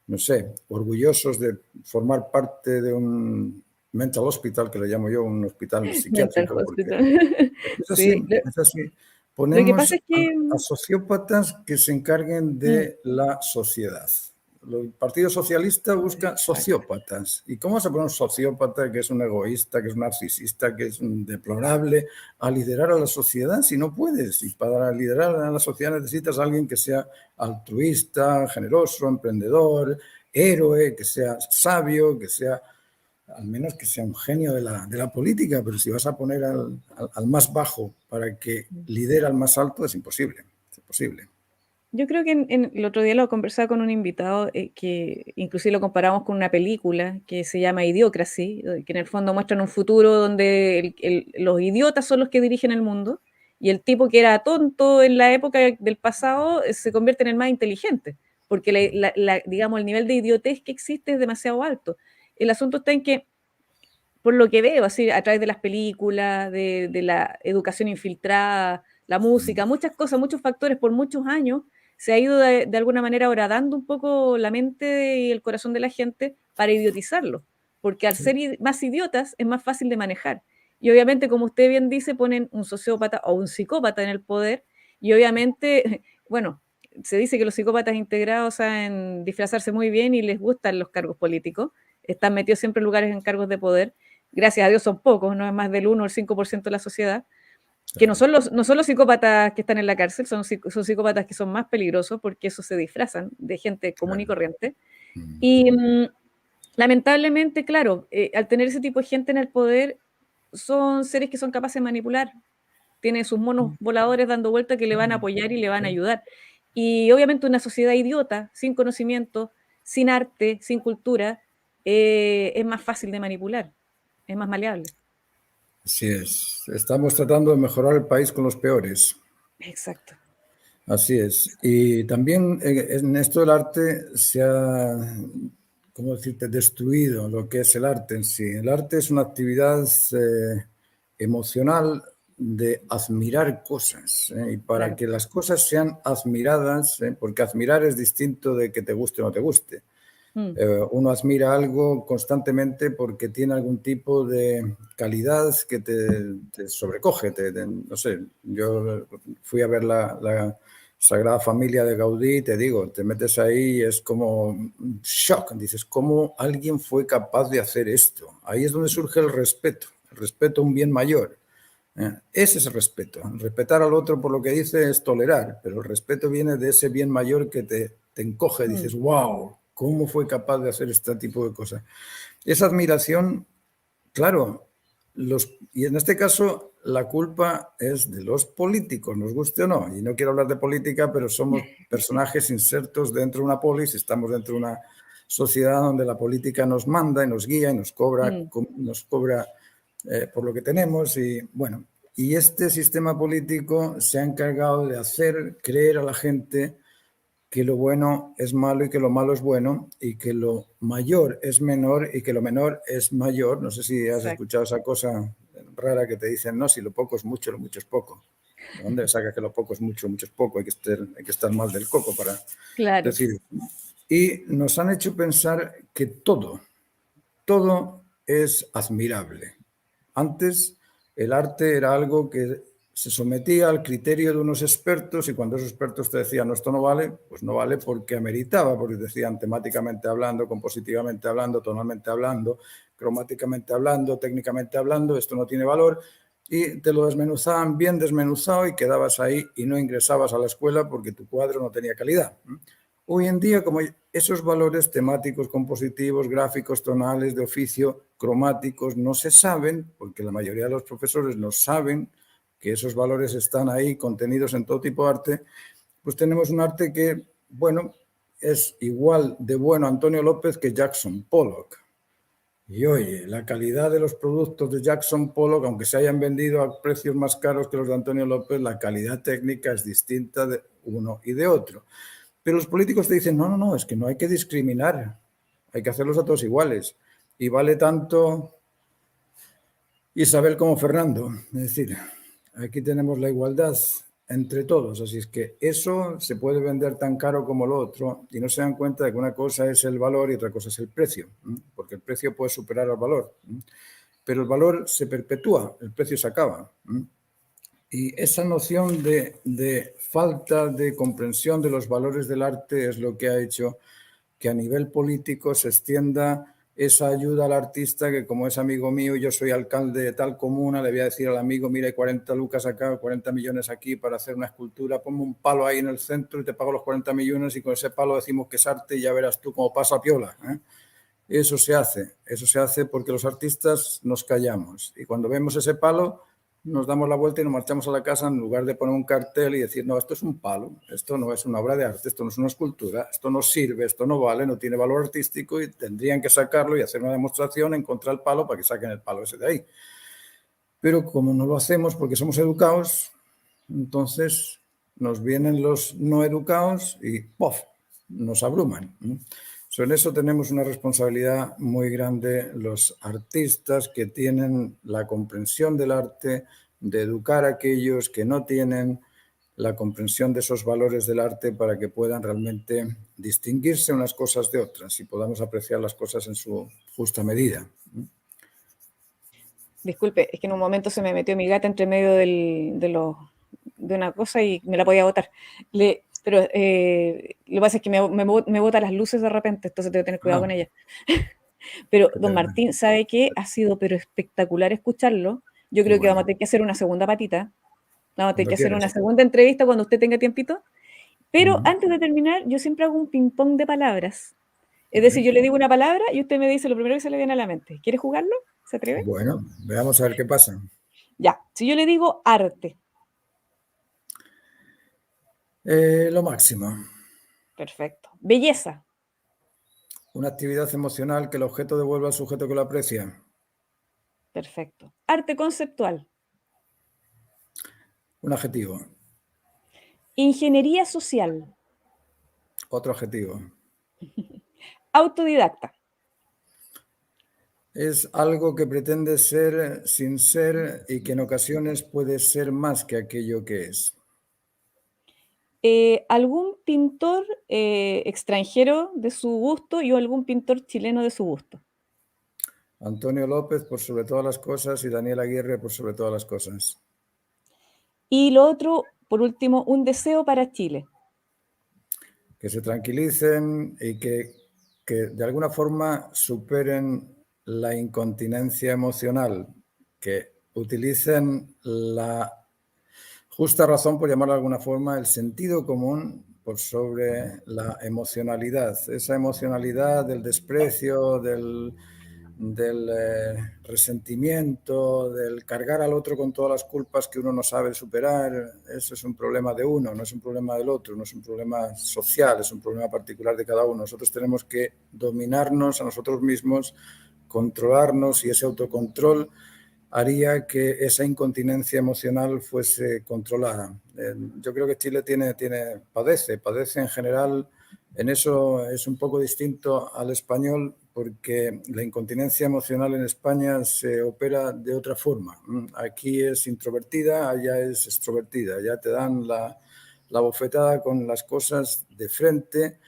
B: no sé, orgullosos de formar parte de un mental hospital, que le llamo yo, un hospital
A: Mental
B: psiquiátrico, porque
A: hospital.
B: es así,
A: Sí.
B: es así.
A: Lo que
B: Ponemos
A: pasa es que
B: a sociópatas que se encarguen
A: mm,
B: de la sociedad. El Partido Socialista busca
A: exacto.
B: sociópatas. ¿Y cómo vas a poner un sociópata que es un egoísta, que es un narcisista, que es un deplorable, a liderar a la sociedad si no puedes? Y para liderar a la sociedad necesitas a alguien que sea altruista, generoso, emprendedor, héroe, que sea sabio, que sea al menos que sea un genio de la política, pero si vas a poner al más bajo para que lidere al más alto, es imposible. Es imposible.
A: Yo creo que el otro día lo conversaba con un invitado que inclusive lo comparamos con una película que se llama Idiocracy, que en el fondo muestran un futuro donde los idiotas son los que dirigen el mundo y el tipo que era tonto en la época del pasado se convierte en el más inteligente, porque digamos, el nivel de idiotez que existe es demasiado alto. El asunto está en que por lo que veo, así a través de las películas, de la educación infiltrada, la música, muchas cosas, muchos factores por muchos años, se ha ido de alguna manera horadando un poco la mente y el corazón de la gente para idiotizarlo, porque al ser más idiotas es más fácil de manejar. Y obviamente, como usted bien dice, ponen un sociópata o un psicópata en el poder, y obviamente, bueno, se dice que los psicópatas integrados saben disfrazarse muy bien y les gustan los cargos políticos, están metidos siempre en lugares en cargos de poder, gracias a Dios son pocos, no es más del 1 o el 5% de la sociedad, que
B: Claro.
A: no son los psicópatas que están en la cárcel, son psicópatas que son más peligrosos porque esos se disfrazan de gente común y
B: Claro.
A: corriente.
B: Mm.
A: Y lamentablemente, claro, al tener ese tipo de gente en el poder, son seres que son capaces de manipular, tienen sus monos voladores dando vueltas que le van a apoyar y le van a
B: Sí.
A: ayudar. Y obviamente una sociedad idiota, sin conocimiento, sin arte, sin cultura, es más fácil de manipular, es más maleable.
B: Así es. Estamos tratando de mejorar el país con los peores.
A: Exacto.
B: Así es. Y también en esto del arte se ha, ¿cómo decirte?, destruido lo que es el arte en sí. El arte es una actividad emocional de admirar cosas. Y para
A: Claro.
B: que las cosas sean admiradas, porque admirar es distinto de que te guste o no te guste.
A: Mm,
B: Uno admira algo constantemente porque tiene algún tipo de calidad que te sobrecoge. No sé, yo fui a ver la Sagrada Familia de Gaudí, te digo, te metes ahí y es como un shock. Dices, ¿cómo alguien fue capaz de hacer esto? Ahí es donde surge el respeto a un bien mayor. Ese es el respeto. Respetar al otro por lo que dice es tolerar, pero el respeto viene de ese bien mayor que te encoge.
A: mm,
B: Dices, wow, ¿cómo fue capaz de hacer este tipo de cosas? Esa admiración, claro, y en este caso la culpa es de los políticos, nos guste o no. Y no quiero hablar de política, pero somos personajes insertos dentro de una polis, estamos dentro de una sociedad donde la política nos manda y nos guía y
A: mm.
B: nos cobra por lo que tenemos. Y bueno, y este sistema político se ha encargado de hacer creer a la gente que lo bueno es malo y que lo malo es bueno y que lo mayor es menor y que lo menor es mayor. No sé si has
A: Exacto.
B: escuchado esa cosa rara que te dicen, no, si lo poco es mucho, lo mucho es poco. ¿De dónde saca que lo poco es mucho, lo mucho es poco? Hay que estar mal del coco para
A: Claro.
B: decir. Y nos han hecho pensar que todo es admirable. Antes el arte era algo que se sometía al criterio de unos expertos y cuando esos expertos te decían no, esto no vale, pues no vale porque ameritaba, porque decían temáticamente hablando, compositivamente hablando, tonalmente hablando, cromáticamente hablando, técnicamente hablando, esto no tiene valor y te lo desmenuzaban bien desmenuzado y quedabas ahí y no ingresabas a la escuela porque tu cuadro no tenía calidad. Hoy en día, como esos valores temáticos, compositivos, gráficos, tonales, de oficio, cromáticos, no se saben, porque la mayoría de los profesores no saben que esos valores están ahí contenidos en todo tipo de arte, pues tenemos un arte que, bueno, es igual de bueno Antonio López que Jackson Pollock. Y oye, la calidad de los productos de Jackson Pollock, aunque se hayan vendido a precios más caros que los de Antonio López, la calidad técnica es distinta de uno y de otro. Pero los políticos te dicen, no, es que no hay que discriminar, hay que hacerlos a todos iguales. Y vale tanto Isabel como Fernando. Es decir, aquí tenemos la igualdad entre todos, así es que eso se puede vender tan caro como lo otro y no se dan cuenta de que una cosa es el valor y otra cosa es el precio, porque el precio puede superar al valor, pero el valor se perpetúa, el precio se acaba. Y esa noción de falta de comprensión de los valores del arte es lo que ha hecho que a nivel político se extienda esa ayuda al artista que como es amigo mío, yo soy alcalde de tal comuna, le voy a decir al amigo, mira, hay 40 lucas acá, 40 millones aquí para hacer una escultura, ponme un palo ahí en el centro y te pago los 40 millones y con ese palo decimos que es arte y ya verás tú cómo pasa piola. Eso se hace porque los artistas nos callamos y cuando vemos ese palo nos damos la vuelta y nos marchamos a la casa en lugar de poner un cartel y decir, no, esto es un palo, esto no es una obra de arte, esto no es una escultura, esto no sirve, esto no vale, no tiene valor artístico y tendrían que sacarlo y hacer una demostración en contra del palo para que saquen el palo ese de ahí. Pero como no lo hacemos porque somos educados, entonces nos vienen los no educados y ¡pof! Nos abruman. En eso tenemos una responsabilidad muy grande los artistas que tienen la comprensión del arte, de educar a aquellos que no tienen la comprensión de esos valores del arte para que puedan realmente distinguirse unas cosas de otras y podamos apreciar las cosas en su justa medida.
A: Disculpe, es que en un momento se me metió mi gata entre medio de una cosa y me la podía botar. Pero lo que pasa es que me bota las luces de repente, entonces tengo que tener cuidado
B: Ah,
A: con ella. Pero,
B: qué
A: don
B: pena.
A: Martín, ¿sabe qué? Ha sido pero espectacular escucharlo. Yo
B: Qué
A: creo que
B: bueno.
A: vamos a tener que hacer una segunda patita. Vamos a tener
B: Cuando
A: que hacer una
B: quieras.
A: segunda entrevista cuando usted tenga tiempito. Pero
B: Mm,
A: antes de terminar, yo siempre hago un ping-pong de palabras. Es decir,
B: vale.
A: yo le digo una palabra y usted me dice lo primero que se le viene a la mente. ¿Quiere jugarlo? ¿Se atreve?
B: Bueno, veamos a ver qué pasa.
A: Ya. Si yo le digo arte,
B: Lo máximo.
A: perfecto. Belleza,
B: Una actividad emocional que el objeto devuelva al sujeto que lo aprecia.
A: perfecto. Arte conceptual,
B: Un adjetivo.
A: ingeniería social,
B: Otro adjetivo.
A: autodidacta,
B: Es algo que pretende ser sin ser y que en ocasiones puede ser más que aquello que es.
A: algún pintor extranjero de su gusto y algún pintor chileno de su gusto.
B: Antonio López por sobre todas las cosas y Daniel Aguirre por sobre todas las cosas.
A: Y lo otro, por último, un deseo para Chile.
B: Que se tranquilicen y que de alguna forma superen la incontinencia emocional, que utilicen la justa razón, por llamarlo de alguna forma, el sentido común por sobre la emocionalidad, esa emocionalidad del desprecio, del resentimiento, del cargar al otro con todas las culpas que uno no sabe superar. Eso es un problema de uno, no es un problema del otro, no es un problema social, es un problema particular de cada uno. Nosotros tenemos que dominarnos a nosotros mismos, controlarnos y ese autocontrol haría que esa incontinencia emocional fuese controlada. Yo creo que Chile padece en general, en eso es un poco distinto al español porque la incontinencia emocional en España se opera de otra forma. Aquí es introvertida, allá es extrovertida, ya te dan la bofetada con las cosas de frente,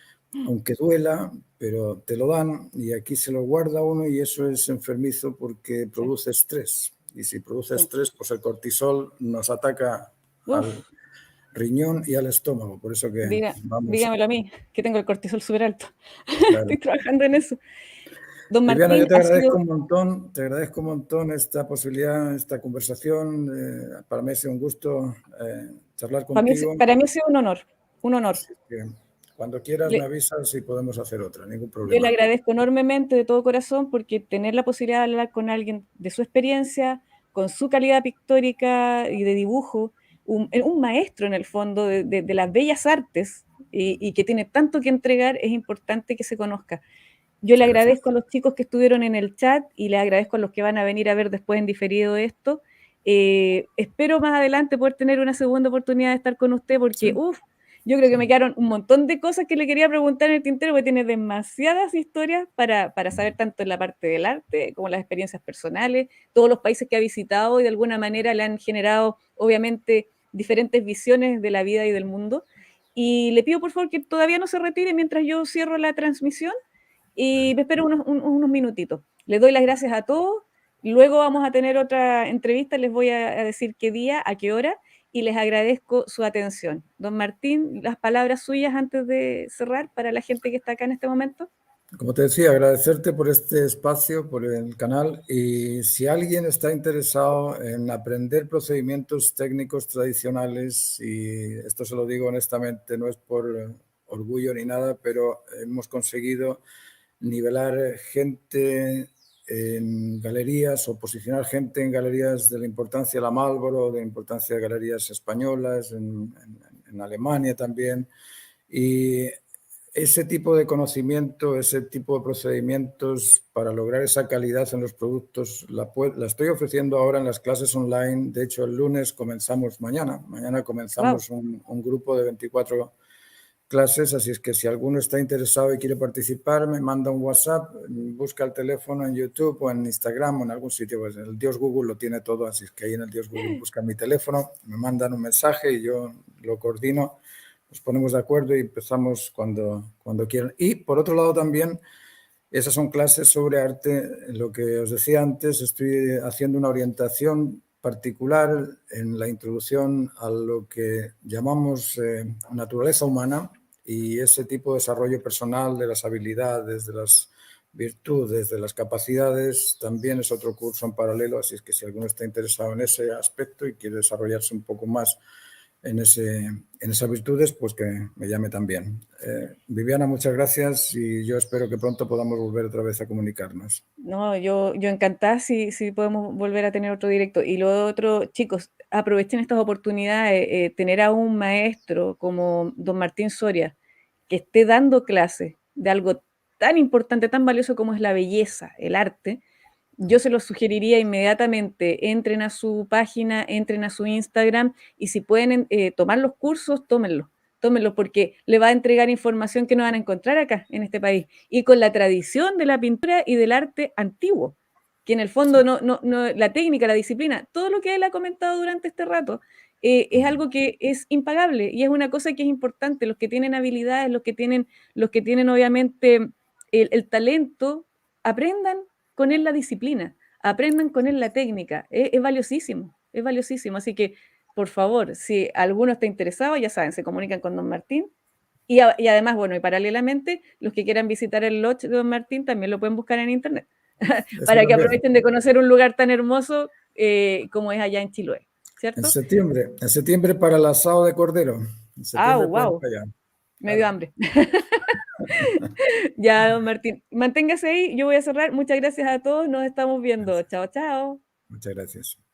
B: aunque duela, pero te lo dan y aquí se lo guarda uno y eso es enfermizo porque
A: Sí,
B: produce estrés. Y si produce
A: sí.
B: estrés, pues el cortisol nos ataca al
A: Uf,
B: riñón y al estómago. Por eso que vamos,
A: dígamelo a mí, que tengo el cortisol súper alto.
B: claro.
A: Estoy trabajando en eso. Don
B: Viviana, yo
A: Martín,
B: te
A: ha
B: agradezco
A: sido,
B: un montón, te agradezco un montón esta posibilidad, esta conversación. Para mí ha sido un gusto charlar contigo.
A: para mí ha sido un honor, un honor.
B: Así que cuando quieras me
A: Le,
B: avisas y podemos hacer otra, ningún
A: yo le
B: problema.
A: agradezco enormemente de todo corazón porque tener la posibilidad de hablar con alguien de su experiencia, con su calidad pictórica y de dibujo, un maestro en el fondo de las bellas artes y que tiene tanto que entregar, es importante que se conozca. Yo le
B: Muchas
A: agradezco
B: gracias.
A: a los chicos que estuvieron en el chat y le agradezco a los que van a venir a ver después en diferido esto. Espero más adelante poder tener una segunda oportunidad de estar con usted porque,
B: Sí,
A: uff, yo creo que me quedaron un montón de cosas que le quería preguntar en el tintero porque tiene demasiadas historias para saber tanto en la parte del arte como las experiencias personales, todos los países que ha visitado y de alguna manera le han generado, obviamente, diferentes visiones de la vida y del mundo. Y le pido por favor que todavía no se retire mientras yo cierro la transmisión y me espero unos minutitos. Les doy las gracias a todos. Luego vamos a tener otra entrevista, les voy a decir qué día, a qué hora, y les agradezco su atención. Don Martín, las palabras suyas antes de cerrar para la gente que está acá en este momento.
B: como te decía, agradecerte por este espacio, por el canal y si alguien está interesado en aprender procedimientos técnicos tradicionales, y esto se lo digo honestamente, no es por orgullo ni nada, pero hemos conseguido nivelar gente en galerías o posicionar gente en galerías de la importancia de la Marlboro, de la importancia de galerías españolas, en Alemania también. Y ese tipo de conocimiento, ese tipo de procedimientos para lograr esa calidad en los productos, la estoy ofreciendo ahora en las clases online. De hecho, el lunes comenzamos mañana. Mañana
A: Wow.
B: comenzamos un grupo de 24 clases, así es que si alguno está interesado y quiere participar, me manda un WhatsApp, busca el teléfono en YouTube o en Instagram o en algún sitio. Pues el Dios Google lo tiene todo, así es que ahí en el Dios Google busca mi teléfono, me mandan un mensaje y yo lo coordino. Nos ponemos de acuerdo y empezamos cuando quieran. Y por otro lado también, esas son clases sobre arte. Lo que os decía antes, estoy haciendo una orientación particular en la introducción a lo que llamamos naturaleza humana y ese tipo de desarrollo personal de las habilidades, de las virtudes, de las capacidades, también es otro curso en paralelo, así es que si alguno está interesado en ese aspecto y quiere desarrollarse un poco más en esas virtudes, pues que me llame también. Viviana, muchas gracias y yo espero que pronto podamos volver otra vez a comunicarnos.
A: No, yo encantada si podemos volver a tener otro directo. Y lo otro, chicos, aprovechen estas oportunidades, tener a un maestro como don Martín Soria, que esté dando clases de algo tan importante, tan valioso como es la belleza, el arte. Yo se los sugeriría inmediatamente, entren a su página, entren a su Instagram y si pueden tomar los cursos, tómenlos, tómenlos porque le va a entregar información que no van a encontrar acá en este país y con la tradición de la pintura y del arte antiguo, que en el fondo la técnica, la disciplina, todo lo que él ha comentado durante este rato es algo que es impagable y es una cosa que es importante. Los que tienen habilidades, los que tienen obviamente el talento, aprendan con él la disciplina, aprendan con él la técnica, es valiosísimo, es valiosísimo. Así que, por favor, si alguno está interesado, ya saben, se comunican con don Martín. Y además, bueno, y paralelamente, los que quieran visitar el lodge de don Martín también lo pueden buscar en internet,
B: Eso
A: para que
B: también.
A: aprovechen de conocer un lugar tan hermoso como es allá en Chiloé, ¿cierto?
B: En septiembre para el asado de cordero. En
A: Ah,
B: septiembre pueden ir
A: wow,
B: para allá.
A: me dio
B: Claro.
A: hambre. Ya, don Martín, manténgase ahí, yo voy a cerrar. Muchas gracias a todos, nos estamos viendo.
B: Gracias.
A: Chao, chao.
B: Muchas gracias.